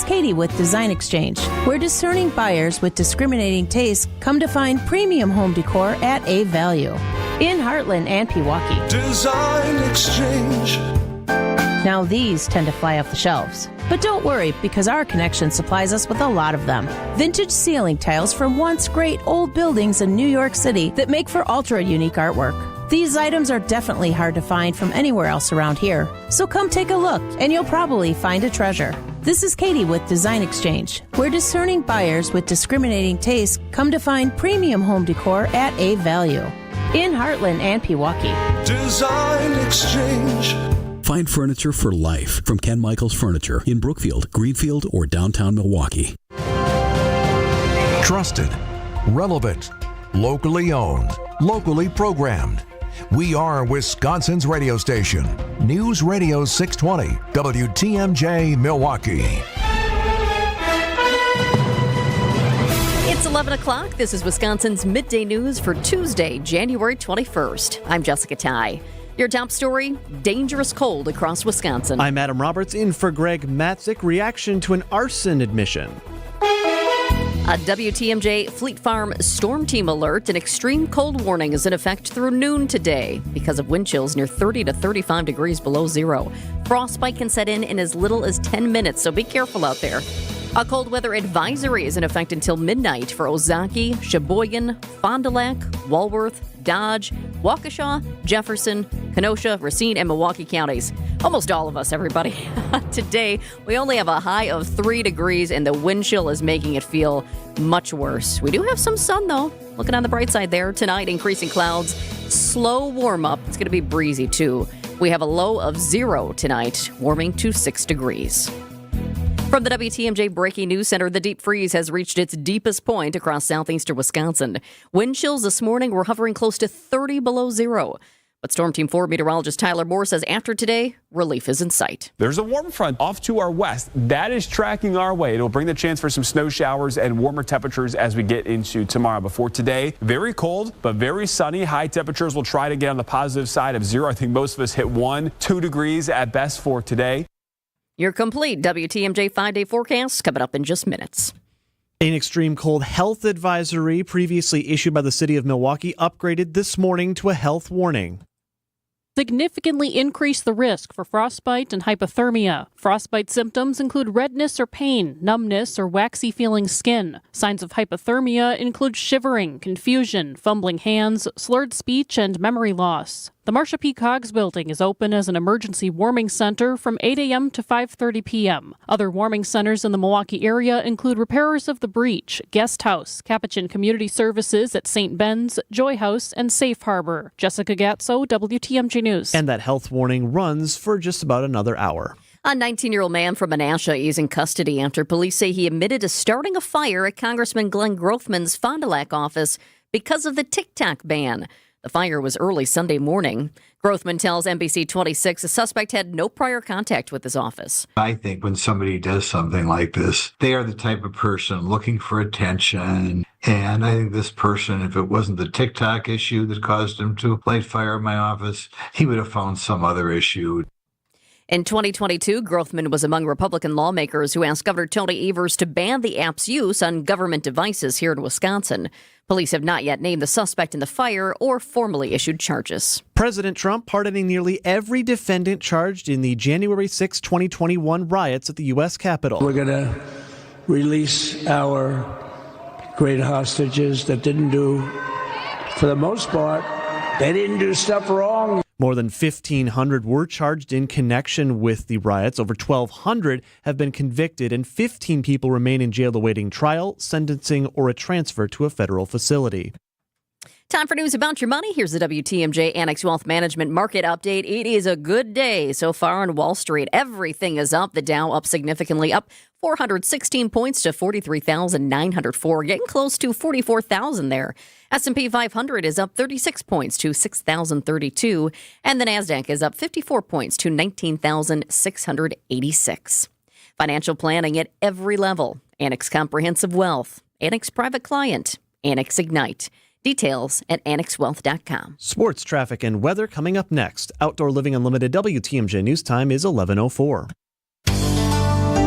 Katie with Design Exchange, where discerning buyers with discriminating tastes come to find premium home decor at a value. In Heartland and Pewaukee. Design Exchange. Now these tend to fly off the shelves. But don't worry, because our connection supplies us with a lot of them. Vintage ceiling tiles from once great old buildings in New York City that make for ultra-unique artwork. These items are definitely hard to find from anywhere else around here. So come take a look, and you'll probably find a treasure. This is Katie with Design Exchange, where discerning buyers with discriminating tastes come to find premium home decor at a value. In Heartland and Pewaukee. Design Exchange. Find furniture for life from Ken Michaels Furniture in Brookfield, Greenfield, or downtown Milwaukee. Trusted, relevant, locally owned, locally programmed. We are Wisconsin's radio station. News Radio 620, WTMJ Milwaukee. It's 11 o'clock. This is Wisconsin's Midday News for Tuesday, January 21st. I'm Jessica Tighe. Your top story, dangerous cold across Wisconsin. I'm Adam Roberts in for Greg Matzik. Reaction to an arson admission. A WTMJ Fleet Farm storm team alert. An extreme cold warning is in effect through noon today because of wind chills near 30 to 35 degrees below zero. Frostbite can set in as little as 10 minutes, so be careful out there. A cold weather advisory is in effect until midnight for Ozaukee, Sheboygan, Fond du Lac, Walworth, Dodge, Waukesha, Jefferson, Kenosha, Racine, and Milwaukee counties. Almost all of us, everybody. Today, we only have a high of 3 degrees, and the wind chill is making it feel much worse. We do have some sun, though. Looking on the bright side there. Tonight, increasing clouds. Slow warm-up. It's going to be breezy, too. We have a low of 0 tonight, warming to 6 degrees. From the WTMJ Breaking News Center, the deep freeze has reached its deepest point across southeastern Wisconsin. Wind chills this morning were hovering close to 30 below zero. But Storm Team 4 meteorologist Tyler Moore says after today, relief is in sight. There's a warm front off to our west. That is tracking our way. It'll bring the chance for some snow showers and warmer temperatures as we get into tomorrow. Before today, very cold, but very sunny. High temperatures will try to get on the positive side of 0. I think most of us hit 1, 2 degrees at best for today. Your complete WTMJ 5-day forecast coming up in just minutes. An extreme cold health advisory previously issued by the city of Milwaukee upgraded this morning to a health warning. Significantly increase the risk for frostbite and hypothermia. Frostbite symptoms include redness or pain, numbness, or waxy feeling skin. Signs of hypothermia include shivering, confusion, fumbling hands, slurred speech, and memory loss. The Marsha P. Coggs building is open as an emergency warming center from 8 a.m. to 5:30 p.m. Other warming centers in the Milwaukee area include Repairers of the Breach, Guest House, Capuchin Community Services at St. Ben's, Joy House, and Safe Harbor. Jessica Gatso, WTMJ News. And that health warning runs for just about another hour. A 19-year-old man from Menasha is in custody after police say he admitted to starting a fire at Congressman Glenn Grothman's Fond du Lac office because of the TikTok ban. The fire was early Sunday morning. Grothman tells NBC 26 the suspect had no prior contact with his office. I think when somebody does something like this, they are the type of person looking for attention. And I think this person, if it wasn't the TikTok issue that caused him to light fire in my office, he would have found some other issue. In 2022, Grothman was among Republican lawmakers who asked Governor Tony Evers to ban the app's use on government devices here in Wisconsin. Police have not yet named the suspect in the fire or formally issued charges. President Trump pardoning nearly every defendant charged in the January 6, 2021 riots at the U.S. Capitol. We're going to release our great hostages that didn't do, for the most part, they didn't do stuff wrong. More than 1,500 were charged in connection with the riots. Over 1,200 have been convicted, and 15 people remain in jail awaiting trial, sentencing, or a transfer to a federal facility. Time for news about your money. Here's the WTMJ Annex Wealth Management Market Update. It is a good day so far on Wall Street. Everything is up. The Dow up significantly, up 416 points to 43,904, getting close to 44,000 there. S&P 500 is up 36 points to 6,032, and the NASDAQ is up 54 points to 19,686. Financial planning at every level. Annex Comprehensive Wealth, Annex Private Client, Annex Ignite. Details at annexwealth.com. Sports, traffic, and weather coming up next. Outdoor Living Unlimited WTMJ News Time is 11:04.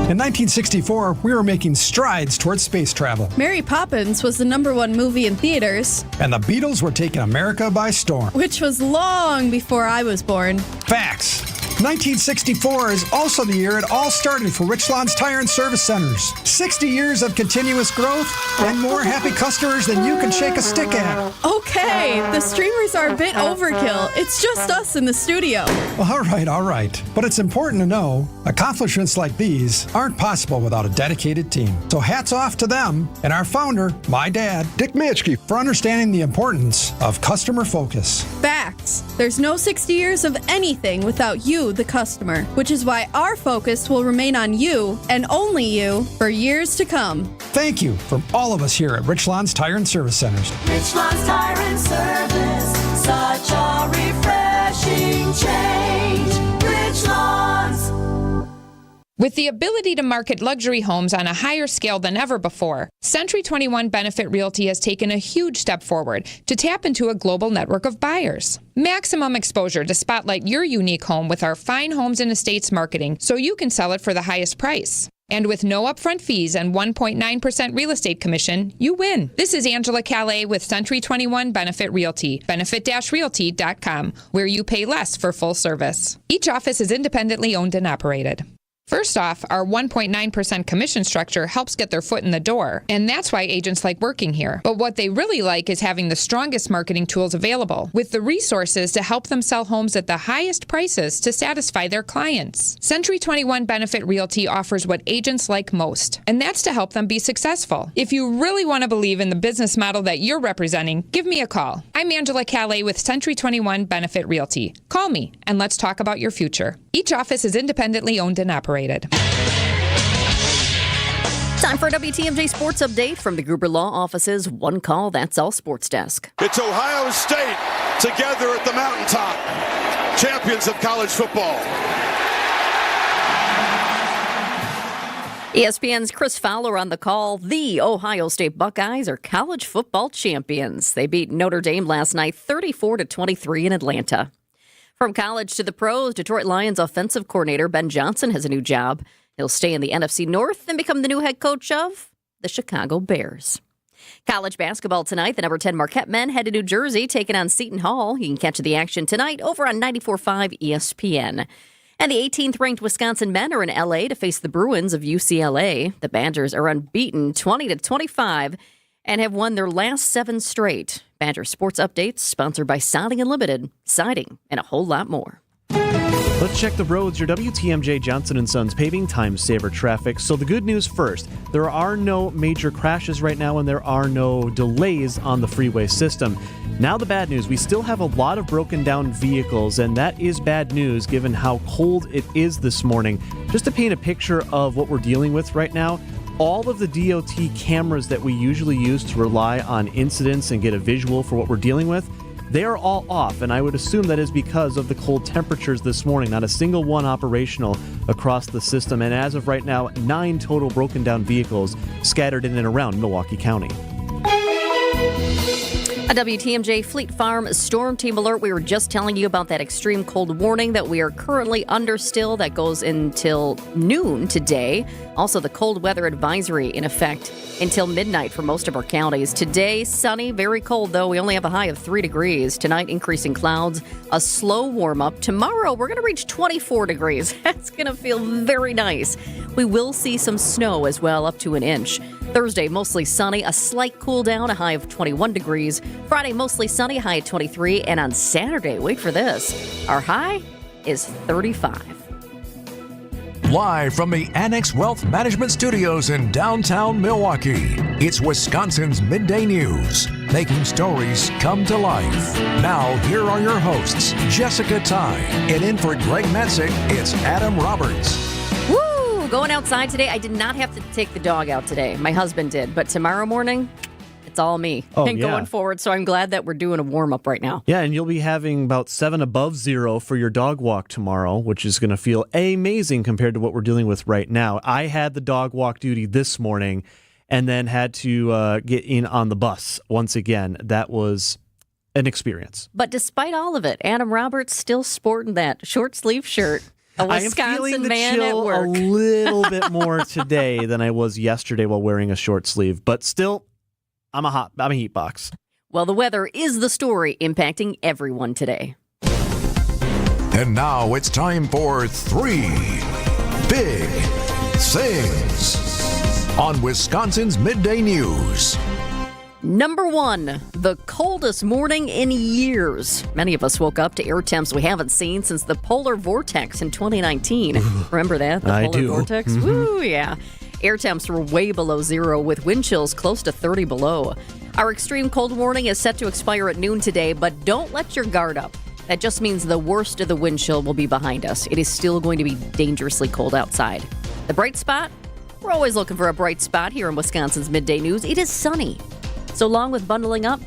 In 1964, we were making strides towards space travel. Mary Poppins was the #1 movie in theaters. And the Beatles were taking America by storm. Which was long before I was born. Facts. 1964 is also the year it all started for Richland's Tire and Service Centers. 60 years of continuous growth and more happy customers than you can shake a stick at. Okay, the streamers are a bit overkill. It's just us in the studio. All right. But it's important to know, accomplishments like these aren't possible without a dedicated team. So hats off to them and our founder, my dad, Dick Mitchke, for understanding the importance of customer focus. Facts. There's no 60 years of anything without you, the customer, which is why our focus will remain on you and only you for years to come. Thank you from all of us here at Richland's Tire and Service Centers. Richland's Tire and Service, such a refreshing change. Richland's. With the ability to market luxury homes on a higher scale than ever before, Century 21 Benefit Realty has taken a huge step forward to tap into a global network of buyers. Maximum exposure to spotlight your unique home with our fine homes and estates marketing so you can sell it for the highest price. And with no upfront fees and 1.9% real estate commission, you win. This is Angela Calais with Century 21 Benefit Realty, benefit-realty.com, where you pay less for full service. Each office is independently owned and operated. First off, our 1.9% commission structure helps get their foot in the door, and that's why agents like working here. But what they really like is having the strongest marketing tools available, with the resources to help them sell homes at the highest prices to satisfy their clients. Century 21 Benefit Realty offers what agents like most, and that's to help them be successful. If you really want to believe in the business model that you're representing, give me a call. I'm Angela Calais with Century 21 Benefit Realty. Call me, and let's talk about your future. Each office is independently owned and operated. Time for a WTMJ Sports Update from the Gruber Law Office's One Call, That's All Sports Desk. It's Ohio State together at the mountaintop, champions of college football. ESPN's Chris Fowler on the call. The Ohio State Buckeyes are college football champions. They beat Notre Dame last night 34-23 in Atlanta. From college to the pros, Detroit Lions offensive coordinator Ben Johnson has a new job. He'll stay in the NFC North and become the new head coach of the Chicago Bears. College basketball tonight, the number 10 Marquette men head to New Jersey, taking on Seton Hall. You can catch the action tonight over on 94.5 ESPN. And the 18th ranked Wisconsin men are in LA to face the Bruins of UCLA. The Badgers are unbeaten 20-25 and have won their last 7 straight. Badger Sports Updates, sponsored by Siding Unlimited, siding, and a whole lot more. Let's check the roads. Your WTMJ Johnson & Sons paving time saver traffic. So the good news first, there are no major crashes right now and there are no delays on the freeway system. Now the bad news, we still have a lot of broken down vehicles, and that is bad news given how cold it is this morning. Just to paint a picture of what we're dealing with right now, all of the DOT cameras that we usually use to rely on incidents and get a visual for what we're dealing with, they are all off, and I would assume that is because of the cold temperatures this morning. Not a single one operational across the system, and as of right now, 9 total broken down vehicles scattered in and around Milwaukee County. A WTMJ Fleet Farm storm team alert. We were just telling you about that extreme cold warning that we are currently under still. That goes until noon today. Also, the cold weather advisory in effect until midnight for most of our counties. Today, sunny, very cold, though. We only have a high of 3 degrees. Tonight, increasing clouds, a slow warm-up. Tomorrow, we're going to reach 24 degrees. That's going to feel very nice. We will see some snow as well, up to an inch. Thursday, mostly sunny, a slight cool down, a high of 21 degrees. Friday, mostly sunny, high at 23. And on Saturday, wait for this, our high is 35. Live from the Annex Wealth Management Studios in downtown Milwaukee, it's Wisconsin's Midday News, making stories come to life. Now, here are your hosts, Jessica Tighe, and in for Greg Mensick, it's Adam Roberts. Woo! Going outside today. I did not have to take the dog out today. My husband did, but tomorrow morning, it's all me. Going forward, so I'm glad that we're doing a warm-up right now. Yeah, and you'll be having about 7 above zero for your dog walk tomorrow, which is going to feel amazing compared to what we're dealing with right now. I had the dog walk duty this morning and then had to get in on the bus once again. That was an experience. But despite all of it, Adam Roberts still sporting that short sleeve shirt. I am feeling the chill a little bit more today than I was yesterday while wearing a short sleeve, but still, I'm a heat box. Well, the weather is the story impacting everyone today. And now it's time for 3 Big Things on Wisconsin's Midday News. Number 1, the coldest morning in years. Many of us woke up to air temps we haven't seen since the polar vortex in 2019. Remember that? The polar vortex? Mm-hmm. Woo, yeah. Air temps were way below zero with wind chills close to 30 below. Our extreme cold warning is set to expire at noon today, but don't let your guard up. That just means the worst of the wind chill will be behind us. It is still going to be dangerously cold outside. The bright spot? We're always looking for a bright spot here in Wisconsin's Midday News. It is sunny. So along with bundling up,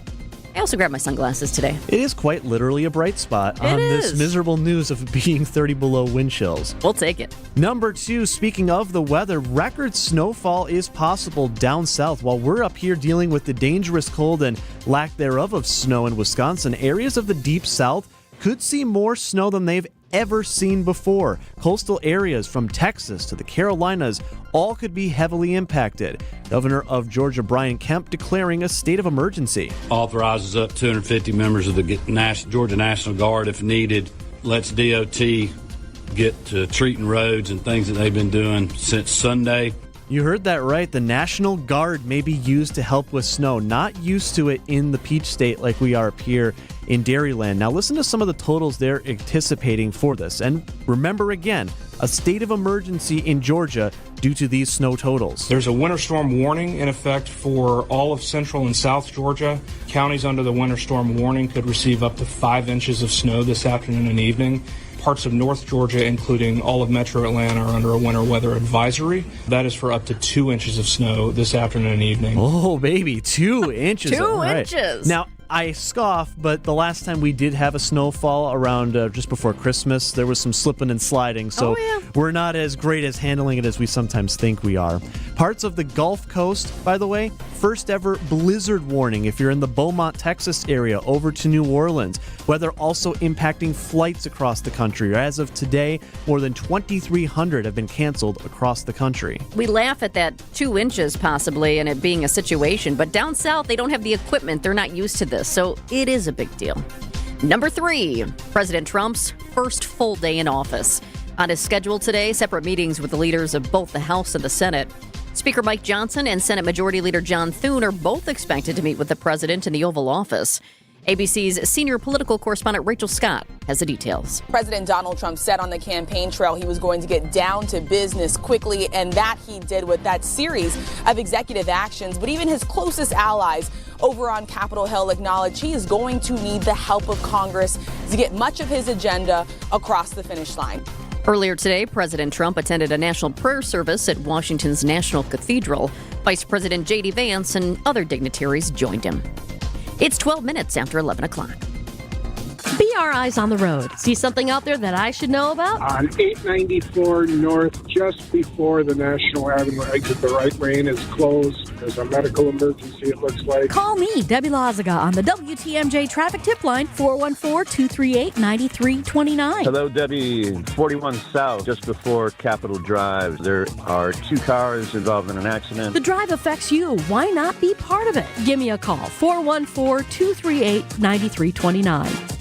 I also grabbed my sunglasses today. It is quite literally a bright spot on this miserable news of being 30 below wind chills. We'll take it. Number 2, speaking of the weather, record snowfall is possible down south. While we're up here dealing with the dangerous cold and lack thereof of snow in Wisconsin, areas of the deep south could see more snow than they've ever seen before. Coastal areas from Texas to the Carolinas all could be heavily impacted. Governor of Georgia Brian Kemp declaring a state of emergency. Authorizes up 250 members of the Georgia National Guard if needed. Lets DOT get to treating roads and things that they've been doing since Sunday. You heard that right. The National Guard may be used to help with snow. Not used to it in the Peach State like we are up here in Dairyland. Now listen to some of the totals they're anticipating for this. And remember again, a state of emergency in Georgia due to these snow totals. There's a winter storm warning in effect for all of central and south Georgia. Counties under the winter storm warning could receive up to 5 inches of snow this afternoon and evening. Parts of North Georgia, including all of Metro Atlanta, are under a winter weather advisory. That is for up to 2 inches of snow this afternoon and evening. Oh, baby, 2 inches. 2 inches. Now, I scoff, but the last time we did have a snowfall around just before Christmas, there was some slipping and sliding, so we're not as great as handling it as we sometimes think we are. Parts of the Gulf Coast, by the way, first ever blizzard warning if you're in the Beaumont, Texas area over to New Orleans. Weather also impacting flights across the country. As of today, more than 2,300 have been canceled across the country. We laugh at that 2 inches possibly and it being a situation, but down south they don't have the equipment. They're not used to this, so it is a big deal. Number 3, President Trump's first full day in office. On his schedule today, separate meetings with the leaders of both the House and the Senate. Speaker Mike Johnson and Senate Majority Leader John Thune are both expected to meet with the president in the Oval Office. ABC's senior political correspondent Rachel Scott has the details. President Donald Trump said on the campaign trail he was going to get down to business quickly, and that he did with that series of executive actions. But even his closest allies over on Capitol Hill acknowledge he is going to need the help of Congress to get much of his agenda across the finish line. Earlier today, President Trump attended a national prayer service at Washington's National Cathedral. Vice President J.D. Vance and other dignitaries joined him. It's 12 minutes after 11 o'clock. Be our eyes on the road. See something out there that I should know about? On 894 North, just before the National Avenue exit, the right lane is closed. There's a medical emergency, it looks like. Call me, Debbie Lazaga, on the WTMJ traffic tip line, 414-238-9329. Hello, Debbie. 41 South, just before Capitol Drive. There are 2 cars involved in an accident. The drive affects you. Why not be part of it? Give me a call, 414-238-9329.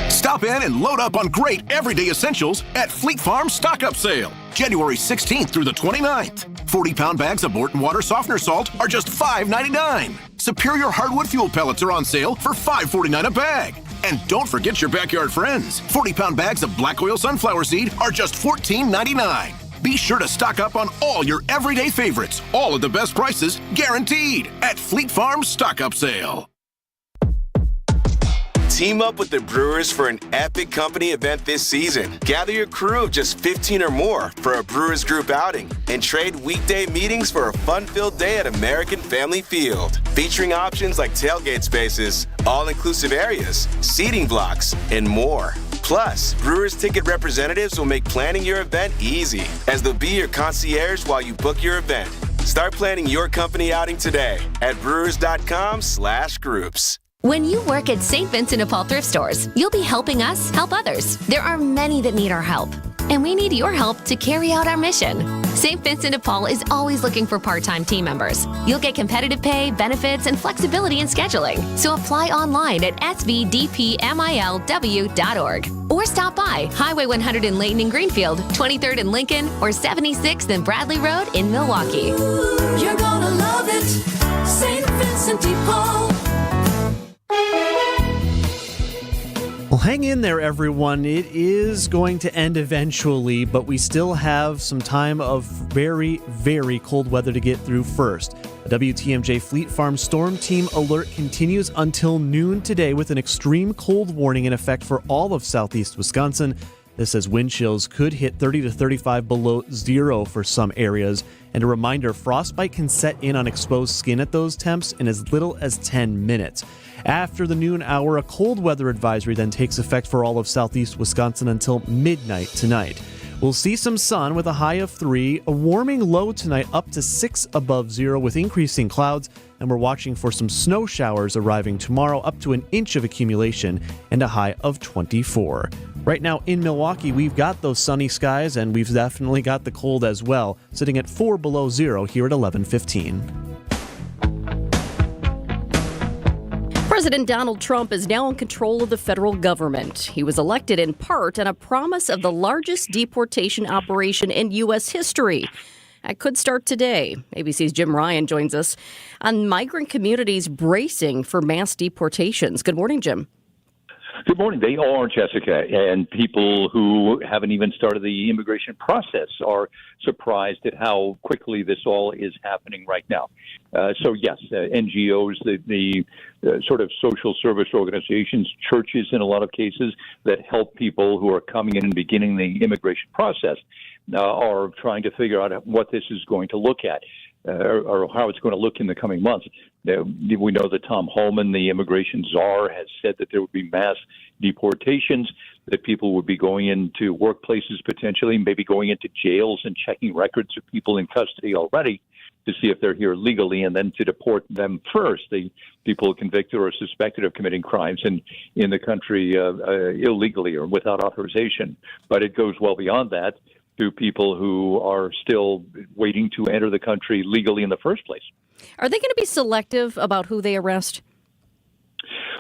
Stop in and load up on great everyday essentials at Fleet Farm Stock-Up Sale. January 16th through the 29th. 40-pound bags of Morton Water Softener Salt are just $5.99. Superior Hardwood Fuel Pellets are on sale for $5.49 a bag. And don't forget your backyard friends. 40-pound bags of Black Oil Sunflower Seed are just $14.99. Be sure to stock up on all your everyday favorites, all at the best prices, guaranteed, at Fleet Farm Stock-Up Sale. Team up with the Brewers for an epic company event this season. Gather your crew of just 15 or more for a Brewers group outing and trade weekday meetings for a fun-filled day at American Family Field. Featuring options like tailgate spaces, all-inclusive areas, seating blocks, and more. Plus, Brewers ticket representatives will make planning your event easy, as they'll be your concierge while you book your event. Start planning your company outing today at brewers.com/groups. When you work at St. Vincent de Paul thrift stores, you'll be helping us help others. There are many that need our help, and we need your help to carry out our mission. St. Vincent de Paul is always looking for part-time team members. You'll get competitive pay, benefits, and flexibility in scheduling. So apply online at svdpmilw.org or stop by Highway 100 in Layton and Greenfield, 23rd in Lincoln, or 76th and Bradley Road in Milwaukee. You're gonna love it, St. Vincent de Paul. Well, hang in there, everyone. It is going to end eventually, but we still have some time of very, very cold weather to get through first. A WTMJ Fleet Farm Storm Team alert continues until noon today with an extreme cold warning in effect for all of southeast Wisconsin. This says wind chills could hit 30 to 35 below zero for some areas. And a reminder, frostbite can set in on exposed skin at those temps in as little as 10 minutes. After the noon hour, a cold weather advisory then takes effect for all of southeast Wisconsin until midnight tonight. We'll see some sun with a high of 3, a warming low tonight up to 6 above zero with increasing clouds, and we're watching for some snow showers arriving tomorrow up to an inch of accumulation and a high of 24. Right now in Milwaukee, we've got those sunny skies, and we've definitely got the cold as well, sitting at 4 below zero here at 11:15. President Donald Trump is now in control of the federal government. He was elected in part on a promise of the largest deportation operation in U.S. history. That could start today. ABC's Jim Ryan joins us on migrant communities bracing for mass deportations. Good morning, Jim. Good morning. They are, Jessica, and people who haven't even started the immigration process are surprised at how quickly this all is happening right now. So, yes, NGOs, the sort of social service organizations, churches in a lot of cases that help people who are coming in and beginning the immigration process are trying to figure out what this is going to look at. Or how it's going to look in the coming months. We know that Tom Homan, the immigration czar, has said that there would be mass deportations, that people would be going into workplaces potentially, maybe going into jails and checking records of people in custody already to see if they're here legally, and then to deport them first, the people convicted or suspected of committing crimes in the country illegally or without authorization. But it goes well beyond that, to people who are still waiting to enter the country legally in the first place. Are they going to be selective about who they arrest?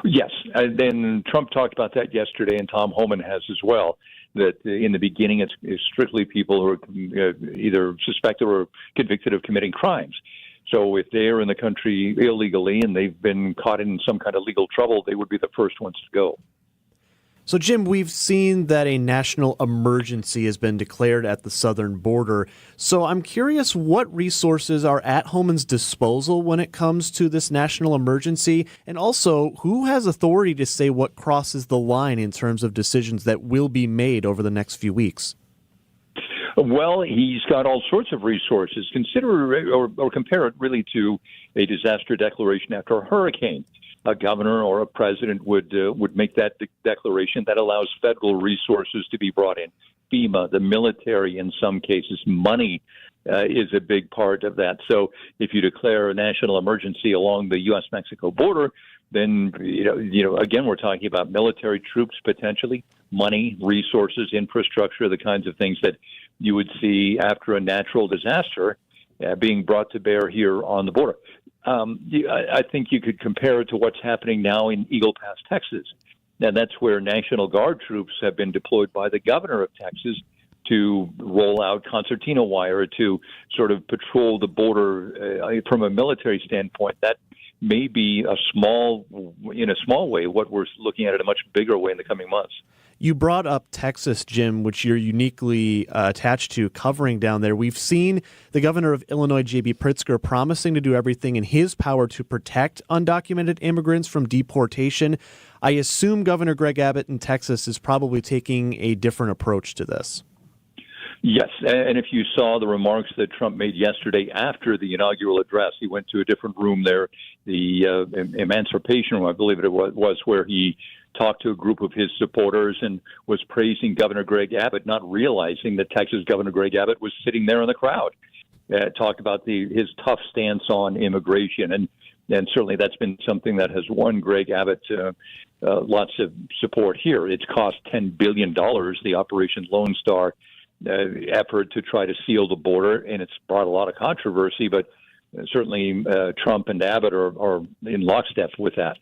Yes. And then Trump talked about that yesterday, and Tom Homan has as well, that in the beginning it's strictly people who are either suspected or convicted of committing crimes. So if they're in the country illegally and they've been caught in some kind of legal trouble, they would be the first ones to go. So, Jim, we've seen that a national emergency has been declared at the southern border. So I'm curious what resources are at Homan's disposal when it comes to this national emergency, and also who has authority to say what crosses the line in terms of decisions that will be made over the next few weeks? Well, he's got all sorts of resources. Consider or compare it really to a disaster declaration after a hurricane. A governor or a president would make that declaration that allows federal resources to be brought in. FEMA, the military, in some cases, money is a big part of that. So if you declare a national emergency along the U.S.-Mexico border, then again we're talking about military troops potentially, money, resources, infrastructure, the kinds of things that you would see after a natural disaster being brought to bear here on the border. I think you could compare it to what's happening now in Eagle Pass, Texas. Now, that's where National Guard troops have been deployed by the governor of Texas to roll out concertina wire to sort of patrol the border from a military standpoint. That may be in a small way what we're looking at in a much bigger way in the coming months. You brought up Texas, Jim, which you're uniquely attached to covering down there. We've seen the governor of Illinois, J.B. Pritzker, promising to do everything in his power to protect undocumented immigrants from deportation. I assume Governor Greg Abbott in Texas is probably taking a different approach to this. Yes, and if you saw the remarks that Trump made yesterday after the inaugural address, he went to a different room there, the Emancipation Room, I believe it was, where he talked to a group of his supporters and was praising Governor Greg Abbott, not realizing that Texas Governor Greg Abbott was sitting there in the crowd. Talked about his tough stance on immigration. And And certainly that's been something that has won Greg Abbott lots of support here. It's cost $10 billion, the Operation Lone Star effort to try to seal the border, and it's brought a lot of controversy, but certainly Trump and Abbott are in lockstep with that.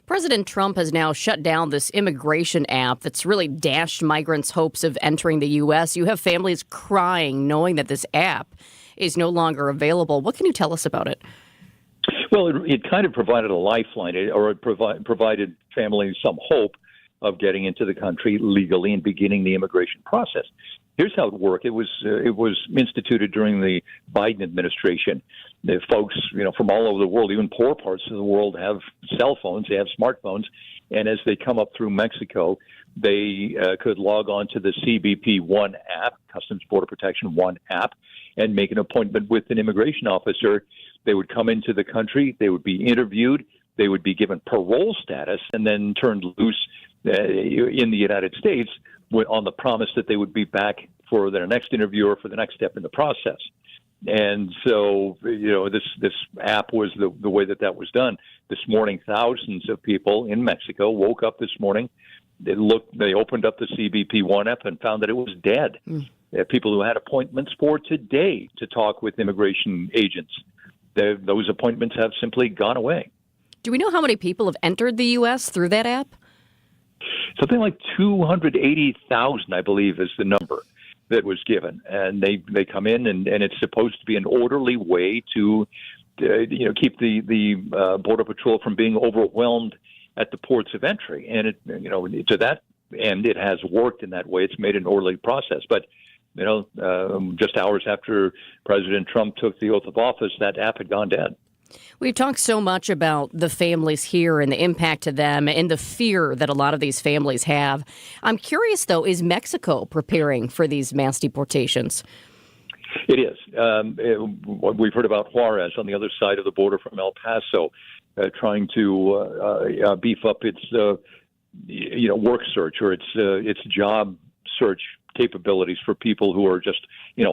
President Trump has now shut down this immigration app that's really dashed migrants' hopes of entering the U.S. You have families crying knowing that this app is no longer available. What can you tell us about it? Well, it kind of provided a lifeline, or it provided families some hope of getting into the country legally and beginning the immigration process. Here's how it worked. It was instituted during the Biden administration. The folks, from all over the world, even poor parts of the world, have cell phones. They have smartphones, and as they come up through Mexico, they could log on to the CBP One app, Customs Border Protection One app, and make an appointment with an immigration officer. They would come into the country. They would be interviewed. They would be given parole status and then turned loose in the United States on the promise that they would be back for their next interview or for the next step in the process. And so, this app was the way that was done. This morning, thousands of people in Mexico woke up this morning. They opened up the CBP One app and found that it was dead. People who had appointments for today to talk with immigration agents, those appointments have simply gone away. Do we know how many people have entered the U.S. through that app? Something like 280,000, I believe, is the number that was given. And they come in, and it's supposed to be an orderly way to keep the Border Patrol from being overwhelmed at the ports of entry. And to that end, it has worked in that way. It's made an orderly process. But just hours after President Trump took the oath of office, that app had gone dead. We've talked so much about the families here and the impact to them and the fear that a lot of these families have. I'm curious, though, is Mexico preparing for these mass deportations? It is. We've heard about Juarez on the other side of the border from El Paso, trying to beef up its work search or its job search capabilities for people who are just,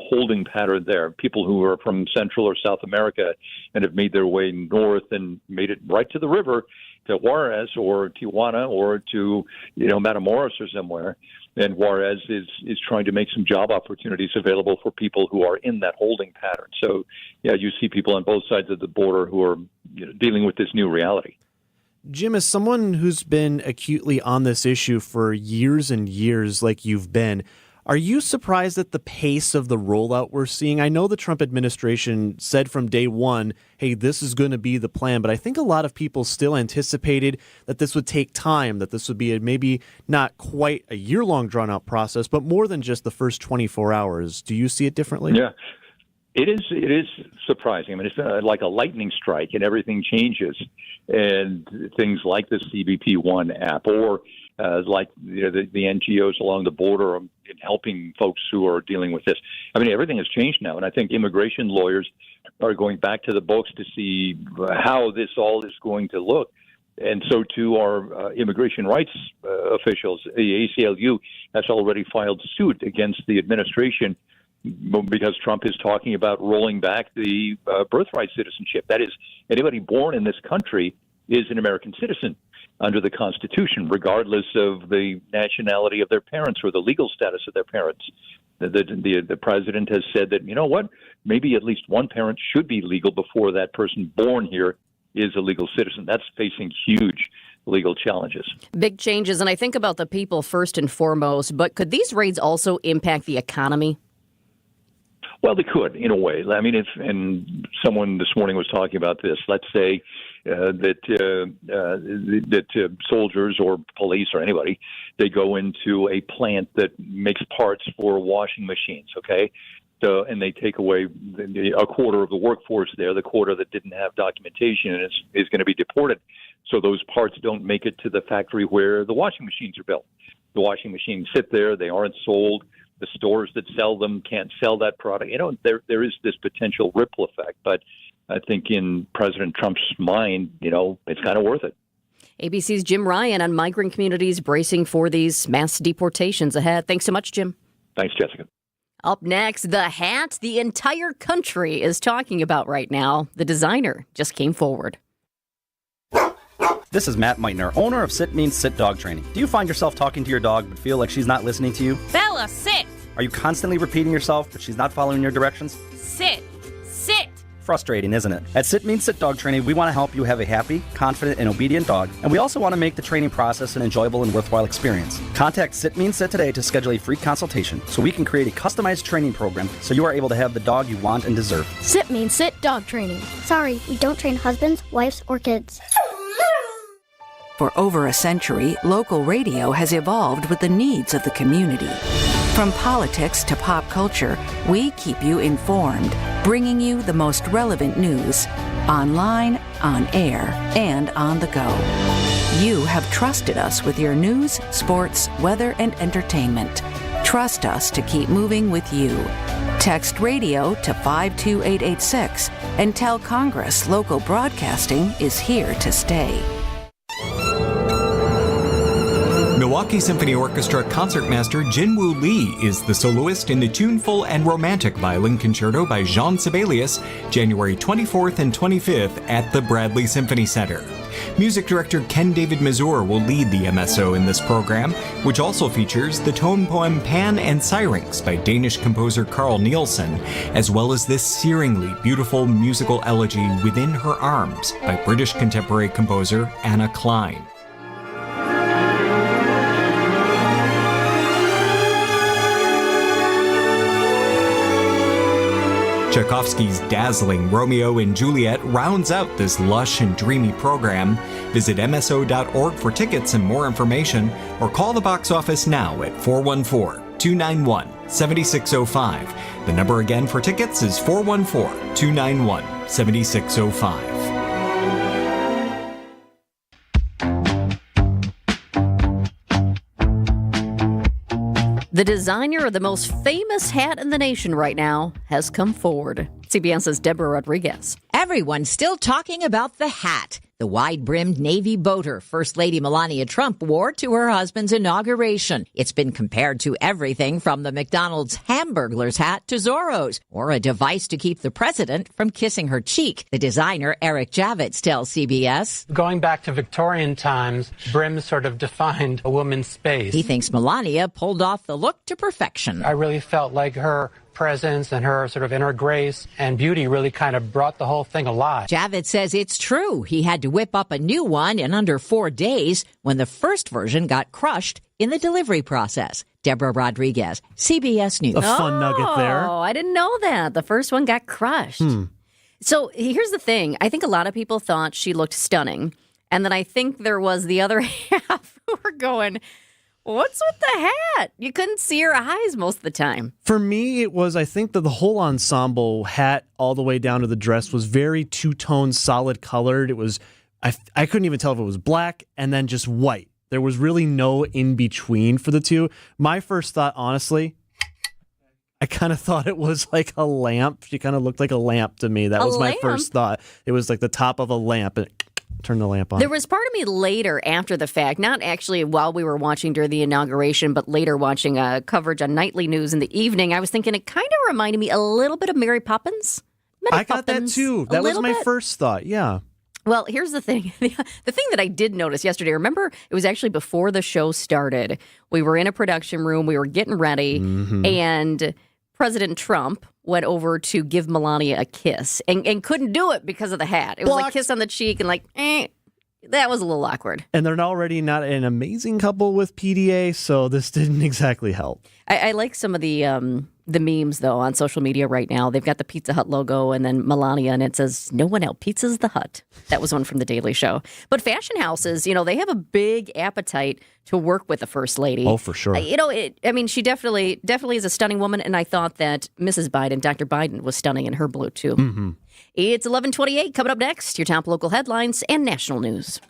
holding pattern there, people who are from Central or South America and have made their way north and made it right to the river, to Juarez or Tijuana or to, Matamoros or somewhere. And Juarez is trying to make some job opportunities available for people who are in that holding pattern. So, you see people on both sides of the border who are dealing with this new reality. Jim, as someone who's been acutely on this issue for years and years like you've been, are you surprised at the pace of the rollout we're seeing? I know the Trump administration said from day one, hey, this is going to be the plan, but I think a lot of people still anticipated that this would take time, that this would be maybe not quite a year-long drawn-out process, but more than just the first 24 hours. Do you see it differently? Yeah. It is surprising. I mean, it's like a lightning strike, and everything changes. And things like the CBP One app, or like the NGOs along the border in helping folks who are dealing with this. I mean, everything has changed now, and I think immigration lawyers are going back to the books to see how this all is going to look. And so too are immigration rights officials. The ACLU has already filed suit against the administration because Trump is talking about rolling back the birthright citizenship. That is, anybody born in this country is an American citizen under the Constitution, regardless of the nationality of their parents or the legal status of their parents. The president has said that, maybe at least one parent should be legal before that person born here is a legal citizen. That's facing huge legal challenges. Big changes, and I think about the people first and foremost, but could these raids also impact the economy? Well, they could, in a way. I mean, and someone this morning was talking about this. Let's say that soldiers or police or anybody, they go into a plant that makes parts for washing machines, okay? So, and they take away a quarter of the workforce there, the quarter that didn't have documentation and is going to be deported. So those parts don't make it to the factory where the washing machines are built. The washing machines sit there. They aren't sold. The stores that sell them can't sell that product. There is this potential ripple effect, but I think in President Trump's mind, it's kind of worth it. ABC's Jim Ryan on migrant communities bracing for these mass deportations ahead. Thanks so much, Jim. Thanks, Jessica. Up next, the hat the entire country is talking about right now. The designer just came forward. This is Matt Meitner, owner of Sit Means Sit Dog Training. Do you find yourself talking to your dog but feel like she's not listening to you? Bella, sit! Are you constantly repeating yourself but she's not following your directions? Sit! Sit! Frustrating, isn't it? At Sit Means Sit Dog Training, we want to help you have a happy, confident, and obedient dog, and we also want to make the training process an enjoyable and worthwhile experience. Contact Sit Means Sit today to schedule a free consultation so we can create a customized training program so you are able to have the dog you want and deserve. Sit Means Sit Dog Training. Sorry, we don't train husbands, wives, or kids. For over a century, local radio has evolved with the needs of the community. From politics to pop culture, we keep you informed, bringing you the most relevant news, online, on air, and on the go. You have trusted us with your news, sports, weather, and entertainment. Trust us to keep moving with you. Text radio to 52886 and tell Congress local broadcasting is here to stay. Milwaukee Symphony Orchestra concertmaster Jinwoo Lee is the soloist in the tuneful and romantic violin concerto by Jean Sibelius, January 24th and 25th at the Bradley Symphony Center. Music director Ken David Mazur will lead the MSO in this program, which also features the tone poem Pan and Syrinx by Danish composer Carl Nielsen, as well as this searingly beautiful musical elegy Within Her Arms by British contemporary composer Anna Klein. Tchaikovsky's dazzling Romeo and Juliet rounds out this lush and dreamy program. Visit MSO.org for tickets and more information, or call the box office now at 414-291-7605. The number again for tickets is 414-291-7605. The designer of the most famous hat in the nation right now has come forward. CBS's Deborah Rodriguez. Everyone's still talking about the hat. The wide-brimmed navy boater First Lady Melania Trump wore to her husband's inauguration. It's been compared to everything from the McDonald's Hamburglar's hat to Zorro's, or a device to keep the president from kissing her cheek. The designer, Eric Javits, tells CBS. Going back to Victorian times, brims sort of defined a woman's space. He thinks Melania pulled off the look to perfection. I really felt like her presence and her sort of inner grace and beauty really kind of brought the whole thing alive. Javits says it's true. He had to whip up a new one in under 4 days when the first version got crushed in the delivery process. Deborah Rodriguez, CBS News. A fun nugget there. Oh, I didn't know that. The first one got crushed. So here's the thing. I think a lot of people thought she looked stunning. And then I think there was the other half who were going, what's with the hat? You couldn't see her eyes most of the time. For me, it was, I think that the whole ensemble, hat all the way down to the dress, was very two-tone, solid colored. It was, I couldn't even tell if it was black and then just white. There was really no in-between for the two. My first thought, honestly, I kind of thought it was like a lamp. She kind of looked like a lamp to me. That was my first thought. It was like the top of a lamp. And turn the lamp on. There was part of me later after the fact, not actually while we were watching during the inauguration, but later watching coverage on nightly news in the evening. I was thinking it kind of reminded me a little bit of Mary Poppins. I got that too. That was my first thought. Yeah. Well, here's the thing. The thing that I did notice yesterday, remember, it was actually before the show started. We were in a production room. We were getting ready. And President Trump went over to give Melania a kiss and couldn't do it because of the hat. It was like kiss on the cheek and that was a little awkward. And they're already not an amazing couple with PDA, so this didn't exactly help. I like some of the memes, though, on social media right now. They've got the Pizza Hut logo and then Melania, and it says, "No one out pizzas the Hut." That was one from The Daily Show. But fashion houses, they have a big appetite to work with the First Lady. Oh, for sure. She definitely is a stunning woman, and I thought that Mrs. Biden, Dr. Biden, was stunning in her blue, too. It's 11:28. Coming up next, your top local headlines and national news.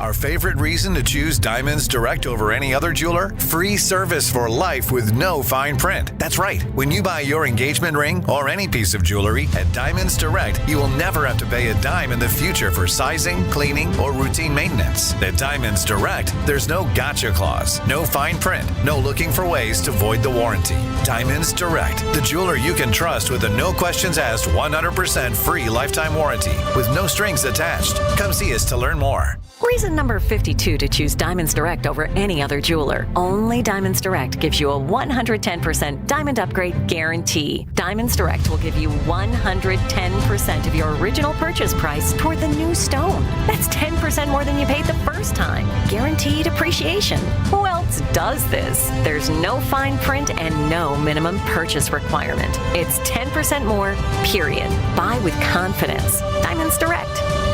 Our favorite reason to choose Diamonds Direct over any other jeweler? Free service for life with no fine print. That's right. When you buy your engagement ring or any piece of jewelry at Diamonds Direct, you will never have to pay a dime in the future for sizing, cleaning, or routine maintenance. At Diamonds Direct, there's no gotcha clause, no fine print, no looking for ways to void the warranty. Diamonds Direct, the jeweler you can trust with a no questions asked 100% free lifetime warranty with no strings attached. Come see us to learn more. Reason number 52 to choose Diamonds Direct over any other jeweler. Only Diamonds Direct gives you a 110% diamond upgrade guarantee. Diamonds Direct will give you 110% of your original purchase price toward the new stone. That's 10% more than you paid the first time. Guaranteed appreciation. Who else does this? There's no fine print and no minimum purchase requirement. It's 10% more, period. Buy with confidence. Diamonds Direct.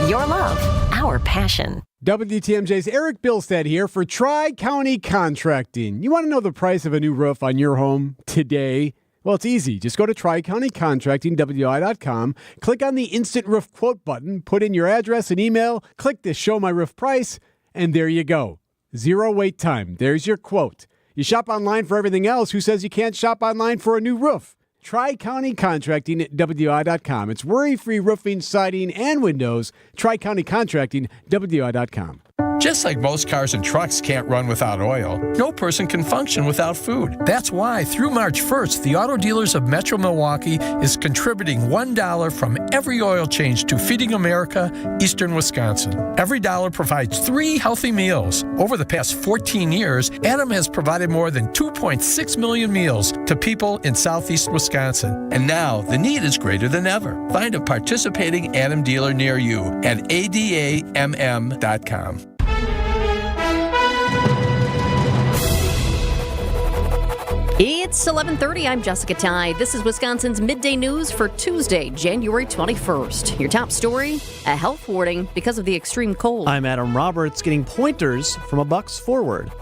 Your love, our passion. WTMJ's Eric Bilstead here for Tri-County Contracting. You want to know the price of a new roof on your home today? Well, it's easy. Just go to TriCountyContractingWI.com, click on the Instant Roof Quote button, put in your address and email, click the Show My Roof Price, and there you go. Zero wait time. There's your quote. You shop online for everything else. Who says you can't shop online for a new roof? TriCountyContractingWI.com. It's worry-free roofing, siding, and windows. TriCountyContractingWI.com. Just like most cars and trucks can't run without oil, no person can function without food. That's why through March 1st, the Auto Dealers of Metro Milwaukee is contributing $1 from every oil change to Feeding America, Eastern Wisconsin. Every dollar provides 3 healthy meals. Over the past 14 years, Adam has provided more than 2.6 million meals to people in southeast Wisconsin. And now the need is greater than ever. Find a participating Adam dealer near you at adamm.com. It's 11:30. I'm Jessica Tighe. This is Wisconsin's Midday News for Tuesday, January 21st. Your top story, a health warning because of the extreme cold. I'm Adam Roberts, getting pointers from a Bucks forward.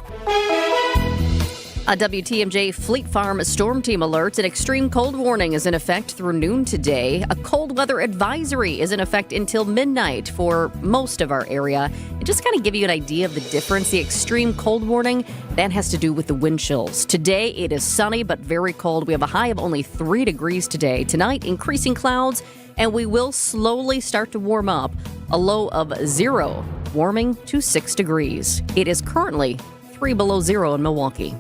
A WTMJ Fleet Farm storm team alert. An extreme cold warning is in effect through noon today. A cold weather advisory is in effect until midnight for most of our area. And just kind of give you an idea of the difference, the extreme cold warning, that has to do with the wind chills. Today, it is sunny but very cold. We have a high of only 3 degrees today. Tonight, increasing clouds, and we will slowly start to warm up. A low of 0, warming to 6 degrees. It is currently 3 below 0 in Milwaukee.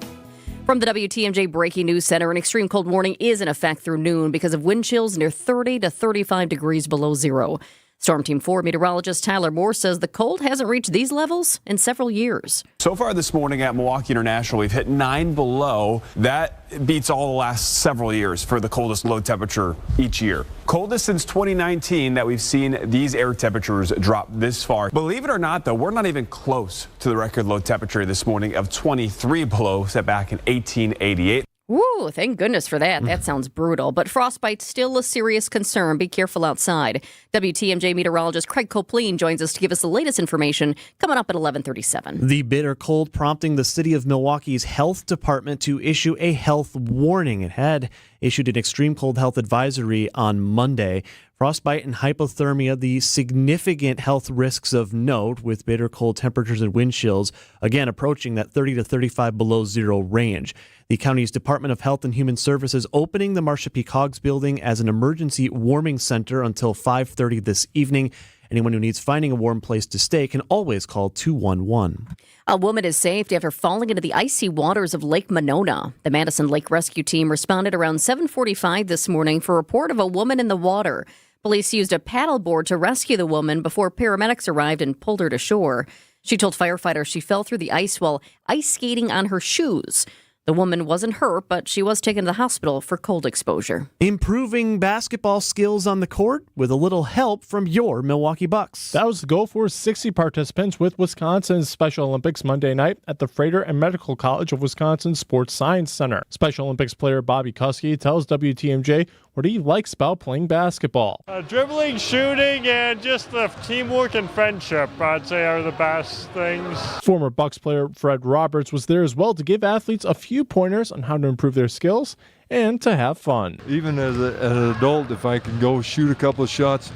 From the WTMJ Breaking News Center, an extreme cold warning is in effect through noon because of wind chills near 30 to 35 degrees below 0. Storm Team 4 meteorologist Tyler Moore says the cold hasn't reached these levels in several years. So far this morning at Milwaukee International, we've hit 9 below. That beats all the last several years for the coldest low temperature each year. Coldest since 2019 that we've seen these air temperatures drop this far. Believe it or not, though, we're not even close to the record low temperature this morning of 23 below, set back in 1888. Woo, thank goodness for that. That sounds brutal. But frostbite's still a serious concern. Be careful outside. WTMJ meteorologist Craig Copleen joins us to give us the latest information coming up at 11:37. The bitter cold prompting the city of Milwaukee's health department to issue a health warning. It had issued an extreme cold health advisory on Monday. Frostbite and hypothermia, the significant health risks of note with bitter cold temperatures and wind chills, again approaching that 30 to 35 below 0 range. The county's Department of Health and Human Services opening the Marcia P. Coggs building as an emergency warming center until 5:30 this evening. Anyone who needs finding a warm place to stay can always call 211. A woman is saved after falling into the icy waters of Lake Monona. The Madison Lake Rescue Team responded around 7:45 this morning for a report of a woman in the water. Police used a paddleboard to rescue the woman before paramedics arrived and pulled her to shore. She told firefighters she fell through the ice while ice skating on her shoes. The woman wasn't hurt, but she was taken to the hospital for cold exposure. Improving basketball skills on the court with a little help from your Milwaukee Bucks. That was the goal for 60 participants with Wisconsin's Special Olympics Monday night at the Freighter and Medical College of Wisconsin Sports Science Center. Special Olympics player Bobby Kuski tells WTMJ what he likes about playing basketball. Dribbling, shooting, and just the teamwork and friendship, I'd say, are the best things. Former Bucks player Fred Roberts was there as well to give athletes a few pointers on how to improve their skills and to have fun. Even as an adult, if I can go shoot a couple of shots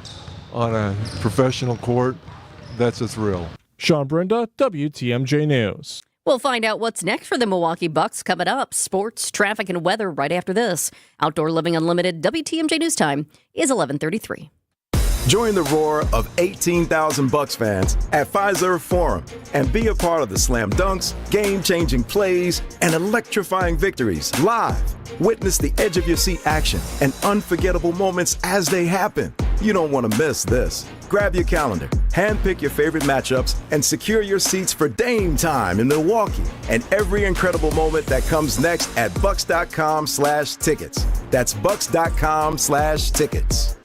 on a professional court, that's a thrill. Sean Brinda, WTMJ News. We'll find out what's next for the Milwaukee Bucks coming up. Sports, traffic, and weather right after this. Outdoor Living Unlimited, WTMJ News Time is 11:33. Join the roar of 18,000 Bucks fans at Fiserv Forum and be a part of the slam dunks, game-changing plays, and electrifying victories live. Witness the edge-of-your-seat action and unforgettable moments as they happen. You don't want to miss this. Grab your calendar, handpick your favorite matchups, and secure your seats for Dame time in Milwaukee and every incredible moment that comes next at Bucks.com/tickets. That's Bucks.com/tickets.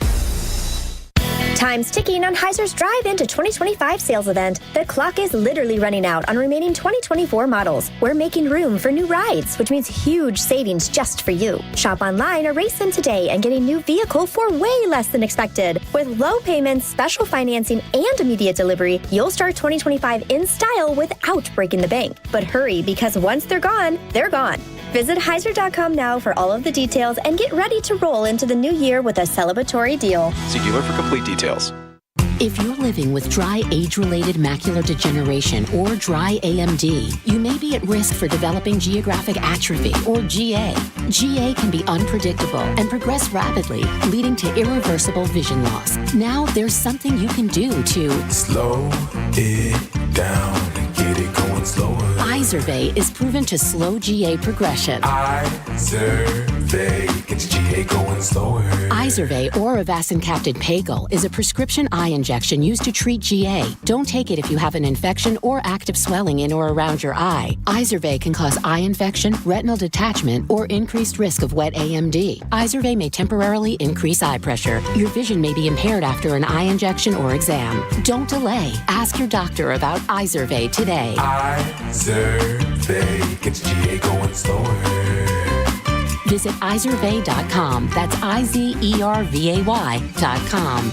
Time's ticking on Heiser's Drive Into 2025 sales event. The clock is literally running out on remaining 2024 models. We're making room for new rides, which means huge savings just for you. Shop online or race in today and get a new vehicle for way less than expected. With low payments, special financing, and immediate delivery, you'll start 2025 in style without breaking the bank. But hurry, because once they're gone, they're gone. Visit Heiser.com now for all of the details and get ready to roll into the new year with a celebratory deal. See dealer for complete details. If you're living with dry age-related macular degeneration or dry AMD, you may be at risk for developing geographic atrophy or GA. GA can be unpredictable and progress rapidly, leading to irreversible vision loss. Now there's something you can do to slow it down and get it going slower. Izervay is proven to slow GA progression. Izervay gets GA going slower. Izervay or avacincaptad pagel is a prescription eye injection used to treat GA. Don't take it if you have an infection or active swelling in or around your eye. Izervay can cause eye infection, retinal detachment, or increased risk of wet AMD. Izervay may temporarily increase eye pressure. Your vision may be impaired after an eye injection or exam. Don't delay. Ask your doctor about Izervay today. Izervay gets GA going slower. Visit Izervay.com. That's IZERVAY.com.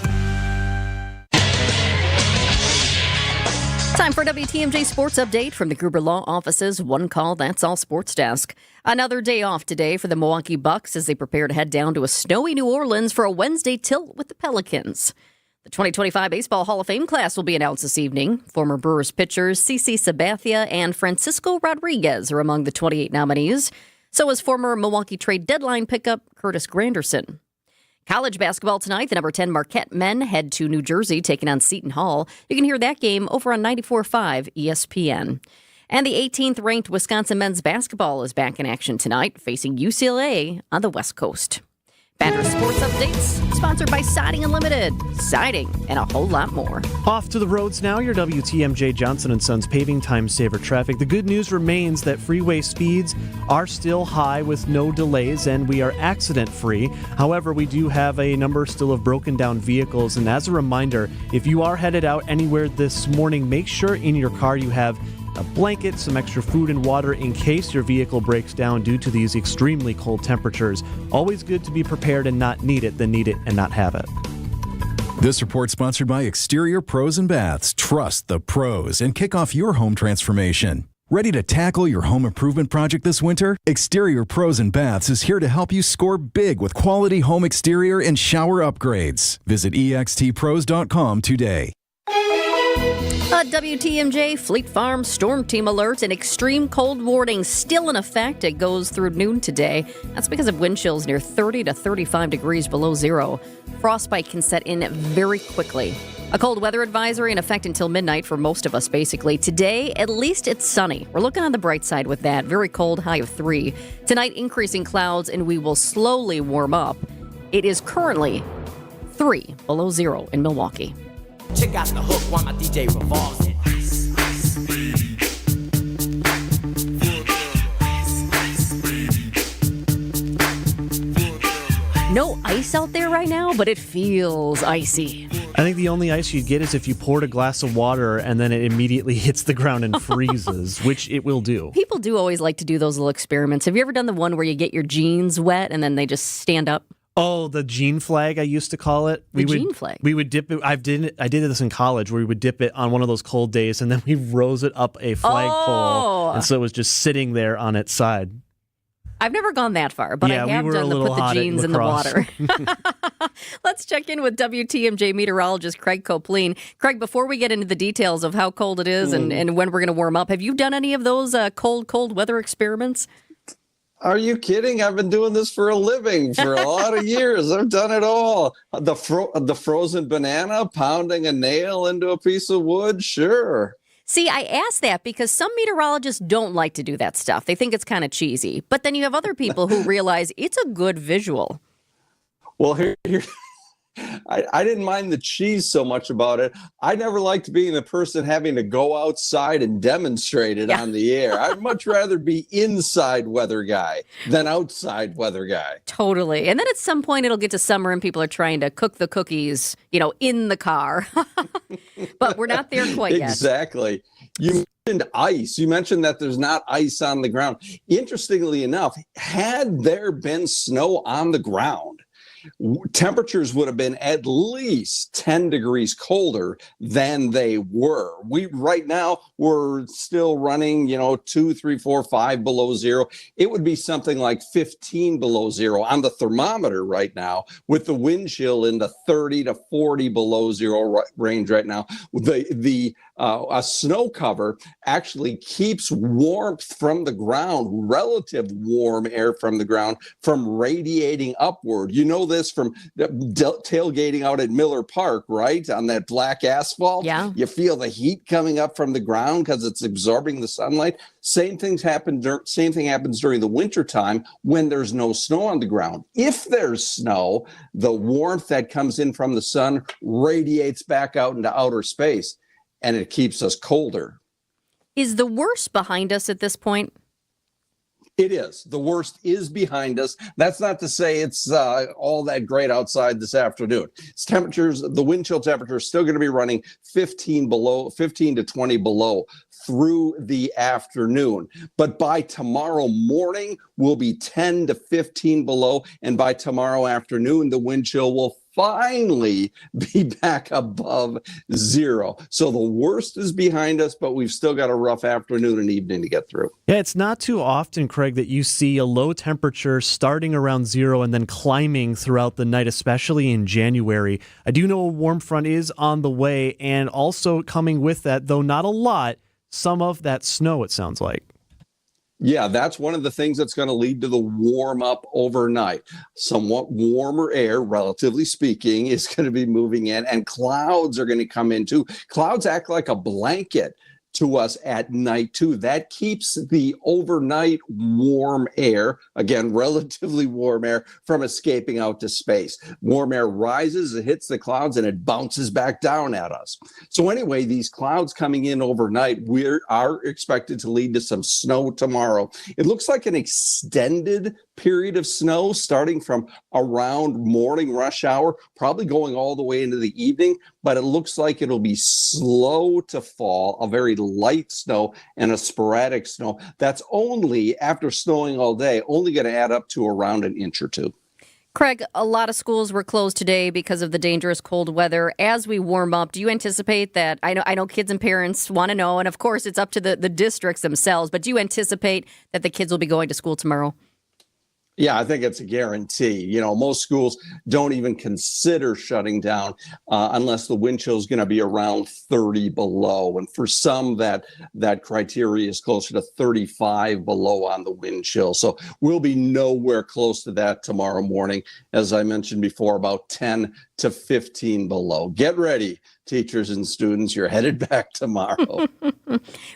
Time for WTMJ Sports Update from the Gruber Law Office's One Call, That's All Sports Desk. Another day off today for the Milwaukee Bucks as they prepare to head down to a snowy New Orleans for a Wednesday tilt with the Pelicans. The 2025 Baseball Hall of Fame class will be announced this evening. Former Brewers pitchers CC Sabathia and Francisco Rodriguez are among the 28 nominees. So is former Milwaukee trade deadline pickup Curtis Granderson. College basketball tonight. The number 10 Marquette men head to New Jersey, taking on Seton Hall. You can hear that game over on 94.5 ESPN. And the 18th ranked Wisconsin men's basketball is back in action tonight, facing UCLA on the West Coast. Banner Sports Updates, sponsored by Siding Unlimited. Siding and a whole lot more. Off to the roads now, your WTMJ Johnson & Sons paving time saver traffic. The good news remains that freeway speeds are still high with no delays, and we are accident-free. However, we do have a number still of broken down vehicles, and as a reminder, if you are headed out anywhere this morning, make sure in your car you have a blanket, some extra food and water in case your vehicle breaks down due to these extremely cold temperatures. Always good to be prepared and not need it than need it and not have it. This report sponsored by Exterior Pros and Baths. Trust the pros and kick off your home transformation. Ready to tackle your home improvement project this winter? Exterior Pros and Baths is here to help you score big with quality home exterior and shower upgrades. Visit extpros.com today. A WTMJ Fleet Farm Storm Team alert and extreme cold warning still in effect. It goes through noon today. That's because of wind chills near 30 to 35 degrees below zero. Frostbite can set in very quickly. A cold weather advisory in effect until midnight for most of us, basically. Today, at least it's sunny. We're looking on the bright side with that. Very cold, high of 3. Tonight, increasing clouds, and we will slowly warm up. It is currently 3 below zero in Milwaukee. Check out the hook while my DJ revolves it. No ice out there right now, but it feels icy. I think the only ice you'd get is if you poured a glass of water and then it immediately hits the ground and freezes, which it will do. People do always like to do those little experiments. Have you ever done the one where you get your jeans wet and then they just stand up? Oh, the jean flag, I used to call it. Jean flag. We would dip it. I did this in college where we would dip it on one of those cold days and then we rose it up a flagpole. And so it was just sitting there on its side. I've never gone that far, but I have done the put the jeans in the water. Let's check in with WTMJ meteorologist Craig Copleen. Craig, before we get into the details of how cold it is and when we're going to warm up, have you done any of those cold weather experiments? Are you kidding? I've been doing this for a living for a lot of years. I've done it all. The frozen banana, pounding a nail into a piece of wood, sure. See, I asked that because some meteorologists don't like to do that stuff. They think it's kind of cheesy. But then you have other people who realize it's a good visual. Well, here I didn't mind the cheese so much about it. I never liked being the person having to go outside and demonstrate it on the air. I'd much rather be inside weather guy than outside weather guy. Totally. And then at some point it'll get to summer and people are trying to cook the cookies, in the car. But we're not there quite yet. Exactly. You mentioned ice. You mentioned that there's not ice on the ground. Interestingly enough, had there been snow on the ground, temperatures would have been at least 10 degrees colder than they were. Right now, we're still running, 2, 3, 4, 5 below zero. It would be something like 15 below zero on the thermometer right now, with the wind chill in the 30 to 40 below zero range right now. A snow cover actually keeps warmth from the ground, relative warm air from the ground, from radiating upward. You know this from tailgating out at Miller Park, right? On that black asphalt. Yeah. You feel the heat coming up from the ground because it's absorbing the sunlight. Same thing happens during the wintertime when there's no snow on the ground. If there's snow, the warmth that comes in from the sun radiates back out into outer space, and it keeps us colder. Is the worst behind us at this point? It is. The worst is behind us. That's not to say it's all that great outside this afternoon. The wind chill temperature is still going to be running 15 to 20 below through the afternoon. But by tomorrow morning, we'll be 10 to 15 below. And by tomorrow afternoon, the wind chill will finally be back above zero. So the worst is behind us, but we've still got a rough afternoon and evening to get through. Yeah, it's not too often, Craig, that you see a low temperature starting around zero and then climbing throughout the night, especially in January. I do know a warm front is on the way, and also coming with that, though not a lot, some of that snow, it sounds like. Yeah, that's one of the things that's going to lead to the warm up overnight. Somewhat warmer air, relatively speaking, is going to be moving in, and clouds are going to come in too. Clouds act like a blanket to us at night too. That keeps the overnight warm air, again, relatively warm air, from escaping out to space. Warm air rises, it hits the clouds, and it bounces back down at us. So anyway, these clouds coming in overnight are expected to lead to some snow tomorrow. It looks like an extended period of snow starting from around morning rush hour, probably going all the way into the evening, but it looks like it'll be slow to fall, a very light snow and a sporadic snow. That's only, after snowing all day, only going to add up to around an inch or two. Craig, a lot of schools were closed today because of the dangerous cold weather. As we warm up, do you anticipate that? I know kids and parents want to know, and of course it's up to the districts themselves, but do you anticipate that the kids will be going to school tomorrow? Yeah, I think it's a guarantee. Most schools don't even consider shutting down unless the wind chill is going to be around 30 below. And for some, that criteria is closer to 35 below on the wind chill. So we'll be nowhere close to that tomorrow morning. As I mentioned before, about 10 to 15 below. Get ready, teachers and students. You're headed back tomorrow.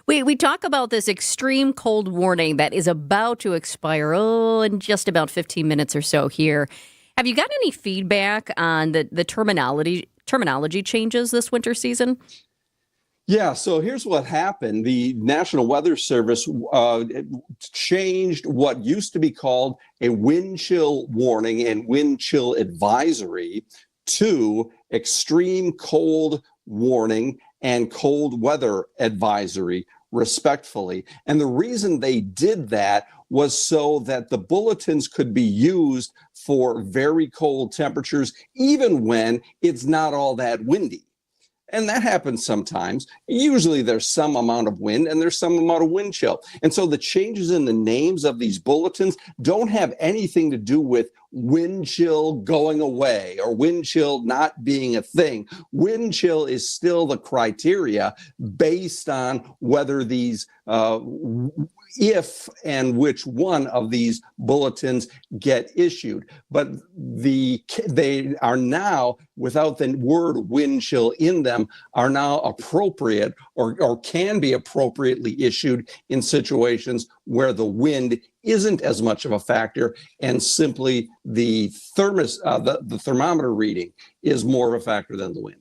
We talk about this extreme cold warning that is about to expire, in just about 15 minutes or so here. Have you got any feedback on the terminology changes this winter season? Yeah, so here's what happened. The National Weather Service changed what used to be called a wind chill warning and wind chill advisory to extreme cold warning and cold weather advisory, respectfully. And the reason they did that was so that the bulletins could be used for very cold temperatures, even when it's not all that windy. And that happens sometimes. Usually there's some amount of wind and there's some amount of wind chill. And so the changes in the names of these bulletins don't have anything to do with wind chill going away or wind chill not being a thing. Wind chill is still the criteria based on whether these if and which one of these bulletins get issued. But they are now, without the word wind chill in them, are now appropriate or can be appropriately issued in situations where the wind isn't as much of a factor and simply the thermometer reading is more of a factor than the wind.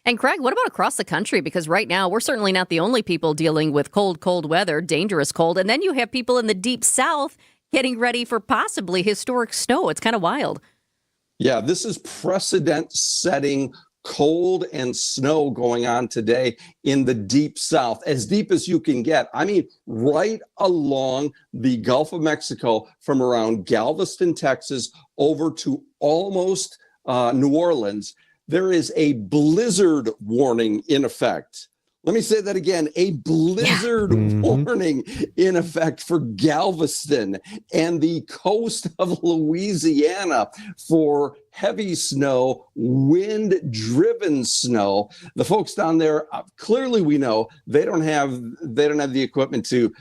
And Craig, what about across the country? Because right now, we're certainly not the only people dealing with cold weather, dangerous cold. And then you have people in the deep south getting ready for possibly historic snow. It's kind of wild. Yeah, this is precedent-setting cold and snow going on today in the deep south, as deep as you can get. I mean, right along the Gulf of Mexico from around Galveston, Texas, over to almost New Orleans. There is a blizzard warning in effect. Let me say that again, a blizzard warning in effect for Galveston and the coast of Louisiana for heavy snow, wind-driven snow. The folks down there, clearly we know they don't have the equipment to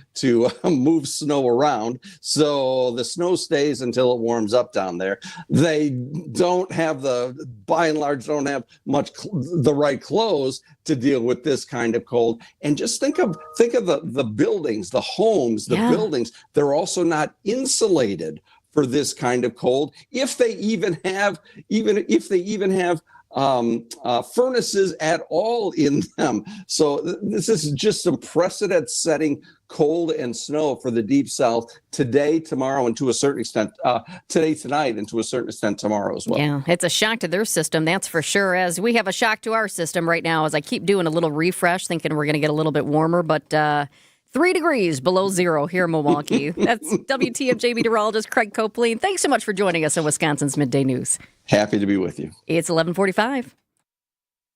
move snow around. So the snow stays until it warms up down there. They don't have by and large, don't have much the right clothes to deal with this kind of cold. And just think of the buildings, the homes, the buildings. They're also not insulated for this kind of cold, if they even have furnaces at all in them. So this is just some precedent-setting cold and snow for the deep south today, tomorrow, and to a certain extent today, tonight, and to a certain extent tomorrow as well. Yeah, it's a shock to their system, that's for sure. As we have a shock to our system right now, as I keep doing a little refresh, thinking we're going to get a little bit warmer, but 3 degrees below zero here in Milwaukee. That's WTMJ meteorologist Craig Copeland. Thanks so much for joining us on Wisconsin's Midday News. Happy to be with you. It's 11:45.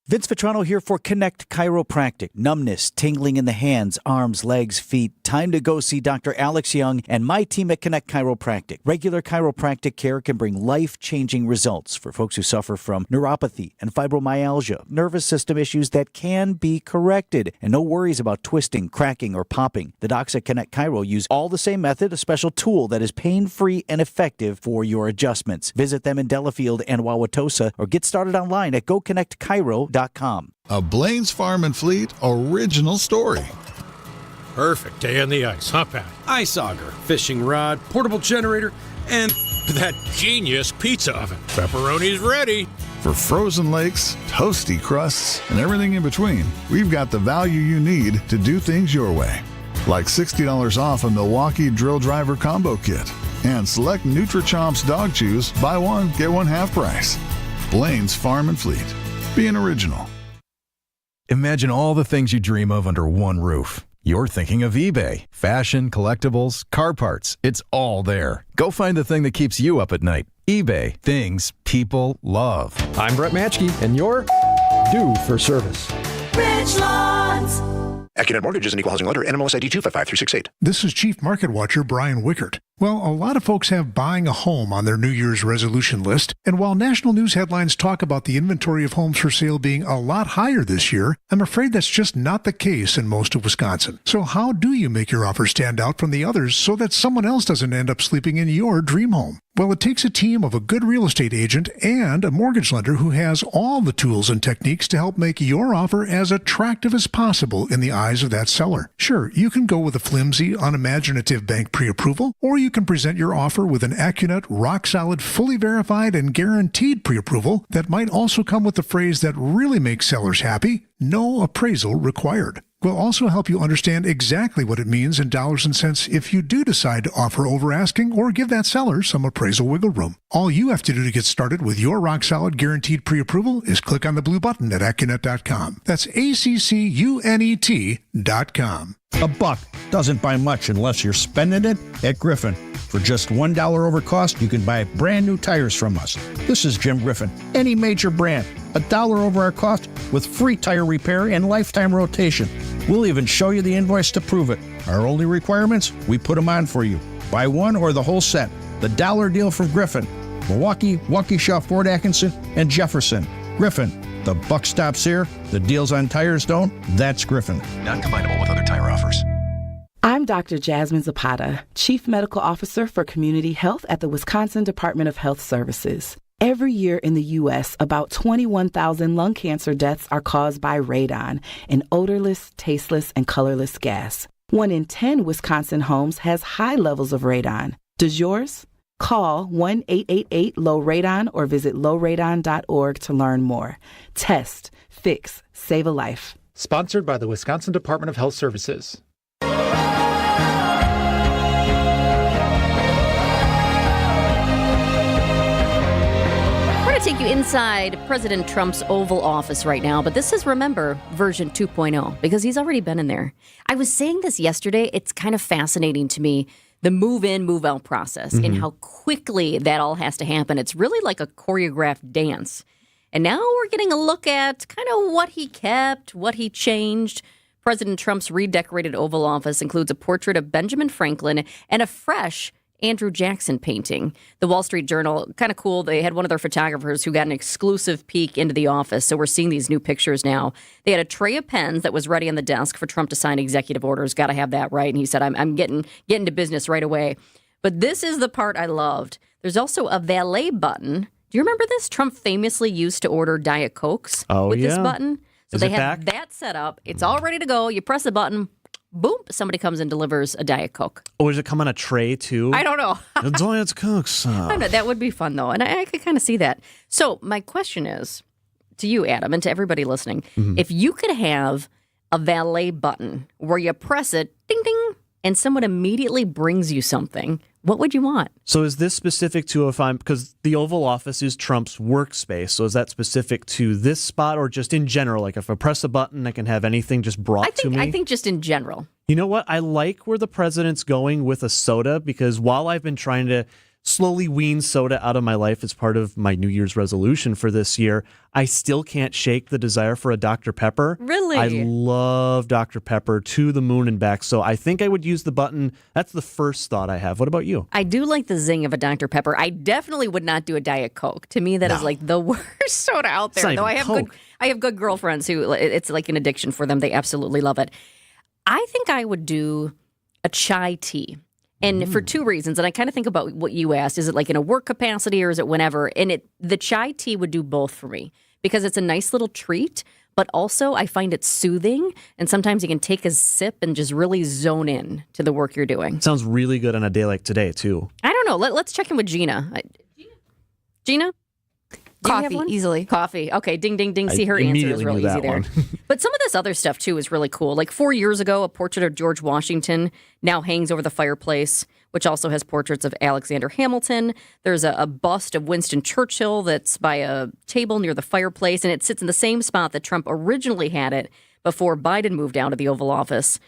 Vince Vitrano here for Connect Chiropractic. Numbness, tingling in the hands, arms, legs, feet. Time to go see Dr. Alex Young and my team at Connect Chiropractic. Regular chiropractic care can bring life-changing results for folks who suffer from neuropathy and fibromyalgia, nervous system issues that can be corrected. And no worries about twisting, cracking, or popping. The docs at Connect Chiro use all the same method, a special tool that is pain-free and effective for your adjustments. Visit them in Delafield and Wauwatosa or get started online at GoConnectChiro.com. A Blaine's Farm and Fleet original story. Perfect day on the ice, huh, Pat? Ice auger, fishing rod, portable generator, and that genius pizza oven. Pepperoni's ready. For frozen lakes, toasty crusts, and everything in between, we've got the value you need to do things your way. Like $60 off a Milwaukee Drill Driver Combo Kit and select Nutrichomps dog chews, buy one, get one half price. Blaine's Farm and Fleet. Be an original. Imagine all the things you dream of under one roof. You're thinking of eBay. Fashion, collectibles, car parts. It's all there. Go find the thing that keeps you up at night. eBay. Things people love. I'm Brett Matchke, and you're due for service. Bridgelawns. AccuNet Mortgage is an equal housing lender. NMLS ID 255368. This is Chief Market Watcher Brian Wickert. Well, a lot of folks have buying a home on their New Year's resolution list, and while national news headlines talk about the inventory of homes for sale being a lot higher this year, I'm afraid that's just not the case in most of Wisconsin. So how do you make your offer stand out from the others so that someone else doesn't end up sleeping in your dream home? Well, it takes a team of a good real estate agent and a mortgage lender who has all the tools and techniques to help make your offer as attractive as possible in the eyes of that seller. Sure, you can go with a flimsy, unimaginative bank pre-approval, or you can present your offer with an AccuNet, rock-solid, fully verified, and guaranteed pre-approval that might also come with the phrase that really makes sellers happy: no appraisal required. We'll also help you understand exactly what it means in dollars and cents if you do decide to offer over asking or give that seller some appraisal wiggle room. All you have to do to get started with your rock-solid guaranteed pre-approval is click on the blue button at AccuNet.com. That's ACCUNET.com. A buck doesn't buy much unless you're spending it at Griffin. For just $1 over cost, you can buy brand new tires from us. This is Jim Griffin. Any major brand, $1 over our cost with free tire repair and lifetime rotation. We'll even show you the invoice to prove it. Our only requirements, we put them on for you. Buy one or the whole set. The dollar deal from Griffin. Milwaukee, Waukesha, Fort Atkinson, and Jefferson. Griffin. The buck stops here. The deals on tires don't. That's Griffin. Not combinable with other tire offers. I'm Dr. Jasmine Zapata, Chief Medical Officer for Community Health at the Wisconsin Department of Health Services. Every year in the U.S., about 21,000 lung cancer deaths are caused by radon, an odorless, tasteless, and colorless gas. 1 in 10 Wisconsin homes has high levels of radon. Does yours? Call 1-888-LOW-RADON or visit lowradon.org to learn more. Test, fix, save a life. Sponsored by the Wisconsin Department of Health Services. We're going to take you inside President Trump's Oval Office right now, but this is, remember, version 2.0, because he's already been in there. I was saying this yesterday. It's kind of fascinating to me, the move-in, move-out process, and how quickly that all has to happen. It's really like a choreographed dance. And now we're getting a look at kind of what he kept, what he changed. President Trump's redecorated Oval Office includes a portrait of Benjamin Franklin and a fresh Andrew Jackson painting. The Wall Street Journal, kind of cool, they had one of their photographers who got an exclusive peek into the office, so we're seeing these new pictures now. They had a tray of pens that was ready on the desk for Trump to sign executive orders. Got to have that right. And he said, I'm getting to business right away. But this is the part I loved. There's also a valet button. Do you remember this? Trump famously used to order Diet Cokes with this button. So they have that set up. It's all ready to go. You press the button. Boom, somebody comes and delivers a Diet Coke. Or does it come on a tray, too? I don't know. Diet Cokes. I don't know. That would be fun, though. And I could kind of see that. So my question is, to you, Adam, and to everybody listening, if you could have a valet button where you press it, ding, ding, and someone immediately brings you something, what would you want? So is this specific to because the Oval Office is Trump's workspace, so is that specific to this spot or just in general? Like if I press a button, I can have anything just brought to me? I think just in general. You know what? I like where the president's going with a soda because while I've been trying to slowly wean soda out of my life as part of my New Year's resolution for this year, I still can't shake the desire for a Dr. Pepper. Really? I love Dr. Pepper to the moon and back, so I think I would use the button. That's the first thought I have. What about you? I do like the zing of a Dr. Pepper. I definitely would not do a Diet Coke. To me, that is like the worst soda out there. Though I have good girlfriends who it's like an addiction for them. They absolutely love it. I think I would do a chai tea. And for two reasons, and I kind of think about what you asked. Is it like in a work capacity or is it whenever? And the chai tea would do both for me because it's a nice little treat, but also I find it soothing. And sometimes you can take a sip and just really zone in to the work you're doing. Sounds really good on a day like today, too. I don't know. Let's check in with Gina. Gina? Coffee, easily. Coffee. Okay, ding, ding, ding. See, her answer is really easy there. But some of this other stuff, too, is really cool. Like 4 years ago, a portrait of George Washington now hangs over the fireplace, which also has portraits of Alexander Hamilton. There's a bust of Winston Churchill that's by a table near the fireplace, and it sits in the same spot that Trump originally had it before Biden moved down to the Oval Office.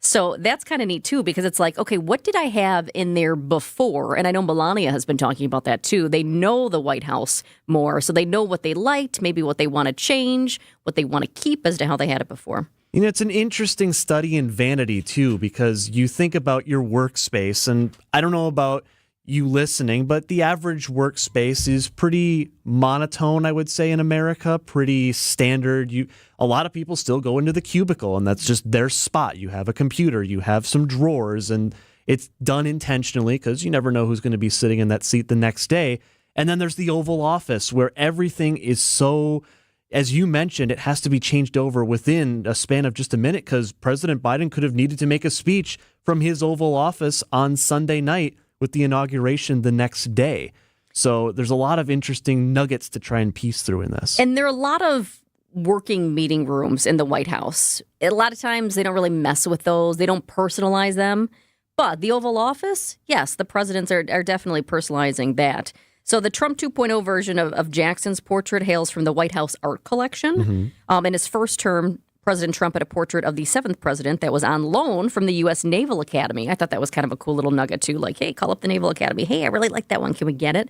So that's kind of neat, too, because it's like, okay, what did I have in there before? And I know Melania has been talking about that, too. They know the White House more, so they know what they liked, maybe what they want to change, what they want to keep as to how they had it before. You know, it's an interesting study in vanity, too, because you think about your workspace, and I don't know about you listening, but the average workspace is pretty monotone, I would say, in America, pretty standard. A lot of people still go into the cubicle, and that's just their spot. You have a computer, you have some drawers, and it's done intentionally because you never know who's going to be sitting in that seat the next day. And then there's the Oval Office, where everything is so, as you mentioned, it has to be changed over within a span of just a minute because President Biden could have needed to make a speech from his Oval Office on Sunday night with the inauguration the next day. So there's a lot of interesting nuggets to try and piece through in this. And there are a lot of working meeting rooms in the White House. A lot of times they don't really mess with those. They don't personalize them. But the Oval Office, yes, the presidents are definitely personalizing that. So the Trump 2.0 version of Jackson's portrait hails from the White House art collection. In his first term, President Trump had a portrait of the 7th president that was on loan from the U.S. Naval Academy. I thought that was kind of a cool little nugget, too. Like, hey, call up the Naval Academy. Hey, I really like that one. Can we get it?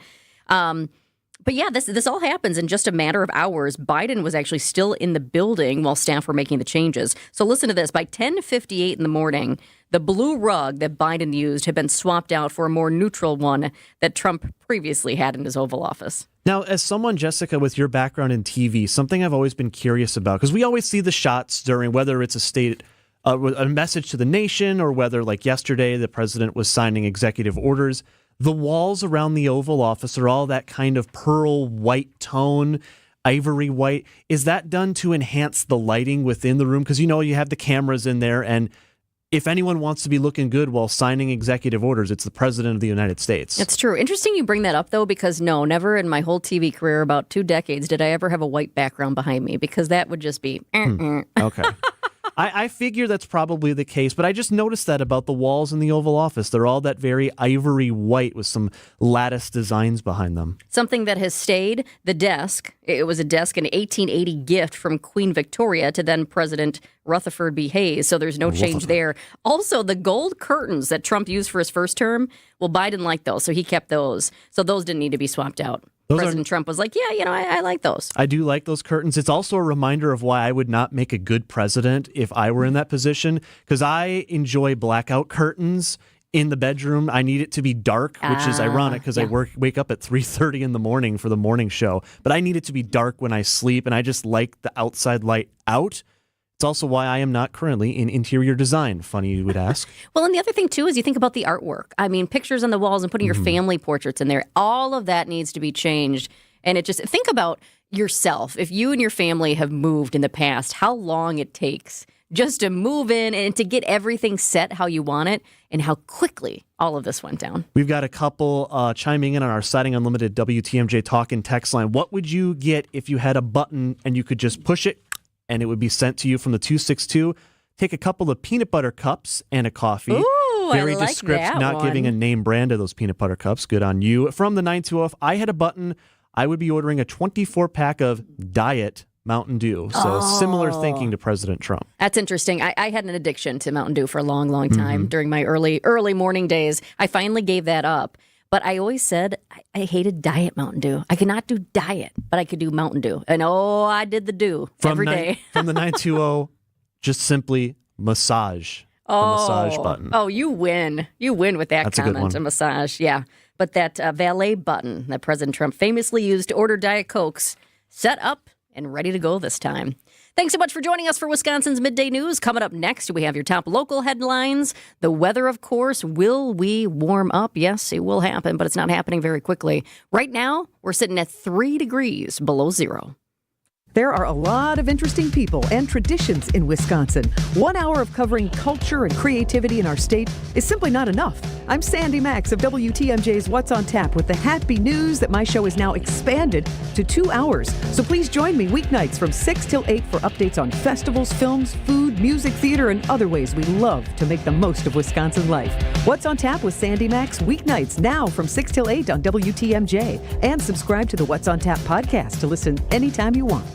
But yeah, this all happens in just a matter of hours. Biden was actually still in the building while staff were making the changes. So listen to this. By 10:58 in the morning, the blue rug that Biden used had been swapped out for a more neutral one that Trump previously had in his Oval Office. Now, as someone, Jessica, with your background in TV, something I've always been curious about, because we always see the shots during whether it's a State a message to the nation, or whether, like yesterday, the president was signing executive orders. The walls around the Oval Office are all that kind of pearl white tone, ivory white. Is that done to enhance the lighting within the room? Because, you have the cameras in there, and if anyone wants to be looking good while signing executive orders, it's the president of the United States. That's true. Interesting you bring that up, though, because no, never in my whole TV career, about 2 decades, did I ever have a white background behind me, because that would just be... Okay. I figure that's probably the case, but I just noticed that about the walls in the Oval Office. They're all that very ivory white with some lattice designs behind them. Something that has stayed, the desk. It was a desk, an 1880 gift from Queen Victoria to then President Rutherford B. Hayes, so there's no change there. Also, the gold curtains that Trump used for his first term, well, Biden liked those, so he kept those. So those didn't need to be swapped out. President Trump was like, yeah, I like those. I do like those curtains. It's also a reminder of why I would not make a good president if I were in that position, because I enjoy blackout curtains in the bedroom. I need it to be dark, which is ironic because I wake up at 3:30 in the morning for the morning show. But I need it to be dark when I sleep, and I just like the outside light out. It's also why I am not currently in interior design. Funny you would ask. Well, and the other thing, too, is you think about the artwork. I mean, pictures on the walls and putting your family portraits in there. All of that needs to be changed. And think about yourself. If you and your family have moved in the past, how long it takes just to move in and to get everything set how you want it, and how quickly all of this went down. We've got a couple chiming in on our Siding Unlimited WTMJ Talk and Text line. What would you get if you had a button and you could just push it and it would be sent to you from the 262? Take a couple of peanut butter cups and a coffee. Ooh, Very I like descriptive, that not one. giving a name brand of those peanut butter cups. Good on you. From the 920, if I had a button, I would be ordering a 24-pack of Diet Mountain Dew. So similar thinking to President Trump. That's interesting. I had an addiction to Mountain Dew for a long, long time during my early morning days. I finally gave that up. But I always said I hated Diet Mountain Dew. I could not do Diet, but I could do Mountain Dew. And I did the Dew every day. From the 920, just simply massage. The massage button. Oh, you win. You win with that comment. A massage, yeah. But that valet button that President Trump famously used to order Diet Cokes, set up and ready to go this time. Thanks so much for joining us for Wisconsin's Midday News. Coming up next, we have your top local headlines. The weather, of course. Will we warm up? Yes, it will happen, but it's not happening very quickly. Right now, we're sitting at 3 degrees below zero. There are a lot of interesting people and traditions in Wisconsin. 1 hour of covering culture and creativity in our state is simply not enough. I'm Sandy Max of WTMJ's What's on Tap with the happy news that my show is now expanded to 2 hours. So please join me weeknights from 6 till 8 for updates on festivals, films, food, music, theater, and other ways we love to make the most of Wisconsin life. What's on Tap with Sandy Max weeknights now from 6 till 8 on WTMJ. And subscribe to the What's on Tap podcast to listen anytime you want.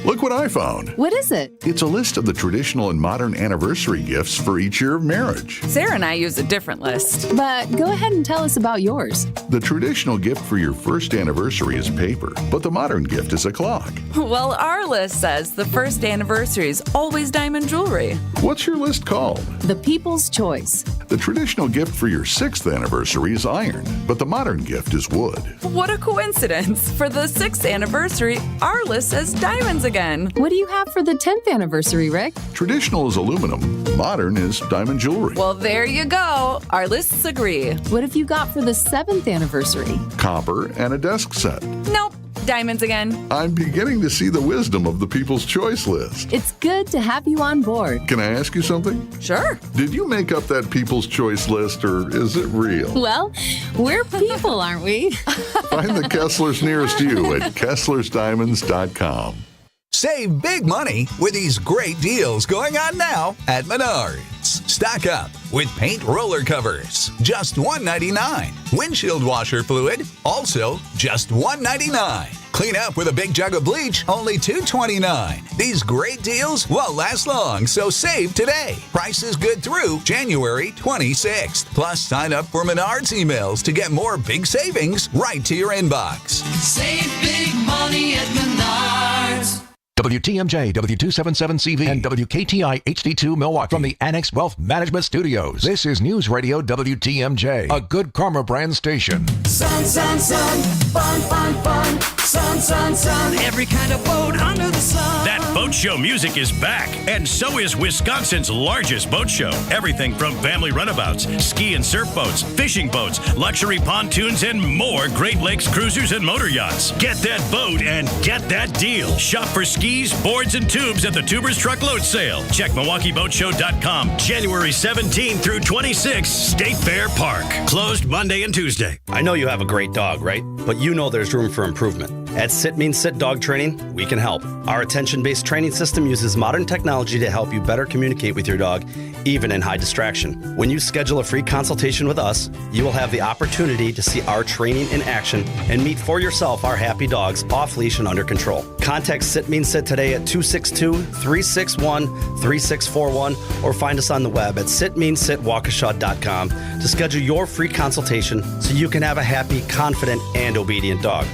Look what I found. What is it? It's a list of the traditional and modern anniversary gifts for each year of marriage. Sarah and I use a different list. But go ahead and tell us about yours. The traditional gift for your first anniversary is paper, but the modern gift is a clock. Well, our list says the first anniversary is always diamond jewelry. What's your list called? The People's Choice. The traditional gift for your 6th anniversary is iron, but the modern gift is wood. What a coincidence. For the 6th anniversary, our list says diamonds again. What do you have for the 10th anniversary, Rick? Traditional is aluminum, modern is diamond jewelry. Well, there you go. Our lists agree. What have you got for the 7th anniversary? Copper and a desk set. Nope. Diamonds again. I'm beginning to see the wisdom of the People's Choice list. It's good to have you on board. Can I ask you something? Sure. Did you make up that People's Choice list, or is it real? Well, we're people, aren't we? Find the Kesslers nearest you at KesslersDiamonds.com. Save big money with these great deals going on now at Menards. Stock up with paint roller covers, just $1.99. Windshield washer fluid, also just $1.99. Clean up with a big jug of bleach, only $2.29. These great deals won't last long, so save today. Price is good through January 26th. Plus, sign up for Menards emails to get more big savings right to your inbox. Save big money at Menards. WTMJ, W277CV, and WKTI HD2 Milwaukee from the Annex Wealth Management Studios. This is News Radio WTMJ, a Good Karma brand station. Sun, sun, sun, fun, fun, fun. Sun, sun, sun, every kind of boat under the sun. That boat show music is back, and so is Wisconsin's largest boat show. Everything from family runabouts, ski and surf boats, fishing boats, luxury pontoons, and more Great Lakes cruisers and motor yachts. Get that boat and get that deal. Shop for skis, boards, and tubes at the Tubers Truckload Sale. Check MilwaukeeBoatShow.com. January 17 through 26, State Fair Park. Closed Monday and Tuesday. I know you have a great dog, right? But you know there's room for improvement. At Sit Means Sit Dog Training, we can help. Our attention-based training system uses modern technology to help you better communicate with your dog, even in high distraction. When you schedule a free consultation with us, you will have the opportunity to see our training in action and meet for yourself our happy dogs off leash and under control. Contact Sit Means Sit today at 262-361-3641 or find us on the web at sitmeansitwaukesha.com to schedule your free consultation so you can have a happy, confident, and obedient dog.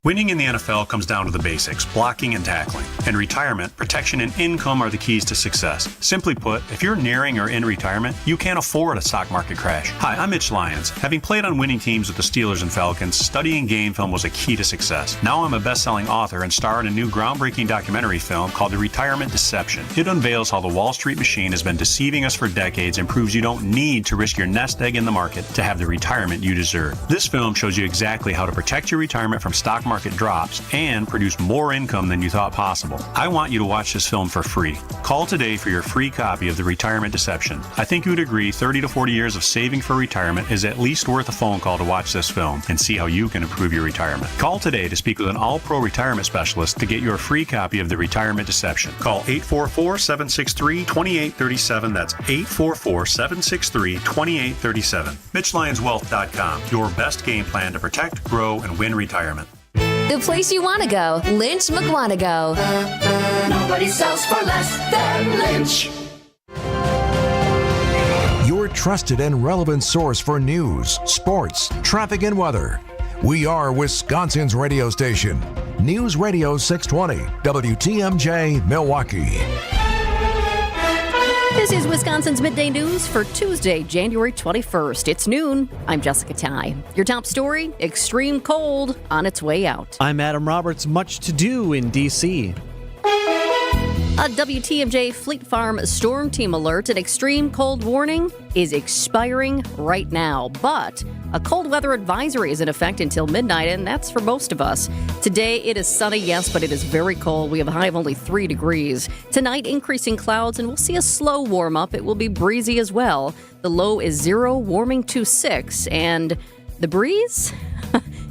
Winning in the NFL comes down to the basics, blocking and tackling. In retirement, protection and income are the keys to success. Simply put, if you're nearing or in retirement, you can't afford a stock market crash. Hi, I'm Mitch Lyons. Having played on winning teams with the Steelers and Falcons, studying game film was a key to success. Now I'm a best-selling author and star in a new groundbreaking documentary film called The Retirement Deception. It unveils how the Wall Street machine has been deceiving us for decades and proves you don't need to risk your nest egg in the market to have the retirement you deserve. This film shows you exactly how to protect your retirement from stock market drops and produce more income than you thought possible. I want you to watch this film for free. Call today for your free copy of The Retirement Deception. I think you would agree 30 to 40 years of saving for retirement is at least worth a phone call to watch this film and see how you can improve your retirement. Call today to speak with an all-pro retirement specialist to get your free copy of The Retirement Deception. Call 844-763-2837. That's 844-763-2837. MitchLyonsWealth.com. Your best game plan to protect, grow, and win retirement. The place you want to go, Lynch McWanago. Nobody sells for less than Lynch. Your trusted and relevant source for news, sports, traffic, and weather. We are Wisconsin's radio station. News Radio 620, WTMJ, Milwaukee. This is Wisconsin's Midday News for Tuesday, January 21st. It's noon. I'm Jessica Tighe. Your top story, extreme cold on its way out. I'm Adam Roberts. Much to do in D.C. A WTMJ Fleet Farm storm team alert, an extreme cold warning, is expiring right now. But a cold weather advisory is in effect until midnight, and that's for most of us. Today, it is sunny, yes, but it is very cold. We have a high of only 3 degrees. Tonight, increasing clouds, and we'll see a slow warm-up. It will be breezy as well. The low is 0, warming to 6, and the breeze?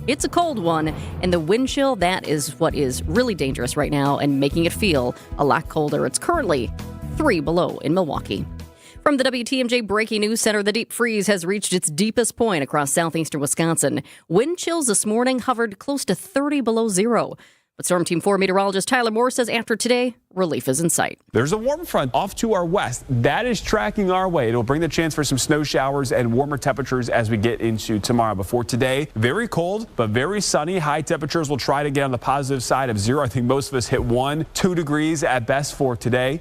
It's a cold one, and the wind chill, that is what is really dangerous right now and making it feel a lot colder. It's currently 3 below in Milwaukee. From the WTMJ Breaking News Center, the deep freeze has reached its deepest point across southeastern Wisconsin. Wind chills this morning hovered close to 30 below 0. But Storm Team 4 meteorologist Tyler Moore says after today, relief is in sight. There's a warm front off to our west. That is tracking our way. It'll bring the chance for some snow showers and warmer temperatures as we get into tomorrow. Before today, very cold, but very sunny. High temperatures will try to get on the positive side of 0. I think most of us hit 1, 2 degrees at best for today.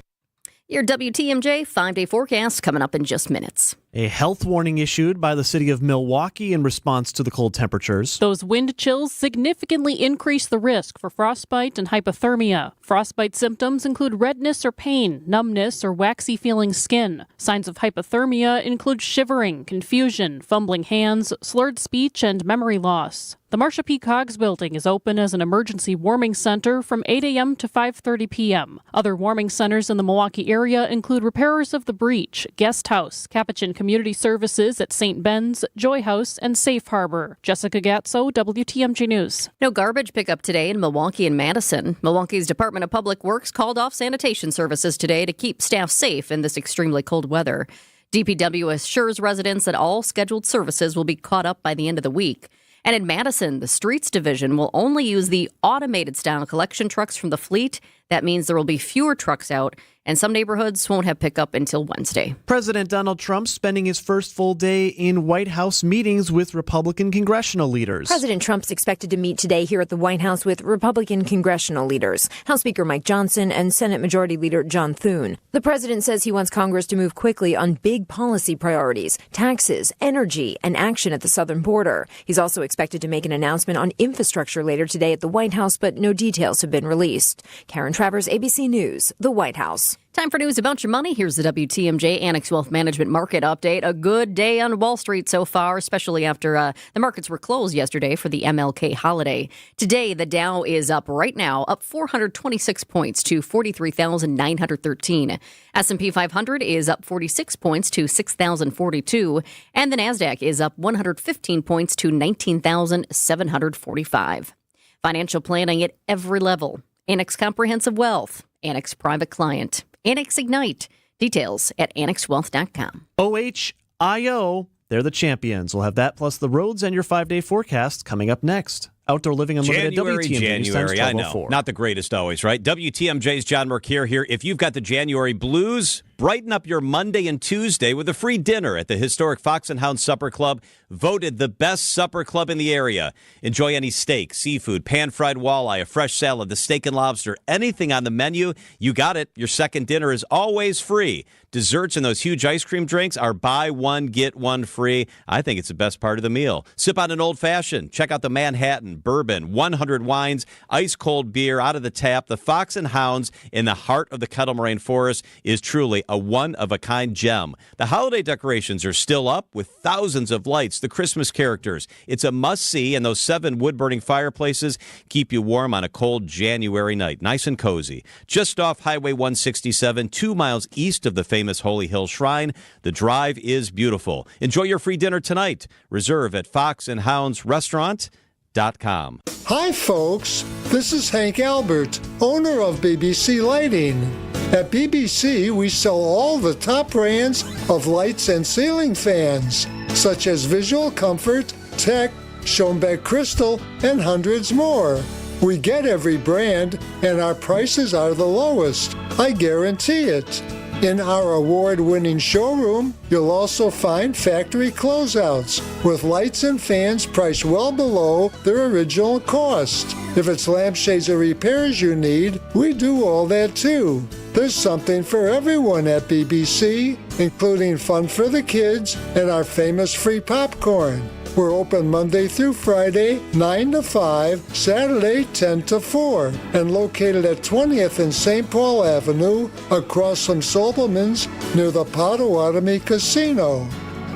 Your WTMJ 5-day forecast coming up in just minutes. A health warning issued by the city of Milwaukee in response to the cold temperatures. Those wind chills significantly increase the risk for frostbite and hypothermia. Frostbite symptoms include redness or pain, numbness, or waxy feeling skin. Signs of hypothermia include shivering, confusion, fumbling hands, slurred speech, and memory loss. The Marsha P. Coggs building is open as an emergency warming center from 8 a.m. to 5:30 p.m. Other warming centers in the Milwaukee area include Repairers of the Breach, Guest House, Capuchin Community Services at St. Ben's, Joy House, and Safe Harbor. Jessica Gatso, WTMJ News. No garbage pickup today in Milwaukee and Madison. Milwaukee's Department of Public Works called off sanitation services today to keep staff safe in this extremely cold weather. DPW assures residents that all scheduled services will be caught up by the end of the week. And in Madison, the Streets Division will only use the automated style collection trucks from the fleet. That means there will be fewer trucks out and some neighborhoods won't have pickup until Wednesday. President Donald Trump spending his first full day in White House meetings with Republican congressional leaders. President Trump's expected to meet today here at the White House with Republican congressional leaders, House Speaker Mike Johnson and Senate Majority Leader John Thune. The president says he wants Congress to move quickly on big policy priorities, taxes, energy, and action at the southern border. He's also expected to make an announcement on infrastructure later today at the White House, but no details have been released. Karen Travers, ABC News, the White House. Time for news about your money. Here's the WTMJ Annex Wealth Management Market Update. A good day on Wall Street so far, especially after the markets were closed yesterday for the MLK holiday. Today, the Dow is up right now, up 426 points to 43,913. S&P 500 is up 46 points to 6,042. And the NASDAQ is up 115 points to 19,745. Financial planning at every level. Annex Comprehensive Wealth. Annex Private Client. Annex Ignite. Details at annexwealth.com. OHIO, they're the champions. We'll have that plus the roads and your 5-day forecast coming up next. Outdoor Living Unlimited January, I know. Not the greatest always, right? WTMJ's John Mercure here. If you've got the January blues, brighten up your Monday and Tuesday with a free dinner at the historic Fox and Hound Supper Club, voted the best supper club in the area. Enjoy any steak, seafood, pan-fried walleye, a fresh salad, the steak and lobster, anything on the menu. You got it. Your second dinner is always free. Desserts and those huge ice cream drinks are buy one, get one free. I think it's the best part of the meal. Sip on an old-fashioned. Check out the Manhattan, bourbon, 100 wines, ice-cold beer out of the tap. The Fox and Hounds in the heart of the Kettle Moraine Forest is truly a one-of-a-kind gem. The holiday decorations are still up with thousands of lights, the Christmas characters. It's a must-see, and those 7 wood-burning fireplaces keep you warm on a cold January night. Nice and cozy. Just off Highway 167, 2 miles east of the famous Holy Hill Shrine. The drive is beautiful. Enjoy your free dinner tonight. Reserve at foxandhoundsrestaurant.com. Hi, folks. This is Hank Albert, owner of BBC Lighting. At BBC, we sell all the top brands of lights and ceiling fans, such as Visual Comfort, Tech, Schoenbeck Crystal, and hundreds more. We get every brand, and our prices are the lowest. I guarantee it. In our award-winning showroom, you'll also find factory closeouts with lights and fans priced well below their original cost. If it's lampshades or repairs you need, we do all that too. There's something for everyone at BBC, including fun for the kids and our famous free popcorn. We're open Monday through Friday, 9 to 5, Saturday, 10 to 4, and located at 20th and St. Paul Avenue, across from Sobelman's, near the Potawatomi Casino.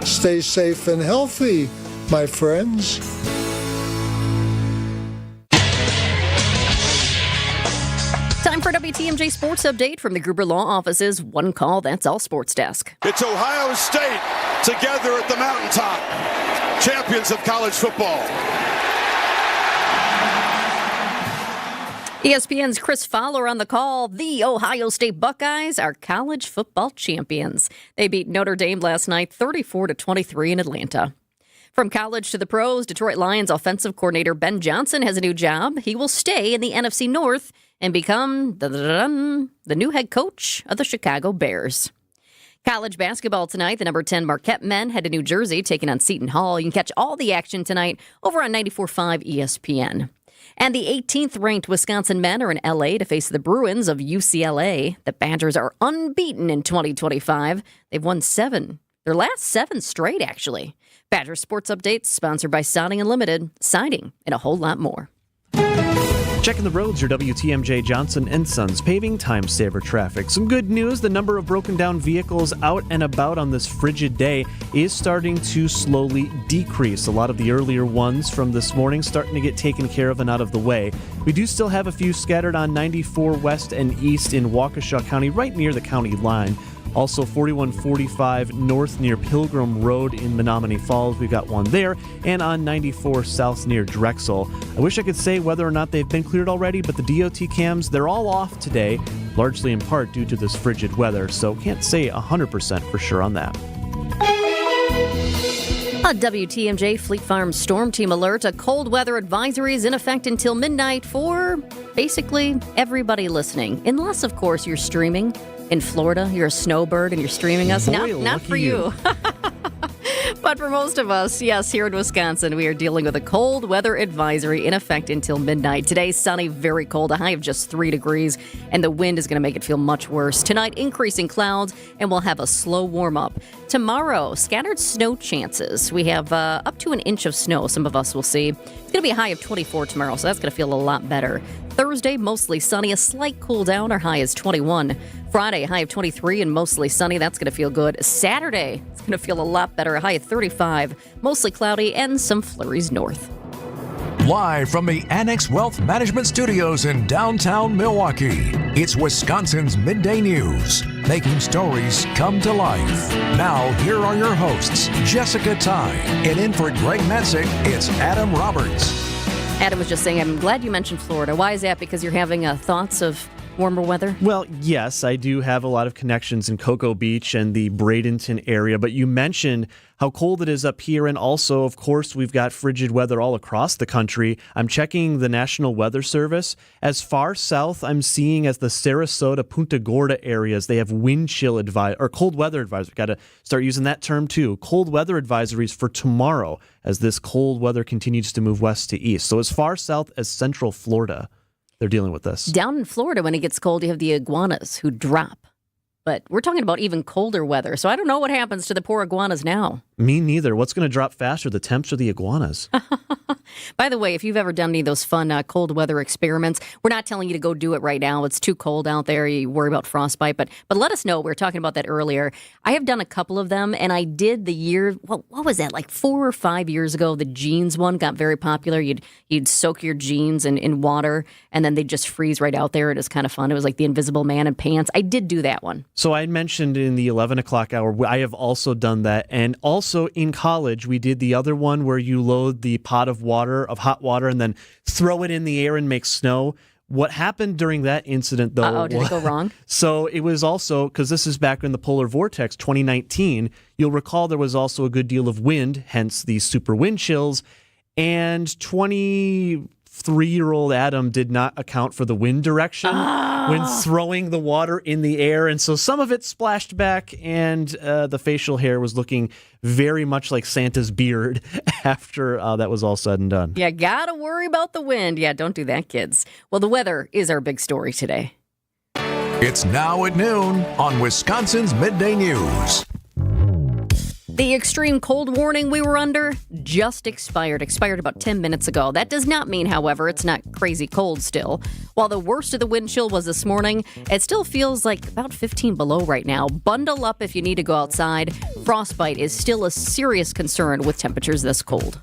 Stay safe and healthy, my friends. Time for WTMJ Sports Update from the Gruber Law Office's One Call, That's All Sports Desk. It's Ohio State together at the mountaintop. Champions of college football. ESPN's Chris Fowler on the call. The Ohio State Buckeyes are college football champions. They beat Notre Dame last night 34-23 in Atlanta. From college to the pros, Detroit Lions offensive coordinator Ben Johnson has a new job. He will stay in the NFC North and become the new head coach of the Chicago Bears. College basketball tonight. The number 10 Marquette men head to New Jersey, taking on Seton Hall. You can catch all the action tonight over on 94.5 ESPN. And the 18th ranked Wisconsin men are in L.A. to face the Bruins of UCLA. The Badgers are unbeaten in 2025. They've won their last 7 straight, actually. Badger Sports Updates, sponsored by Siding Unlimited. Siding and a whole lot more. Checking the roads, your WTMJ Johnson & Sons paving time saver traffic. Some good news, the number of broken down vehicles out and about on this frigid day is starting to slowly decrease. A lot of the earlier ones from this morning starting to get taken care of and out of the way. We do still have a few scattered on 94 west and east in Waukesha County, right near the county line. Also, 4145 north near Pilgrim Road in Menominee Falls. We've got one there. And on 94 south near Drexel. I wish I could say whether or not they've been cleared already, but the DOT cams, they're all off today, largely in part due to this frigid weather. So can't say 100% for sure on that. A WTMJ Fleet Farm Storm Team alert. A cold weather advisory is in effect until midnight for basically everybody listening. Unless, of course, you're streaming in Florida, you're a snowbird and you're streaming us. Boy, Not for you. But for most of us, yes, here in Wisconsin, we are dealing with a cold weather advisory in effect until midnight. Today, sunny, very cold, a high of just 3 degrees, and the wind is going to make it feel much worse. Tonight, increasing clouds, and we'll have a slow warm-up. Tomorrow, scattered snow chances. We have up to an inch of snow, some of us will see. It's going to be a high of 24 tomorrow, so that's going to feel a lot better. Thursday, mostly sunny, a slight cool down. Our high is 21. Friday, high of 23 and mostly sunny. That's going to feel good. Saturday, it's going to feel a lot better. A high of 35, mostly cloudy, and some flurries north. Live from the Annex Wealth Management Studios in downtown Milwaukee, it's Wisconsin's Midday News, making stories come to life. Now, here are your hosts, Jessica Tighe, and in for Greg Metzig, it's Adam Roberts. Adam was just saying, I'm glad you mentioned Florida. Why is that? Because you're having thoughts of warmer weather? Well, yes, I do have a lot of connections in Cocoa Beach and the Bradenton area, but you mentioned how cold it is up here, and also, of course, we've got frigid weather all across the country. I'm checking the National Weather Service. As far south I'm seeing as the Sarasota, Punta Gorda areas, they have wind chill or cold weather advisory. Got to start using that term too. Cold weather advisories for tomorrow as this cold weather continues to move west to east. So as far south as central Florida, they're dealing with this. Down in Florida, when it gets cold, you have the iguanas who drop. But we're talking about even colder weather, so I don't know what happens to the poor iguanas now. Me neither. What's going to drop faster, the temps or the iguanas? By the way, if you've ever done any of those fun cold weather experiments, we're not telling you to go do it right now. It's too cold out there. You worry about frostbite. But let us know. We were talking about that earlier. I have done a couple of them, and I did the year, what was that, like 4 or 5 years ago? The jeans one got very popular. You'd soak your jeans in water, and then they'd just freeze right out there. It was kind of fun. It was like the Invisible Man in pants. I did do that one. So I mentioned in the 11 o'clock hour, I have also done that. And also in college, we did the other one where you load the pot of hot water, and then throw it in the air and make snow. What happened during that incident, though... did it go wrong? So it was also, because this is back in the polar vortex, 2019, you'll recall there was also a good deal of wind, hence the super wind chills, and 23-year-old Adam did not account for the wind direction when throwing the water in the air, and so some of it splashed back, and the facial hair was looking very much like Santa's beard after that was all said and done. Yeah, gotta worry about the wind. Yeah, don't do that, kids. Well, the weather is our big story today. It's now at noon on Wisconsin's Midday News. The extreme cold warning we were under just expired about 10 minutes ago. That does not mean, however, it's not crazy cold still. While the worst of the wind chill was this morning, it still feels like about 15 below right now. Bundle up if you need to go outside. Frostbite is still a serious concern with temperatures this cold.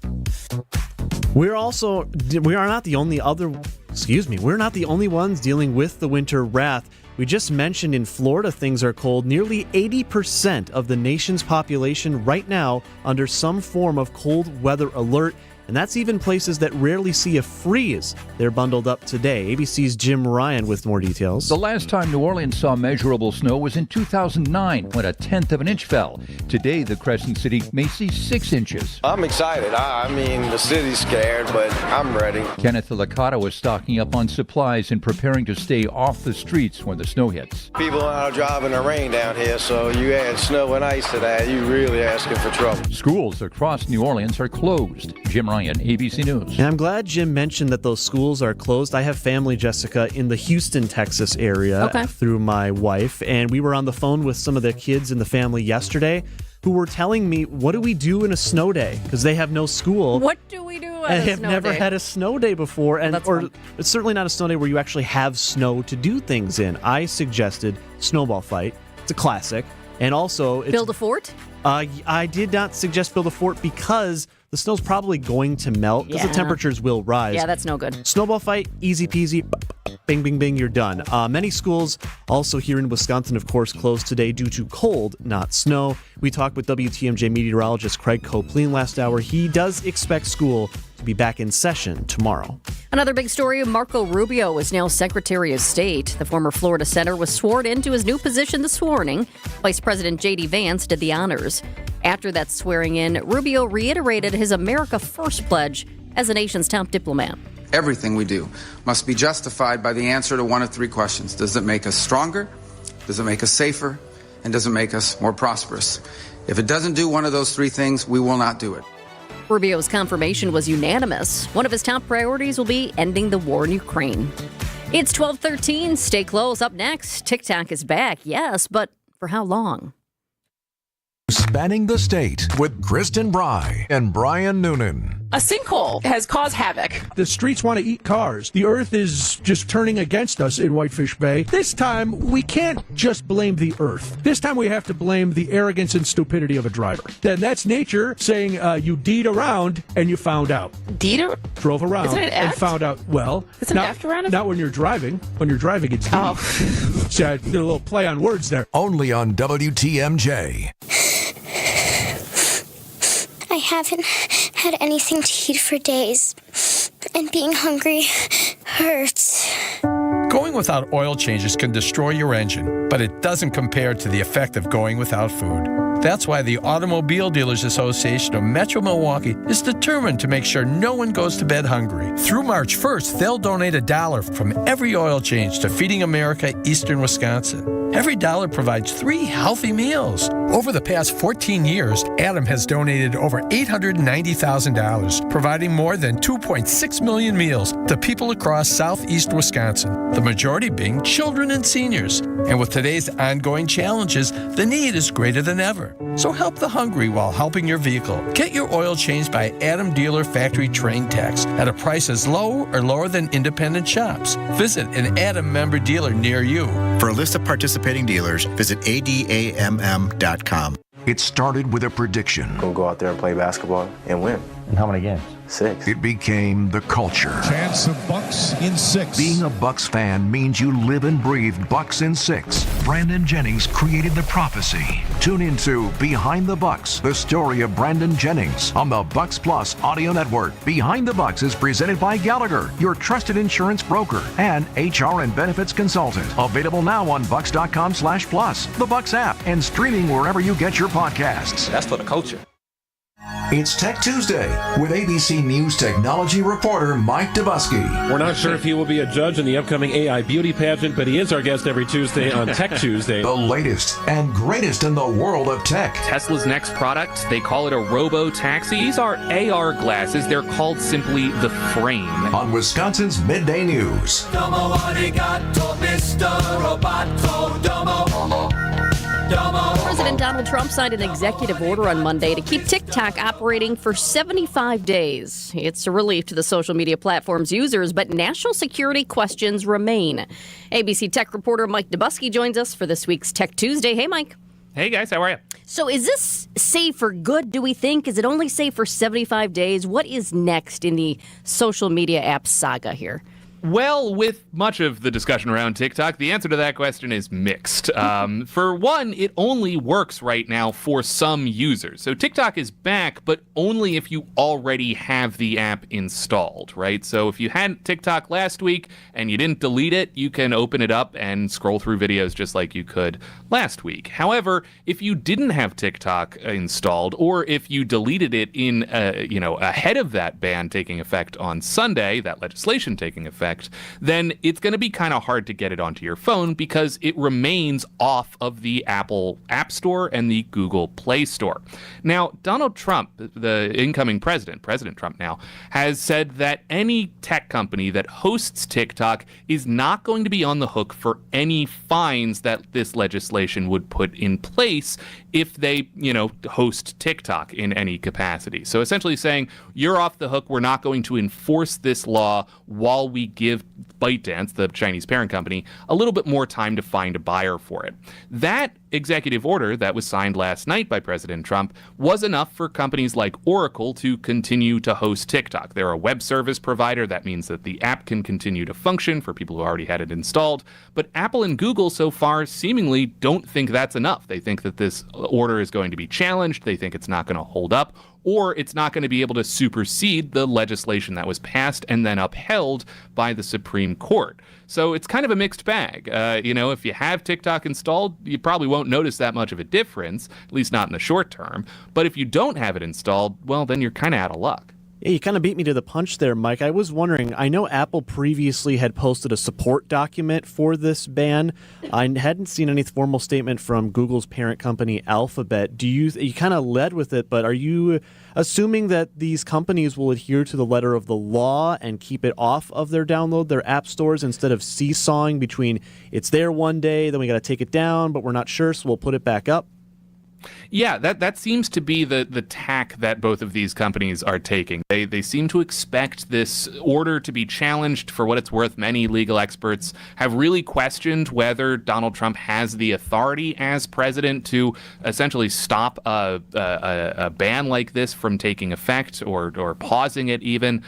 We're not the only ones dealing with the winter wrath. We just mentioned in Florida things are cold. Nearly 80% of the nation's population right now under some form of cold weather alert. And that's even places that rarely see a freeze. They're bundled up today. ABC's Jim Ryan with more details. The last time New Orleans saw measurable snow was in 2009 when 1/10 of an inch fell. Today, the Crescent City may see 6 inches. I'm excited. I mean, the city's scared, but I'm ready. Kenneth Licata is stocking up on supplies and preparing to stay off the streets when the snow hits. People are driving in the rain down here, so you add snow and ice to that, you really asking for trouble. Schools across New Orleans are closed. Jim Ryan, ABC News. And I'm glad Jim mentioned that those schools are closed. I have family, Jessica, in the Houston, Texas area through my wife, and we were on the phone with some of the kids in the family yesterday who were telling me, what do we do in a snow day? Because they have no school. What do we do on a snow day? And have never had a snow day before, or it's certainly not a snow day where you actually have snow to do things in. I suggested snowball fight. It's a classic. And also... Build a fort? I did not suggest build a fort because the snow's probably going to melt because the temperatures will rise. Yeah, that's no good. Snowball fight, easy peasy, bing, bing, bing, you're done. Many schools also here in Wisconsin, of course, closed today due to cold, not snow. We talked with WTMJ meteorologist Craig Copleen last hour. He does expect school to be back in session tomorrow. Another big story, Marco Rubio is now Secretary of State. The former Florida senator was sworn into his new position this morning. Vice President J.D. Vance did the honors. After that swearing in, Rubio reiterated his America First pledge as the nation's top diplomat. Everything we do must be justified by the answer to one of 3 questions. Does it make us stronger? Does it make us safer? And does it make us more prosperous? If it doesn't do one of those three things, we will not do it. Rubio's confirmation was unanimous. One of his top priorities will be ending the war in Ukraine. It's 12:13. Stay close. Up next, TikTok is back. Yes, but for how long? Spanning the State with Kristen Bry and Brian Noonan. A sinkhole has caused havoc. The streets want to eat cars. The earth is just turning against us in Whitefish Bay. This time, we can't just blame the earth. This time, we have to blame the arrogance and stupidity of a driver. Then that's nature saying you deed around and you found out. Drove around Isn't it and act? found out. Well, Isn't not, act around? Not when you're driving. When you're driving, it's deed. See, I did a little play on words there. Only on WTMJ. I haven't had anything to eat for days, and being hungry hurts. Going without oil changes can destroy your engine, but it doesn't compare to the effect of going without food. That's why the Automobile Dealers Association of Metro Milwaukee is determined to make sure no one goes to bed hungry. Through March 1st, they'll donate $1 from every oil change to Feeding America Eastern Wisconsin. Every dollar provides 3 healthy meals. Over the past 14 years, Adam has donated over $890,000, providing more than 2.6 million meals to people across southeast Wisconsin, the majority being children and seniors. And with today's ongoing challenges, the need is greater than ever. So help the hungry while helping your vehicle. Get your oil changed by Adam Dealer Factory Train Techs at a price as low or lower than independent shops. Visit an Adam member dealer near you. For a list of participating dealers, visit adamm.com. It started with a prediction. Go out there and play basketball and win. And how many games? 6. It became the culture. Chance of Bucks in 6. Being a Bucks fan means you live and breathe Bucks in 6. Brandon Jennings created the prophecy. Tune into Behind the Bucks, the story of Brandon Jennings on the Bucks Plus audio network. Behind the Bucks is presented by Gallagher, your trusted insurance broker and HR and benefits consultant. Available now on bucks.com/plus, the Bucks app, and streaming wherever you get your podcasts. That's for the culture. It's Tech Tuesday with ABC News technology reporter Mike Dubusky. We're not sure if he will be a judge in the upcoming AI beauty pageant, but he is our guest every Tuesday on Tech Tuesday. The latest and greatest in the world of tech. Tesla's next product, they call it a robo-taxi. These are AR glasses. They're called simply the Frame. On Wisconsin's Midday News. Domo arigato, Mr. Roboto, domo. President Donald Trump signed an executive order on Monday to keep TikTok operating for 75 days. It's a relief to the social media platform's users, but national security questions remain. ABC Tech reporter Mike Dubusky joins us for this week's Tech Tuesday. Hey, Mike. Hey, guys. How are you? So is this safe for good, do we think? Is it only safe for 75 days? What is next in the social media app saga here? Well, with much of the discussion around TikTok, the answer to that question is mixed. For one, it only works right now for some users. So TikTok is back, but only if you already have the app installed, right? So if you had TikTok last week and you didn't delete it, you can open it up and scroll through videos just like you could last week. However, if you didn't have TikTok installed, or if you deleted it in, ahead of that ban taking effect on Sunday, that legislation taking effect, then it's going to be kind of hard to get it onto your phone because it remains off of the Apple App Store and the Google Play Store. Now, Donald Trump, the incoming President Trump now, has said that any tech company that hosts TikTok is not going to be on the hook for any fines that this legislation would put in place if they, host TikTok in any capacity. So essentially saying, you're off the hook. We're not going to enforce this law while we give ByteDance, the Chinese parent company, a little bit more time to find a buyer for it. That executive order that was signed last night by President Trump was enough for companies like Oracle to continue to host TikTok. They're a web service provider. That means that the app can continue to function for people who already had it installed. But Apple and Google so far seemingly don't think that's enough. They think that this order is going to be challenged. They think it's not going to hold up, or it's not going to be able to supersede the legislation that was passed and then upheld by the Supreme Court. So it's kind of a mixed bag. If you have TikTok installed, you probably won't notice that much of a difference, at least not in the short term. But if you don't have it installed, well, then you're kind of out of luck. Yeah, you kind of beat me to the punch there, Mike. I was wondering, I know Apple previously had posted a support document for this ban. I hadn't seen any formal statement from Google's parent company, Alphabet. You kind of led with it, but are you assuming that these companies will adhere to the letter of the law and keep it off of their app stores, instead of seesawing between it's there one day, then we got to take it down, but we're not sure, so we'll put it back up? Yeah, that seems to be the tack that both of these companies are taking. They seem to expect this order to be challenged. For what it's worth, many legal experts have really questioned whether Donald Trump has the authority as president to essentially stop a ban like this from taking effect, or pausing it even.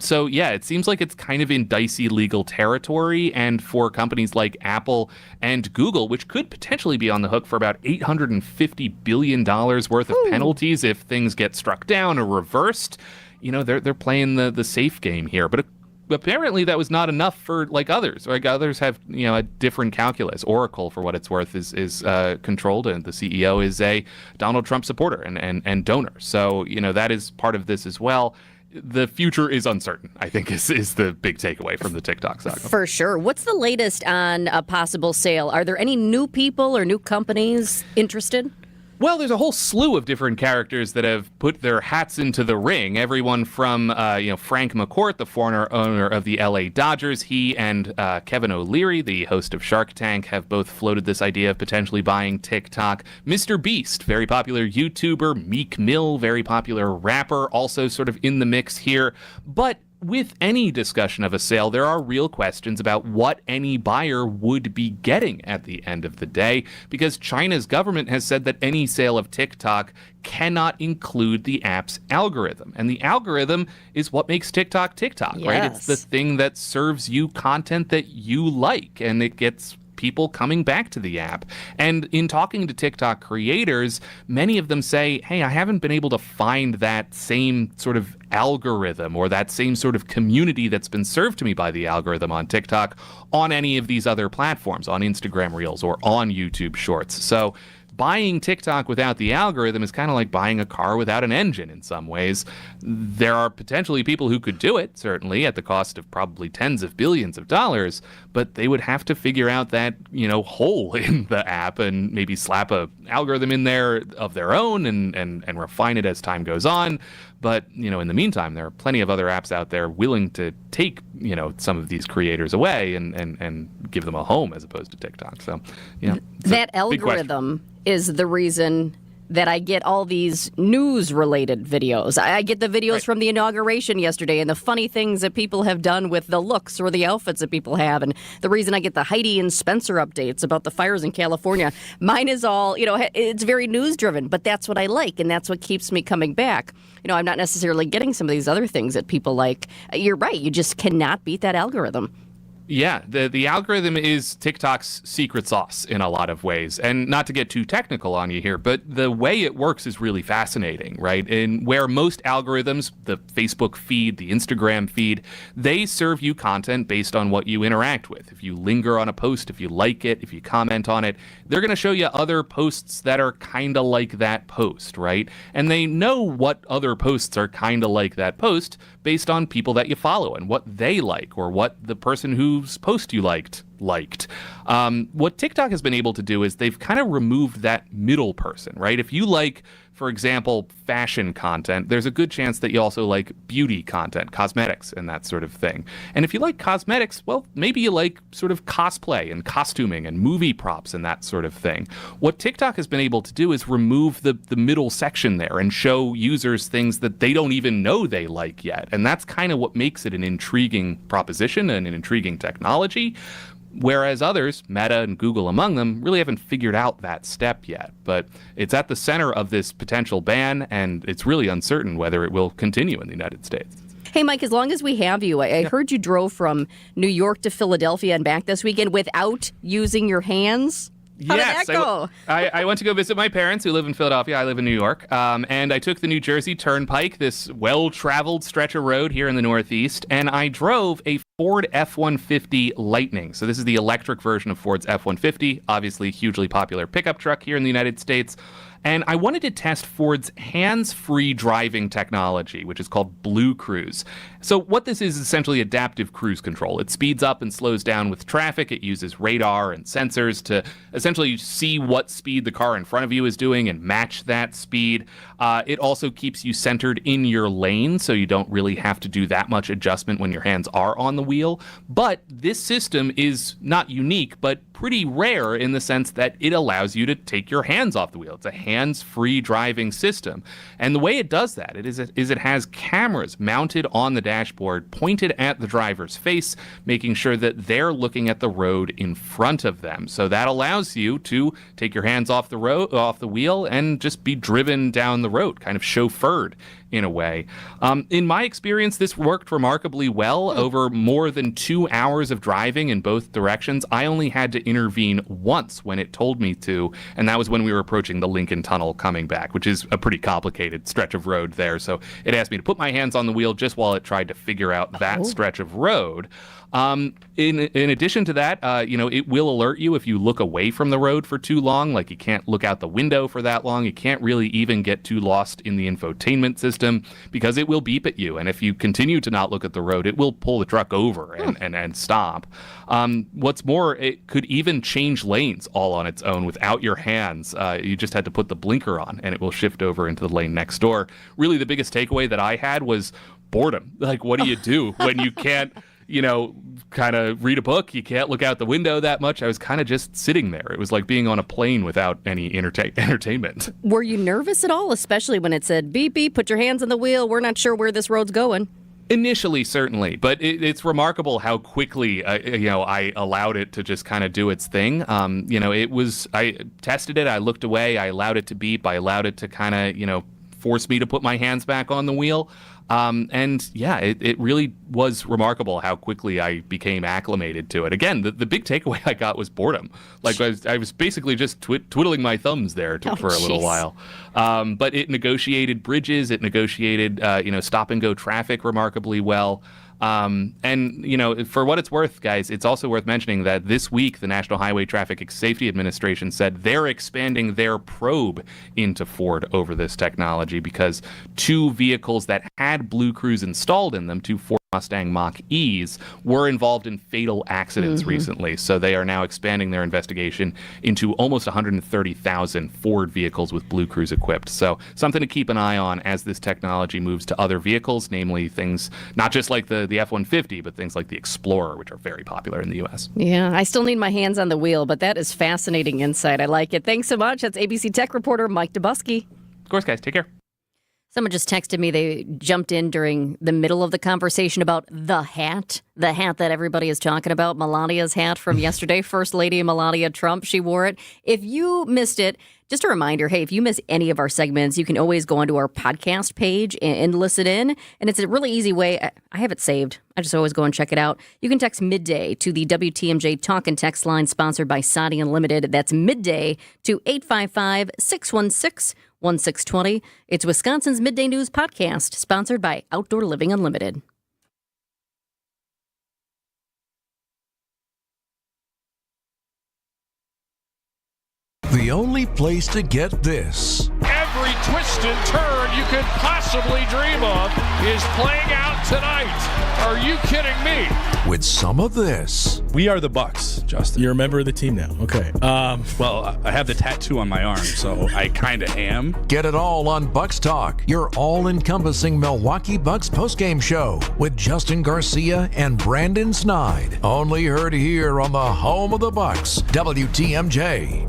So yeah, it seems like it's kind of in dicey legal territory, and for companies like Apple and Google, which could potentially be on the hook for about $850 billion worth of penalties if things get struck down or reversed, they're playing the safe game here. But apparently that was not enough for others. Others have a different calculus. Oracle, for what it's worth, is controlled, and the CEO is a Donald Trump supporter and donor. So that is part of this as well. The future is uncertain, I think, is the big takeaway from the TikTok saga. For sure. What's the latest on a possible sale? Are there any new people or new companies interested? Well, there's a whole slew of different characters that have put their hats into the ring. Everyone from, Frank McCourt, the former owner of the LA Dodgers. He and Kevin O'Leary, the host of Shark Tank, have both floated this idea of potentially buying TikTok. Mr. Beast, very popular YouTuber. Meek Mill, very popular rapper, also sort of in the mix here. But with any discussion of a sale, there are real questions about what any buyer would be getting at the end of the day, because China's government has said that any sale of TikTok cannot include the app's algorithm. And the algorithm is what makes TikTok TikTok, right? It's the thing that serves you content that you like, and it gets people coming back to the app. And in talking to TikTok creators, many of them say, hey, I haven't been able to find that same sort of algorithm or that same sort of community that's been served to me by the algorithm on TikTok on any of these other platforms, on Instagram Reels or on YouTube Shorts. So buying TikTok without the algorithm is kind of like buying a car without an engine in some ways. There are potentially people who could do it, certainly at the cost of probably tens of billions of dollars, but they would have to figure out that, hole in the app and maybe slap a algorithm in there of their own and refine it as time goes on. But, in the meantime, there are plenty of other apps out there willing to take, some of these creators away and give them a home as opposed to TikTok. So, that algorithm is the reason that I get all these news-related videos. I get the videos from the inauguration yesterday and the funny things that people have done with the looks or the outfits that people have. And the reason I get the Heidi and Spencer updates about the fires in California, mine is all, it's very news-driven, but that's what I like, and that's what keeps me coming back. I'm not necessarily getting some of these other things that people like. You're right. You just cannot beat that algorithm. Yeah, the algorithm is TikTok's secret sauce in a lot of ways. And not to get too technical on you here, but the way it works is really fascinating, right? And where most algorithms, the Facebook feed, the Instagram feed, they serve you content based on what you interact with. If you linger on a post, if you like it, if you comment on it, they're going to show you other posts that are kind of like that post, right? And they know what other posts are kind of like that post based on people that you follow and what they like or what the person whose post you liked. What TikTok has been able to do is they've kind of removed that middle person, right? If you like, for example, fashion content, there's a good chance that you also like beauty content, cosmetics and that sort of thing. And if you like cosmetics, well, maybe you like sort of cosplay and costuming and movie props and that sort of thing. What TikTok has been able to do is remove the middle section there and show users things that they don't even know they like yet. And that's kind of what makes it an intriguing proposition and an intriguing technology. Whereas others, Meta and Google among them, really haven't figured out that step yet. But it's at the center of this potential ban, and it's really uncertain whether it will continue in the United States. Hey, Mike, as long as we have you, I heard you drove from New York to Philadelphia and back this weekend without using your hands. How did that go? I went to go visit my parents who live in Philadelphia. I live in New York. And I took the New Jersey Turnpike, this well-traveled stretch of road here in the Northeast, and I drove a Ford F-150 Lightning. So this is the electric version of Ford's F-150, obviously hugely popular pickup truck here in the United States. And I wanted to test Ford's hands-free driving technology, which is called Blue Cruise. So what this is essentially adaptive cruise control. It speeds up and slows down with traffic. It uses radar and sensors to essentially see what speed the car in front of you is doing and match that speed. It also keeps you centered in your lane, so you don't really have to do that much adjustment when your hands are on the wheel. But this system is not unique, but pretty rare in the sense that it allows you to take your hands off the wheel. It's a hands-free driving system. And the way it does that is it has cameras mounted on the dashboard pointed at the driver's face, making sure that they're looking at the road in front of them. So that allows you to take your hands off the wheel and just be driven down the road, kind of chauffeured in a way. In my experience, this worked remarkably well. Over more than 2 hours of driving in both directions, I only had to intervene once when it told me to, and that was when we were approaching the Lincoln Tunnel coming back, which is a pretty complicated stretch of road there. So it asked me to put my hands on the wheel just while it tried to figure out that stretch of road. In addition to that, it will alert you if you look away from the road for too long. Like, you can't look out the window for that long. You can't really even get too lost in the infotainment system because it will beep at you. And if you continue to not look at the road, it will pull the truck over and stop. What's more, it could even change lanes all on its own without your hands. You just had to put the blinker on and it will shift over into the lane next door. Really, the biggest takeaway that I had was boredom. Like, what do you do when you can't kind of read a book? You can't look out the window that much. I was kind of just sitting there. It was like being on a plane without any entertainment. Were you nervous at all, especially when it said, beep, beep, put your hands on the wheel, we're not sure where this road's going? Initially, certainly, but it's remarkable how quickly, I allowed it to just kind of do its thing. I tested it, I looked away, I allowed it to beep, I allowed it to kind of, force me to put my hands back on the wheel. It really was remarkable how quickly I became acclimated to it. Again, the big takeaway I got was boredom. Like, I was basically just twiddling my thumbs there for a little while. But it negotiated bridges. It negotiated, stop and go traffic remarkably well. For what it's worth, guys, it's also worth mentioning that this week, the National Highway Traffic Safety Administration said they're expanding their probe into Ford over this technology because 2 vehicles that had Blue Cruise installed in them, 2 Ford Mustang Mach-E's, were involved in fatal accidents recently. So they are now expanding their investigation into almost 130,000 Ford vehicles with Blue Cruise equipped. So something to keep an eye on as this technology moves to other vehicles, namely things not just like the F-150, but things like the Explorer, which are very popular in the U.S. Yeah, I still need my hands on the wheel, but that is fascinating insight. I like it. Thanks so much. That's ABC Tech reporter Mike Dubusky. Of course, guys. Take care. Someone just texted me. They jumped in during the middle of the conversation about the hat that everybody is talking about, Melania's hat from yesterday. First Lady Melania Trump, she wore it. If you missed it, just a reminder, hey, if you miss any of our segments, you can always go onto our podcast page and listen in. And it's a really easy way. I have it saved. I just always go and check it out. You can text Midday to the WTMJ Talk and Text line sponsored by Saudi Unlimited. That's Midday to 855-616-1620. It's Wisconsin's Midday News podcast, sponsored by Outdoor Living Unlimited. The only place to get this. Every twist and turn you could possibly dream of is playing out tonight. Are you kidding me? With some of this. We are the Bucks, Justin. You're a member of the team now. Okay. Well, I have the tattoo on my arm, so I kind of am. Get it all on Bucks Talk, your all-encompassing Milwaukee Bucks postgame show with Justin Garcia and Brandon Snide. Only heard here on the home of the Bucks, WTMJ.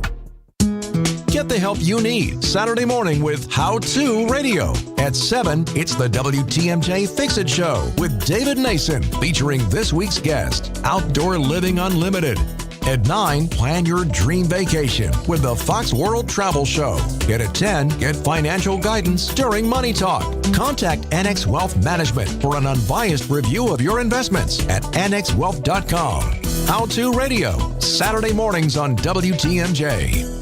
Get the help you need Saturday morning with How To Radio. At 7, it's the WTMJ Fix-It Show with David Nason, featuring this week's guest, Outdoor Living Unlimited. At 9, plan your dream vacation with the Fox World Travel Show. And at 10, get financial guidance during Money Talk. Contact Annex Wealth Management for an unbiased review of your investments at annexwealth.com. How To Radio, Saturday mornings on WTMJ.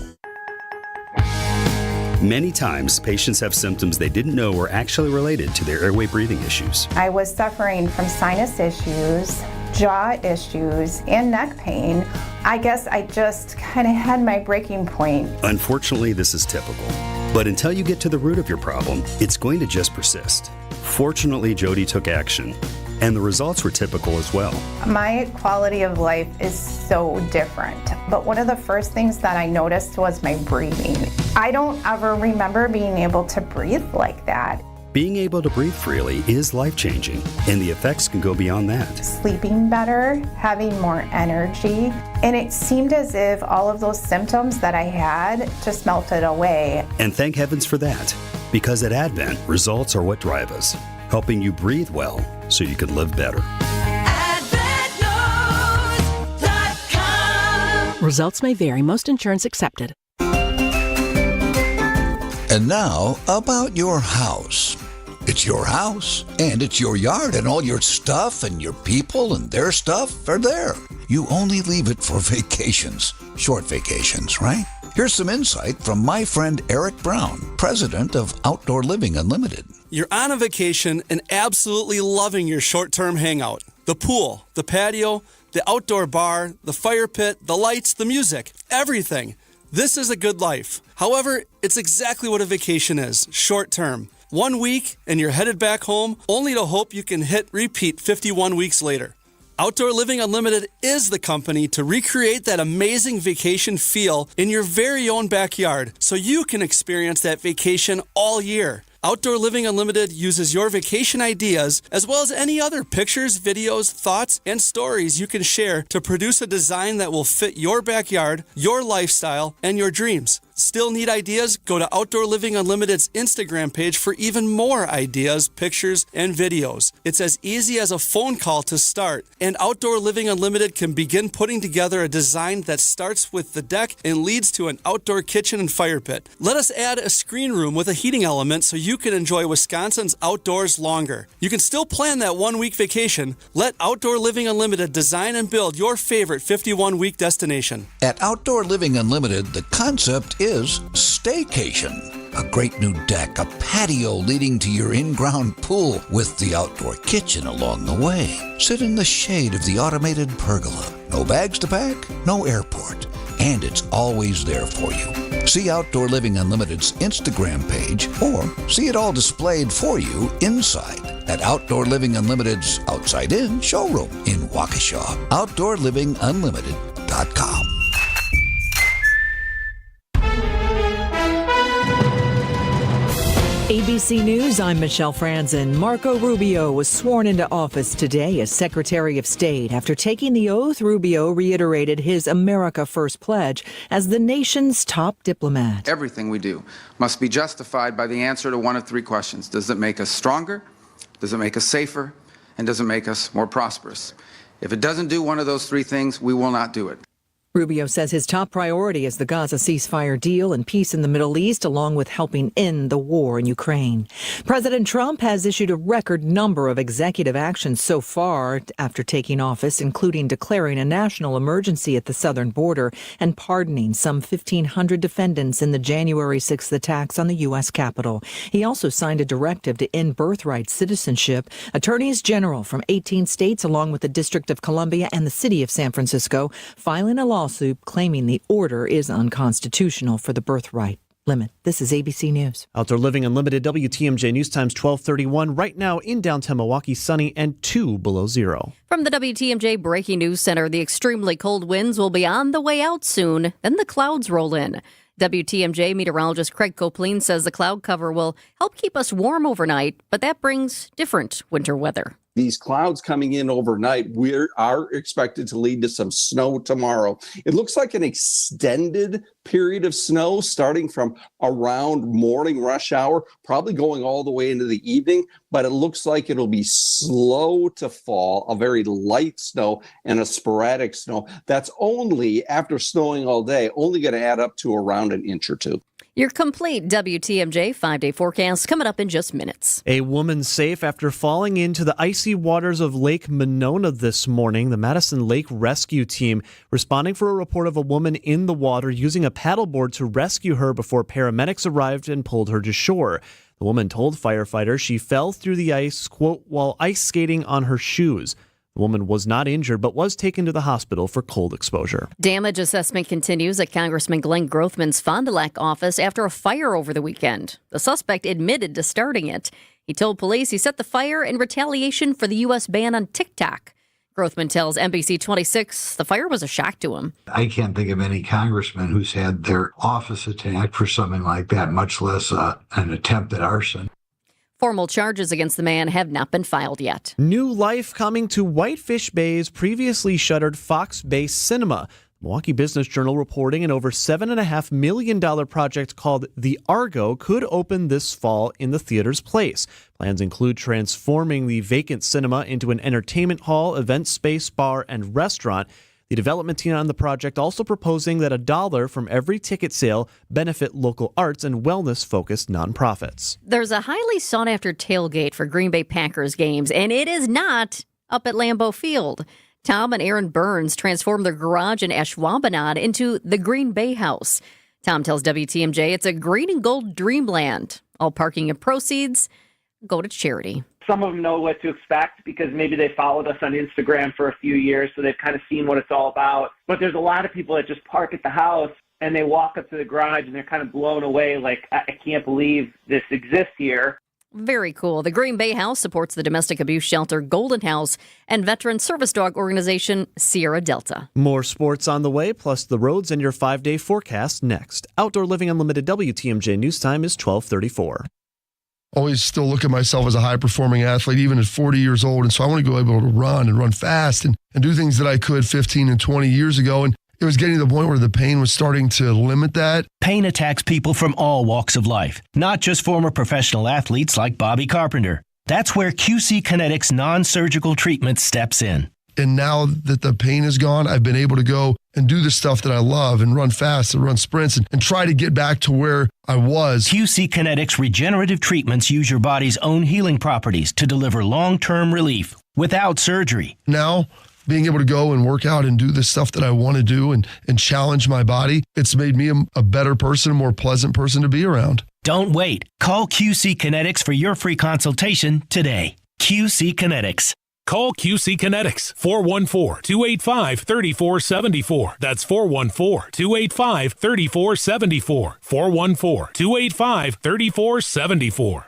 Many times, patients have symptoms they didn't know were actually related to their airway breathing issues. I was suffering from sinus issues, jaw issues, and neck pain. I guess I just kind of had my breaking point. Unfortunately, this is typical. But until you get to the root of your problem, it's going to just persist. Fortunately, Jody took action, and the results were typical as well. My quality of life is so different, but one of the first things that I noticed was my breathing. I don't ever remember being able to breathe like that. Being able to breathe freely is life-changing, and the effects can go beyond that. Sleeping better, having more energy, and it seemed as if all of those symptoms that I had just melted away. And thank heavens for that, because at Advent, results are what drive us, helping you breathe well so you can live better. Results may vary. Most insurance accepted. And now, about your house. It's your house, and it's your yard, and all your stuff and your people and their stuff are there. You only leave it for vacations. Short vacations, right? Here's some insight from my friend Eric Brown, president of Outdoor Living Unlimited. You're on a vacation and absolutely loving your short-term hangout. The pool, the patio, the outdoor bar, the fire pit, the lights, the music, everything. This is a good life. However, it's exactly what a vacation is, short-term. 1 week and you're headed back home, only to hope you can hit repeat 51 weeks later. Outdoor Living Unlimited is the company to recreate that amazing vacation feel in your very own backyard so you can experience that vacation all year. Outdoor Living Unlimited uses your vacation ideas as well as any other pictures, videos, thoughts, and stories you can share to produce a design that will fit your backyard, your lifestyle, and your dreams. Still need ideas? Go to Outdoor Living Unlimited's Instagram page for even more ideas, pictures, and videos. It's as easy as a phone call to start, and Outdoor Living Unlimited can begin putting together a design that starts with the deck and leads to an outdoor kitchen and fire pit. Let us add a screen room with a heating element so you can enjoy Wisconsin's outdoors longer. You can still plan that 1 week vacation. Let Outdoor Living Unlimited design and build your favorite 51-week destination. At Outdoor Living Unlimited, the concept is staycation. A great new deck, a patio leading to your in-ground pool with the outdoor kitchen along the way. Sit in the shade of the automated pergola. No bags to pack, no airport, and it's always there for you. See Outdoor Living Unlimited's Instagram page or see it all displayed for you inside at Outdoor Living Unlimited's Outside In showroom in Waukesha. OutdoorLivingUnlimited.com. ABC News, I'm Michelle Franzen. Marco Rubio was sworn into office today as Secretary of State. After taking the oath, Rubio reiterated his America First pledge as the nation's top diplomat. Everything we do must be justified by the answer to one of three questions. Does it make us stronger? Does it make us safer? And does it make us more prosperous? If it doesn't do one of those three things, we will not do it. Rubio says his top priority is the Gaza ceasefire deal and peace in the Middle East, along with helping end the war in Ukraine. President Trump has issued a record number of executive actions so far after taking office, including declaring a national emergency at the southern border and pardoning some 1,500 defendants in the January 6th attacks on the U.S. Capitol. He also signed a directive to end birthright citizenship. Attorneys general from 18 states, along with the District of Columbia and the city of San Francisco, filing a lawsuit claiming the order is unconstitutional for the birthright limit. This is ABC News. Outdoor Living Unlimited, WTMJ News Times 12:31. Right now in downtown Milwaukee, sunny and 2 below zero. From the WTMJ Breaking News Center, the extremely cold winds will be on the way out soon. Then the clouds roll in. WTMJ meteorologist Craig Copleen says the cloud cover will help keep us warm overnight, but that brings different winter weather. These clouds coming in overnight are expected to lead to some snow tomorrow. It looks like an extended period of snow starting from around morning rush hour, probably going all the way into the evening, but it looks like it'll be slow to fall, a very light snow and a sporadic snow. That's only, after snowing all day, only going to add up to around an inch or two. Your complete WTMJ 5-day forecast coming up in just minutes. A woman safe after falling into the icy waters of Lake Monona this morning. The Madison Lake Rescue Team responding for a report of a woman in the water using a paddleboard to rescue her before paramedics arrived and pulled her to shore. The woman told firefighters she fell through the ice, quote, while ice skating on her shoes. The woman was not injured, but was taken to the hospital for cold exposure. Damage assessment continues at Congressman Glenn Grothman's Fond du Lac office after a fire over the weekend. The suspect admitted to starting it. He told police he set the fire in retaliation for the U.S. ban on TikTok. Grothman tells NBC 26 the fire was a shock to him. I can't think of any congressman who's had their office attacked for something like that, much less an attempt at arson. Formal charges against the man have not been filed yet. New life coming to Whitefish Bay's previously shuttered Fox Bay Cinema. Milwaukee Business Journal reporting an over $7.5 million project called The Argo could open this fall in the theater's place. Plans include transforming the vacant cinema into an entertainment hall, event space, bar, and restaurant. The development team on the project also proposing that $1 from every ticket sale benefit local arts and wellness-focused nonprofits. There's a highly sought-after tailgate for Green Bay Packers games, and it is not up at Lambeau Field. Tom and Aaron Burns transformed their garage in Ashwaubenon into the Green Bay House. Tom tells WTMJ it's a green and gold dreamland. All parking and proceeds go to charity. Some of them know what to expect because maybe they followed us on Instagram for a few years, so they've kind of seen what it's all about. But there's a lot of people that just park at the house and they walk up to the garage and they're kind of blown away, like, I can't believe this exists here. Very cool. The Green Bay House supports the domestic abuse shelter Golden House and veteran service dog organization Sierra Delta. More sports on the way, plus the roads and your 5-day forecast next. Outdoor Living Unlimited WTMJ News Time is 12:34. Always still look at myself as a high-performing athlete, even at 40 years old. And so I want to go able to run and run fast and do things that I could 15 and 20 years ago. And it was getting to the point where the pain was starting to limit that. Pain attacks people from all walks of life, not just former professional athletes like Bobby Carpenter. That's where QC Kinetics non-surgical treatment steps in. And now that the pain is gone, I've been able to go and do the stuff that I love and run fast and run sprints and try to get back to where I was. QC Kinetics regenerative treatments use your body's own healing properties to deliver long-term relief without surgery. Now, being able to go and work out and do the stuff that I want to do and challenge my body, it's made me a better person, a more pleasant person to be around. Don't wait. Call QC Kinetics for your free consultation today. QC Kinetics. Call QC Kinetics, 414-285-3474. That's 414-285-3474. 414-285-3474.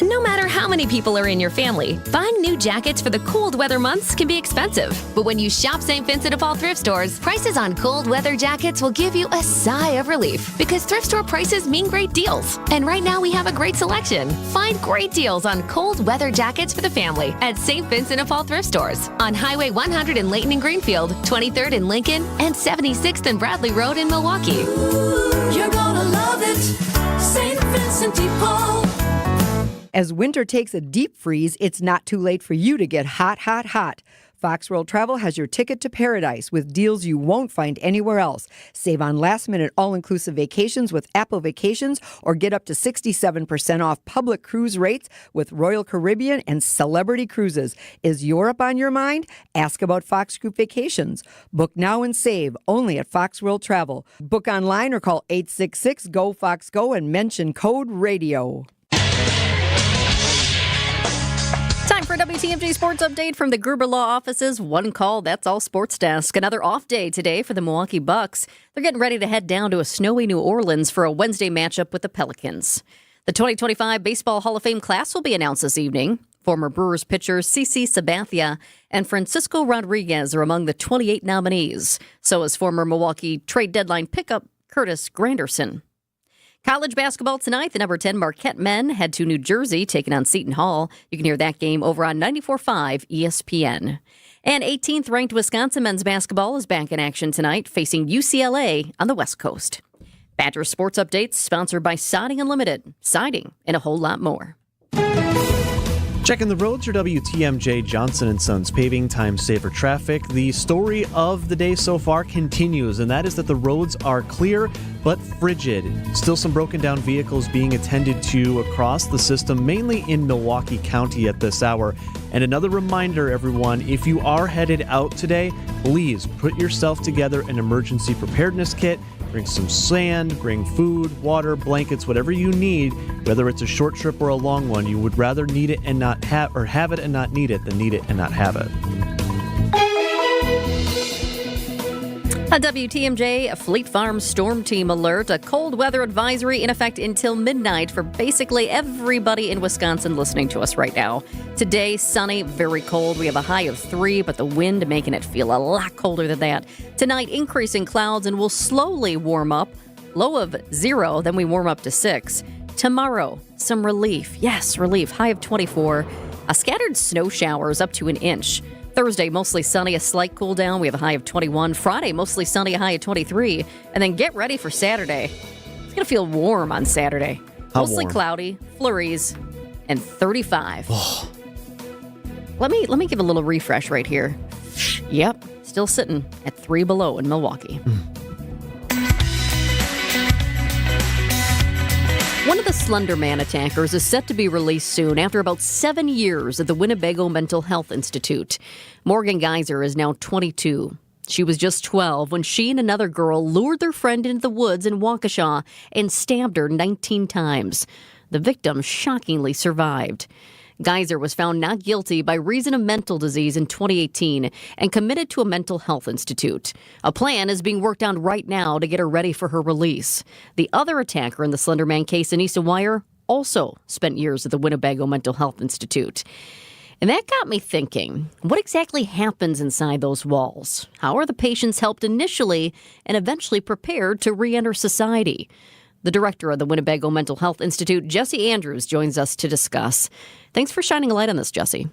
No matter how many people are in your family, buying new jackets for the cold weather months can be expensive. But when you shop St. Vincent de Paul thrift stores, prices on cold weather jackets will give you a sigh of relief because thrift store prices mean great deals. And right now we have a great selection. Find great deals on cold weather jackets for the family at St. Vincent de Paul thrift stores on Highway 100 in Layton and Greenfield, 23rd in Lincoln, and 76th and Bradley Road in Milwaukee. Ooh, you're gonna love it, St. Vincent de Paul. As winter takes a deep freeze, it's not too late for you to get hot, hot, hot. Fox World Travel has your ticket to paradise with deals you won't find anywhere else. Save on last-minute all-inclusive vacations with Apple Vacations or get up to 67% off public cruise rates with Royal Caribbean and Celebrity Cruises. Is Europe on your mind? Ask about Fox Group Vacations. Book now and save only at Fox World Travel. Book online or call 866-GO-FOX-GO and mention code RADIO. Time for a WTMJ Sports Update from the Gruber Law Office's One Call, That's All Sports Desk. Another off day today for the Milwaukee Bucks. They're getting ready to head down to a snowy New Orleans for a Wednesday matchup with the Pelicans. The 2025 Baseball Hall of Fame class will be announced this evening. Former Brewers pitchers CC Sabathia and Francisco Rodriguez are among the 28 nominees. So is former Milwaukee trade deadline pickup Curtis Granderson. College basketball tonight, the number 10 Marquette men head to New Jersey, taking on Seton Hall. You can hear that game over on 94.5 ESPN. And 18th-ranked Wisconsin men's basketball is back in action tonight, facing UCLA on the West Coast. Badger Sports Updates, sponsored by Siding Unlimited. Siding and a whole lot more. Checking the roads, your WTMJ Johnson & Sons paving, time saver traffic. The story of the day so far continues, and that is that the roads are clear but frigid. Still some broken down vehicles being attended to across the system, mainly in Milwaukee County at this hour. And another reminder, everyone, if you are headed out today, please put yourself together an emergency preparedness kit. Bring some sand, bring food, water, blankets, whatever you need. Whether it's a short trip or a long one, you would rather need it and not have, or have it and not need it than need it and not have it. A WTMJ Fleet Farm Storm Team alert. A cold weather advisory in effect until midnight for basically everybody in Wisconsin listening to us right now. Today, sunny, very cold. We have a high of 3, but the wind making it feel a lot colder than that. Tonight, increasing clouds and will slowly warm up. Low of 0, then we warm up to 6. Tomorrow, some relief. Yes, relief. High of 24. A scattered snow showers up to an inch. Thursday, mostly sunny, a slight cool down. We have a high of 21. Friday, mostly sunny, a high of 23. And then get ready for Saturday. It's going to feel warm on Saturday. How mostly warm? cloudy, flurries, and 35. Oh. Let me give a little refresh right here. Yep, still sitting at 3 below in Milwaukee. One of the Slender Man attackers is set to be released soon after about 7 years at the Winnebago Mental Health Institute. Morgan Geyser is now 22. She was just 12 when she and another girl lured their friend into the woods in Waukesha and stabbed her 19 times. The victim shockingly survived. Geyser was found not guilty by reason of mental disease in 2018 and committed to a mental health institute. A plan is being worked on right now to get her ready for her release. The other attacker in the Slenderman case, Anissa Weier, also spent years at the Winnebago Mental Health Institute. And that got me thinking, what exactly happens inside those walls? How are the patients helped initially and eventually prepared to re-enter society? The director of the Winnebago Mental Health Institute, Jesse Andrews, joins us to discuss. Thanks for shining a light on this, Jesse.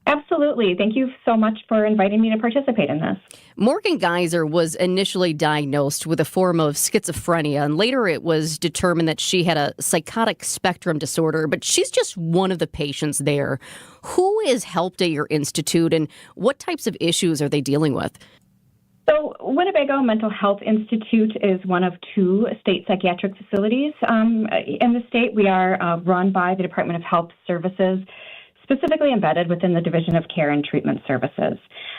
Absolutely. Thank you so much for inviting me to participate in this. Morgan Geyser was initially diagnosed with a form of schizophrenia, and later it was determined that she had a psychotic spectrum disorder, but she's just one of the patients there. Who is helped at your institute, and what types of issues are they dealing with? So Winnebago Mental Health Institute is one of 2 state psychiatric facilities in the state. We are run by the Department of Health Services, specifically embedded within the Division of Care and Treatment Services.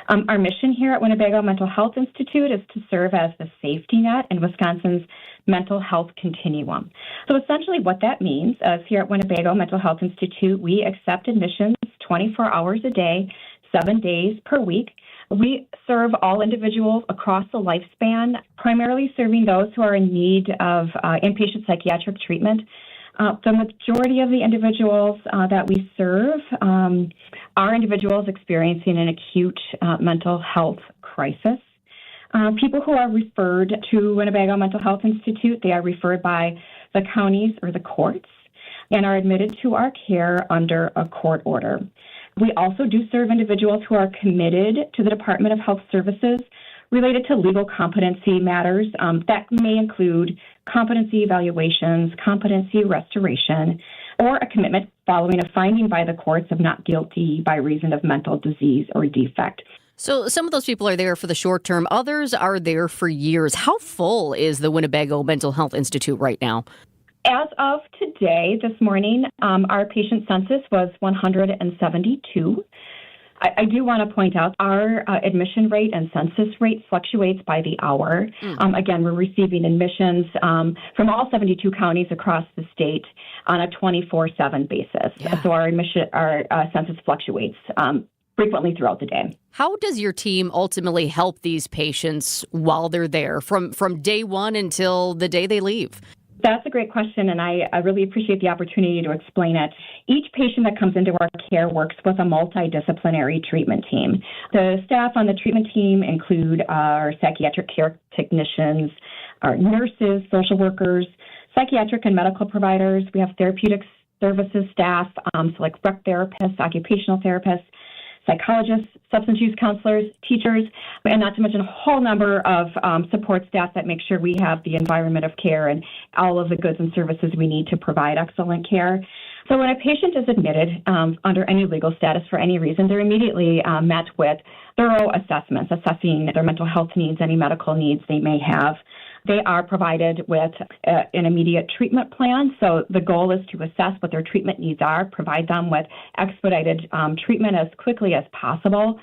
Our mission here at Winnebago Mental Health Institute is to serve as the safety net in Wisconsin's mental health continuum. So essentially what that means is here at Winnebago Mental Health Institute, we accept admissions 24 hours a day, 7 days per week. We serve all individuals across the lifespan, primarily serving those who are in need of inpatient psychiatric treatment. The majority of the individuals that we serve are individuals experiencing an acute mental health crisis. People who are referred to Winnebago Mental Health Institute, they are referred by the counties or the courts and are admitted to our care under a court order. We also do serve individuals who are committed to the Department of Health Services related to legal competency matters. That may include competency evaluations, competency restoration, or a commitment following a finding by the courts of not guilty by reason of mental disease or defect. So some of those people are there for the short term. Others are there for years. How full is the Winnebago Mental Health Institute right now? As of today, this morning, our patient census was 172. I do want to point out our admission rate and census rate fluctuates by the hour. Again, we're receiving admissions from all 72 counties across the state on a 24/7 basis. Yeah. So our census fluctuates frequently throughout the day. How does your team ultimately help these patients while they're there from day one until the day they leave? That's a great question, and I really appreciate the opportunity to explain it. Each patient that comes into our care works with a multidisciplinary treatment team. The staff on the treatment team include our psychiatric care technicians, our nurses, social workers, psychiatric and medical providers. We have therapeutic services staff, so like rec therapists, occupational therapists, psychologists, substance use counselors, teachers, and not to mention a whole number of support staff that make sure we have the environment of care and all of the goods and services we need to provide excellent care. So when a patient is admitted under any legal status for any reason, they're immediately met with thorough assessments, assessing their mental health needs, any medical needs they may have. They are provided with an immediate treatment plan. So the goal is to assess what their treatment needs are, provide them with expedited treatment as quickly as possible,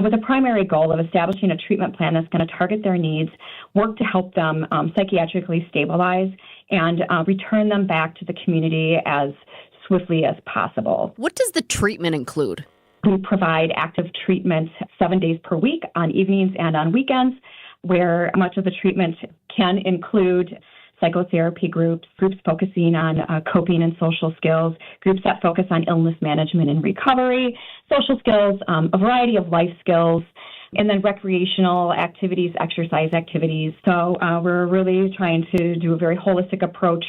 with a primary goal of establishing a treatment plan that's going to target their needs, work to help them psychiatrically stabilize, and return them back to the community as swiftly as possible. What does the treatment include? We provide active treatment 7 days per week on evenings and on weekends. where much of the treatment can include psychotherapy groups focusing on coping and social skills, groups that focus on illness management and recovery, social skills, a variety of life skills, and then recreational activities, exercise activities. So we're really trying to do a very holistic approach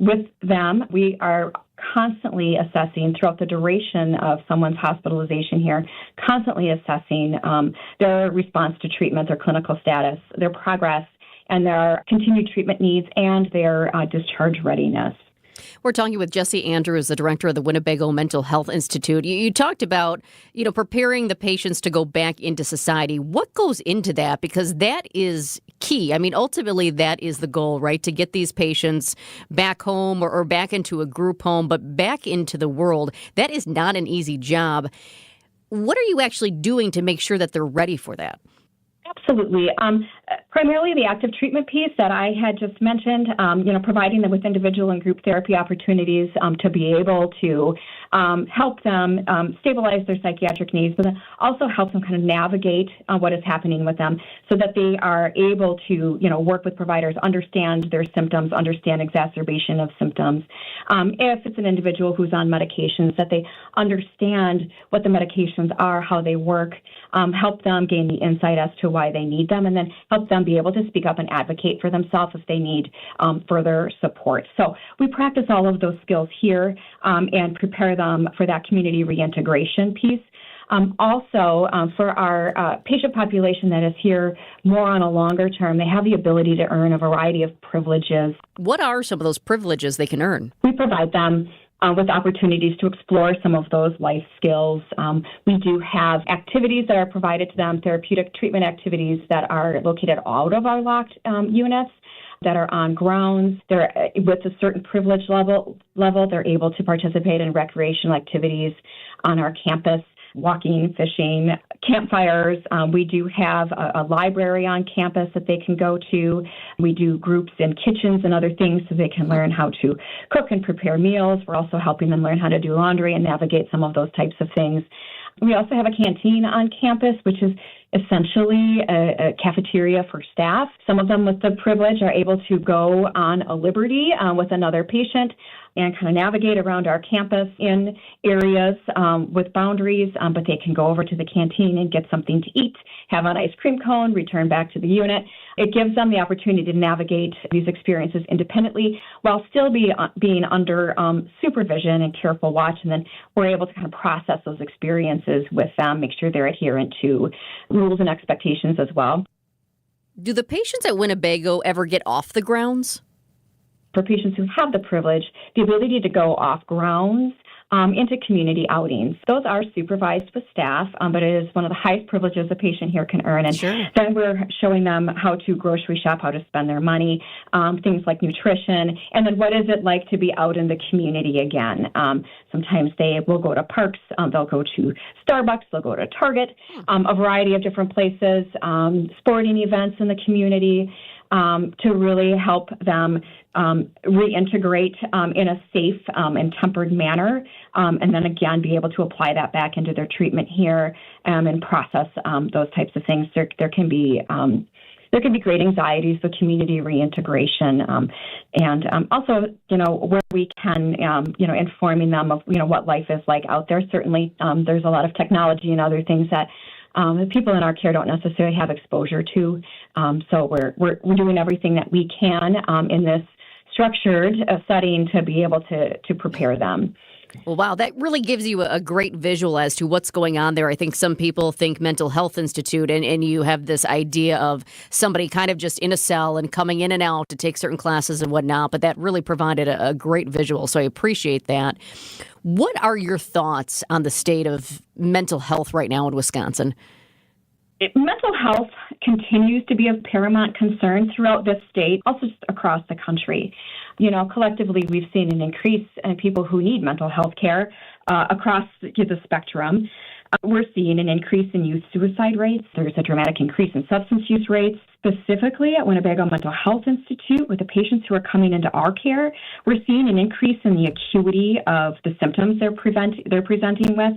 with them. We are constantly assessing throughout the duration of someone's hospitalization here, constantly assessing their response to treatment, their clinical status, their progress, and their continued treatment needs and their discharge readiness. We're talking with Jesse Andrews, the director of the Winnebago Mental Health Institute. You talked about, preparing the patients to go back into society. What goes into that? Because that is key. I mean, ultimately, that is the goal, right? To get these patients back home or back into a group home, but back into the world. That is not an easy job. What are you actually doing to make sure that they're ready for that? Absolutely. Primarily the active treatment piece that I had just mentioned, providing them with individual and group therapy opportunities to be able to help them stabilize their psychiatric needs, but then also help them kind of navigate what is happening with them so that they are able to, work with providers, understand their symptoms, understand exacerbation of symptoms. If it's an individual who's on medications, that they understand what the medications are, how they work, help them gain the insight as to why they need them, and then help them be able to speak up and advocate for themselves if they need further support. So we practice all of those skills here and prepare them for that community reintegration piece. Also, for our patient population that is here more on a longer term, they have the ability to earn a variety of privileges. What are some of those privileges they can earn? We provide them with opportunities to explore some of those life skills. We do have activities that are provided to them, therapeutic treatment activities that are located out of our locked units, that are on grounds. They're with a certain privilege level, they're able to participate in recreational activities on our campus, walking, fishing, campfires. We do have a library on campus that they can go to. We do groups in kitchens and other things so they can learn how to cook and prepare meals. We're also helping them learn how to do laundry and navigate some of those types of things. We also have a canteen on campus, which is essentially a cafeteria for staff. Some of them with the privilege are able to go on a liberty with another patient and kind of navigate around our campus in areas with boundaries, but they can go over to the canteen and get something to eat, have an ice cream cone, return back to the unit. It gives them the opportunity to navigate these experiences independently while still being under supervision and careful watch, and then we're able to kind of process those experiences with them, make sure they're adherent to rules and expectations as well. Do the patients at Winnebago ever get off the grounds? For patients who have the privilege, the ability to go off grounds into community outings. Those are supervised with staff, but it is one of the highest privileges a patient here can earn. And then we're showing them how to grocery shop, how to spend their money, things like nutrition, and then what is it like to be out in the community again. Sometimes they will go to parks, they'll go to Starbucks, they'll go to Target, a variety of different places, sporting events in the community, to really help them reintegrate in a safe and tempered manner, and then again be able to apply that back into their treatment here and process those types of things. There can be great anxieties for community reintegration, and also where we can informing them of what life is like out there. Certainly, there's a lot of technology and other things that the people in our care don't necessarily have exposure to. So we're doing everything that we can in this structured setting to be able to prepare them. Well, wow, that really gives you a great visual as to what's going on there. I think some people think mental health institute, and you have this idea of somebody kind of just in a cell and coming in and out to take certain classes and whatnot, but that really provided a great visual, so I appreciate that. What are your thoughts on the state of mental health right now in Wisconsin? Mental health continues to be of paramount concern throughout this state, also just across the country. Collectively, we've seen an increase in people who need mental health care across the spectrum. We're seeing an increase in youth suicide rates. There's a dramatic increase in substance use rates. Specifically at Winnebago Mental Health Institute, with the patients who are coming into our care, we're seeing an increase in the acuity of the symptoms they're presenting with,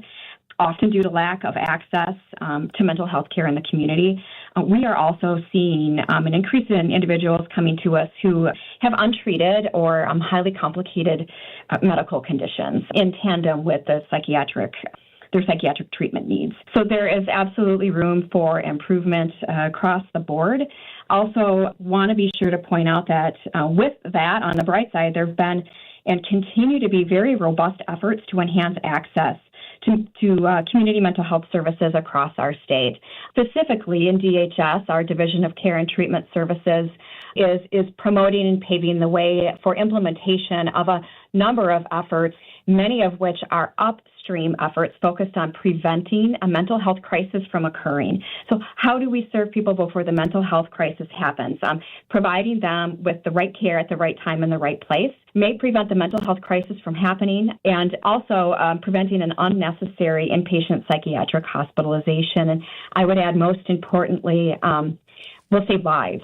often due to lack of access to mental health care in the community. we are also seeing an increase in individuals coming to us who have untreated or highly complicated medical conditions in tandem with their psychiatric treatment needs. So there is absolutely room for improvement across the board. Also want to be sure to point out that with that, on the bright side, there have been and continue to be very robust efforts to enhance access to community mental health services across our state. Specifically in DHS, our Division of Care and Treatment Services is promoting and paving the way for implementation of a number of efforts, many of which are upstream efforts focused on preventing a mental health crisis from occurring. So how do we serve people before the mental health crisis happens? Providing them with the right care at the right time in the right place may prevent the mental health crisis from happening, and also preventing an unnecessary inpatient psychiatric hospitalization. And I would add, most importantly, will save lives.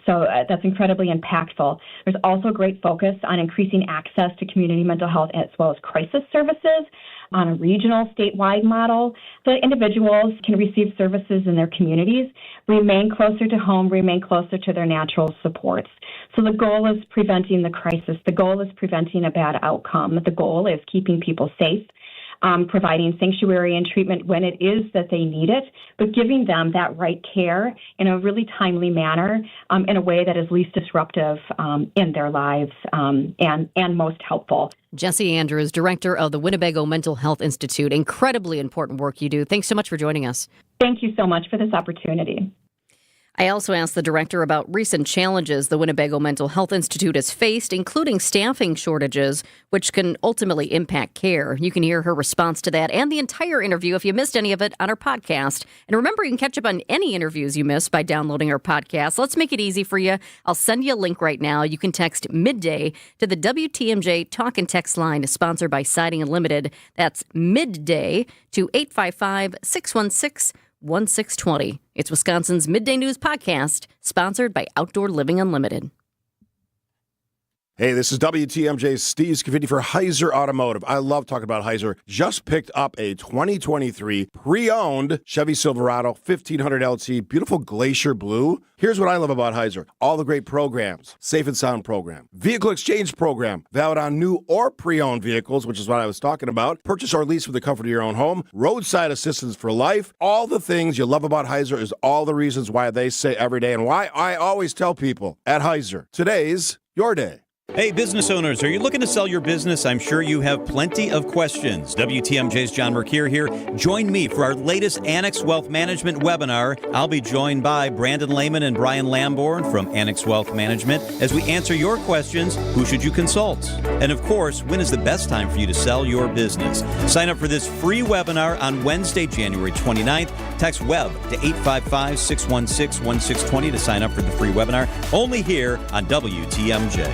So that's incredibly impactful. There's also great focus on increasing access to community mental health as well as crisis services on a regional, statewide model, so that individuals can receive services in their communities, remain closer to home, remain closer to their natural supports. So the goal is preventing the crisis. The goal is preventing a bad outcome. The goal is keeping people safe, providing sanctuary and treatment when it is that they need it, but giving them that right care in a really timely manner, in a way that is least disruptive in their lives and most helpful. Jessie Andrews, director of the Winnebago Mental Health Institute. Incredibly important work you do. Thanks so much for joining us. Thank you so much for this opportunity. I also asked the director about recent challenges the Winnebago Mental Health Institute has faced, including staffing shortages, which can ultimately impact care. You can hear her response to that and the entire interview if you missed any of it on our podcast. And remember, you can catch up on any interviews you missed by downloading our podcast. Let's make it easy for you. I'll send you a link right now. You can text Midday to the WTMJ Talk and Text line, sponsored by Siding Unlimited. That's Midday to 855-616-1620. 1620. It's Wisconsin's Midday News Podcast, sponsored by Outdoor Living Unlimited. Hey, this is WTMJ's Steve Scavini for Heiser Automotive. I love talking about Heiser. Just picked up a 2023 pre-owned Chevy Silverado 1500 LT, beautiful glacier blue. Here's what I love about Heiser. All the great programs. Safe and Sound program. Vehicle exchange program. Valid on new or pre-owned vehicles, which is what I was talking about. Purchase or lease for the comfort of your own home. Roadside assistance for life. All the things you love about Heiser is all the reasons why they say every day and why I always tell people at Heiser, today's your day. Hey, business owners, are you looking to sell your business? I'm sure you have plenty of questions. WTMJ's John Mercure here. Join me for our latest Annex Wealth Management webinar. I'll be joined by Brandon Lehman and Brian Lamborn from Annex Wealth Management as we answer your questions. Who should you consult? And of course, when is the best time for you to sell your business? Sign up for this free webinar on Wednesday, January 29th. Text WEB to 855-616-1620 to sign up for the free webinar. Only here on WTMJ.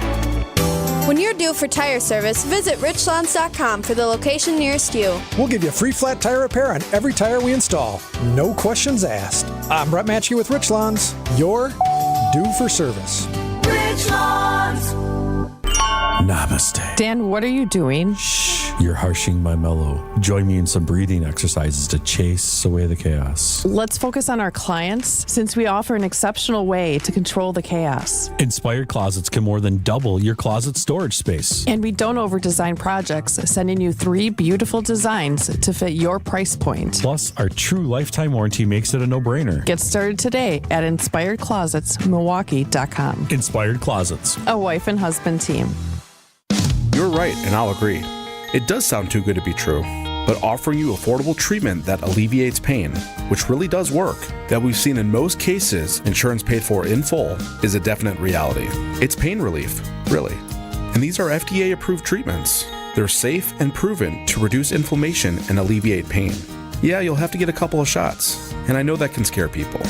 When you're due for tire service, visit richlands.com for the location nearest you. We'll give you free flat tire repair on every tire we install. No questions asked. I'm Brett Matchke with Richlands. You're due for service. Richlands. Namaste. Dan, what are you doing? Shh, you're harshing my mellow. Join me in some breathing exercises to chase away the chaos. Let's focus on our clients, since we offer an exceptional way to control the chaos. Inspired Closets can more than double your closet storage space. And we don't over-design projects, sending you 3 beautiful designs to fit your price point. Plus, our true lifetime warranty makes it a no-brainer. Get started today at InspiredClosetsMilwaukee.com. Inspired Closets. A wife and husband team. You're right, and I'll agree. It does sound too good to be true, but offering you affordable treatment that alleviates pain, which really does work, that we've seen in most cases insurance paid for in full, is a definite reality. It's pain relief, really. And these are FDA-approved treatments. They're safe and proven to reduce inflammation and alleviate pain. Yeah, you'll have to get a couple of shots, and I know that can scare people.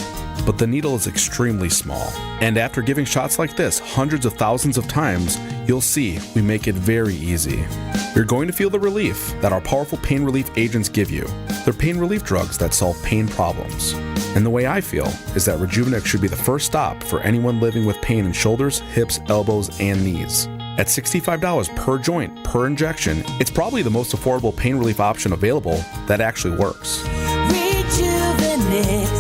But the needle is extremely small. And after giving shots like this hundreds of thousands of times, you'll see we make it very easy. You're going to feel the relief that our powerful pain relief agents give you. They're pain relief drugs that solve pain problems. And the way I feel is that Rejuvenix should be the first stop for anyone living with pain in shoulders, hips, elbows, and knees. At $65 per joint, per injection, it's probably the most affordable pain relief option available that actually works. Rejuvenix.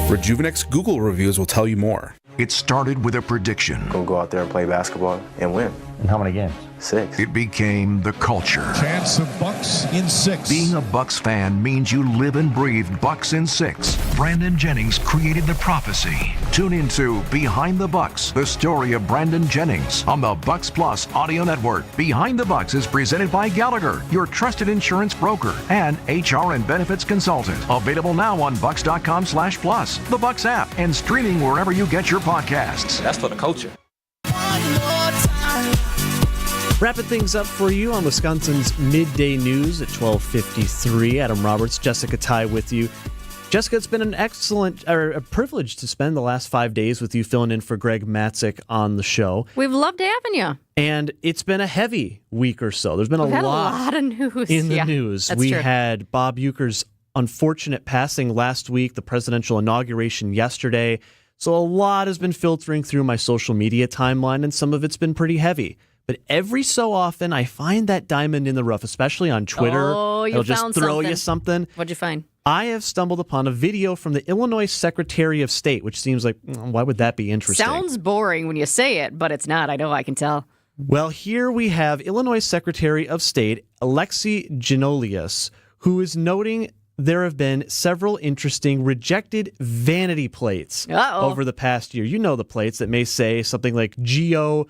Rejuvenex's Google reviews will tell you more. It started with a prediction. Go out there and play basketball and win. And how many games? 6. It became the culture. Chance of Bucks in 6. Being a Bucks fan means you live and breathe Bucks in 6. Brandon Jennings created the prophecy. Tune into Behind the Bucks, the story of Brandon Jennings on the Bucks Plus audio network. Behind the Bucks is presented by Gallagher, your trusted insurance broker and HR and benefits consultant. Available now on bucks.com/plus, the Bucks app, and streaming wherever you get your podcasts. That's for the culture. Wrapping things up for you on Wisconsin's Midday News at 12:53. Adam Roberts, Jessica Tighe with you. Jessica, it's been a privilege to spend the last 5 days with you filling in for Greg Matzik on the show. We've loved having you. And it's been a heavy week or so. There's been We've had a lot lot of news in the news. That's we true. had Bob Uecker's unfortunate passing last week, the presidential inauguration yesterday. So a lot has been filtering through my social media timeline, and some of it's been pretty heavy. But every so often, I find that diamond in the rough, especially on Twitter. Oh, you It'll just found throw something. you something. What'd you find? I have stumbled upon a video from the Illinois Secretary of State, which seems like, why would that be interesting? Sounds boring when you say it, but it's not. I know, I can tell. Well, here we have Illinois Secretary of State Alexei Giannoulias, who is noting there have been several interesting rejected vanity plates over the past year. You know the plates that may say something like GO-PCK-GO,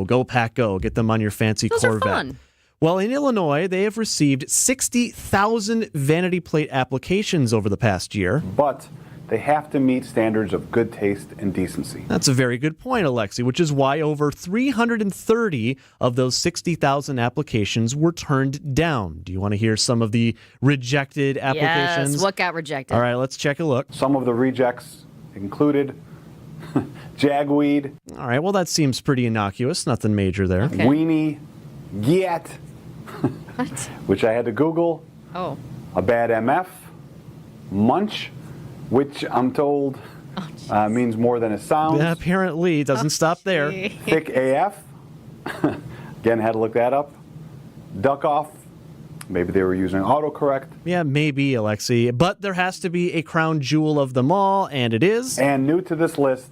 go Pack Go, get them on your fancy Those Corvette. are fun. Well, in Illinois, they have received 60,000 vanity plate applications over the past year. But they have to meet standards of good taste and decency. That's a very good point, Alexi, which is why over 330 of those 60,000 applications were turned down. Do you want to hear some of the rejected applications? Yes, what got rejected? All right, let's check a look. Some of the rejects included jagweed. All right, well, that seems pretty innocuous. Nothing major there. Okay. Weenie, Yet, What? which I had to Google. Oh. A bad MF, Munch, which I'm told means more than it sounds. Yeah, apparently, it doesn't stop there. Thick AF. Again, had to look that up. Duck off. Maybe they were using autocorrect. Yeah, maybe, Alexi. But there has to be a crown jewel of them all, and it is. And new to this list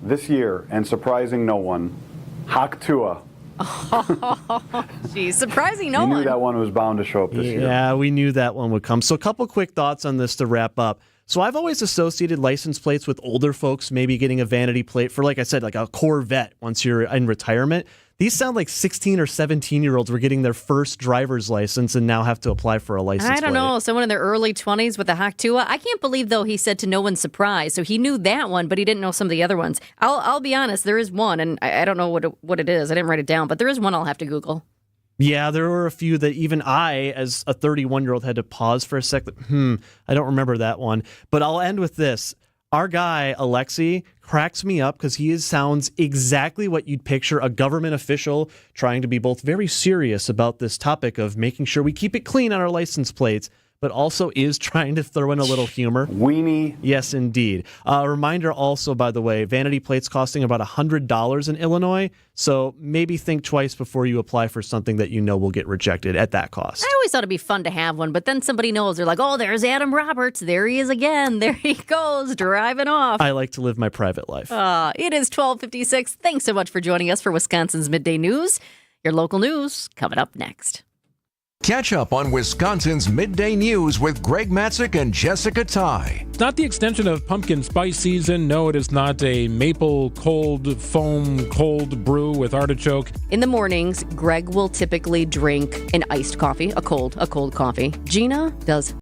this year, and surprising no one, Haktua. Geez, surprising no You one. knew that one was bound to show up this year. Yeah, we knew that one would come. So a couple quick thoughts on this to wrap up. So I've always associated license plates with older folks maybe getting a vanity plate for, like I said, like a Corvette once you're in retirement. These sound like 16 or 17-year-olds were getting their first driver's license and now have to apply for a license plate. I don't know. Someone in their early 20s with a Haktua. I can't believe, though, he said to no one's surprise. So he knew that one, but he didn't know some of the other ones. I'll be honest. There is one, and I don't know what it is. I didn't write it down, but there is one I'll have to Google. Yeah, there were a few that even I, as a 31-year-old, had to pause for a second. I don't remember that one. But I'll end with this. Our guy, Alexi, cracks me up because he sounds exactly what you'd picture a government official trying to be both very serious about this topic of making sure we keep it clean on our license plates, but also is trying to throw in a little humor. Weenie. Yes, indeed. A reminder also, by the way, vanity plates costing about $100 in Illinois, so maybe think twice before you apply for something that you know will get rejected at that cost. I always thought it'd be fun to have one, but then somebody knows. They're like, oh, there's Adam Roberts. There he is again. There he goes, driving off. I like to live my private life. It is 12:56. Thanks so much for joining us for Wisconsin's Midday News. Your local news coming up next. Catch up on Wisconsin's Midday News with Greg Matzik and Jessica Tighe. It's not the extension of pumpkin spice season. No, it is not a maple cold foam cold brew with artichoke. In the mornings, Greg will typically drink an iced coffee, a cold coffee. Gina does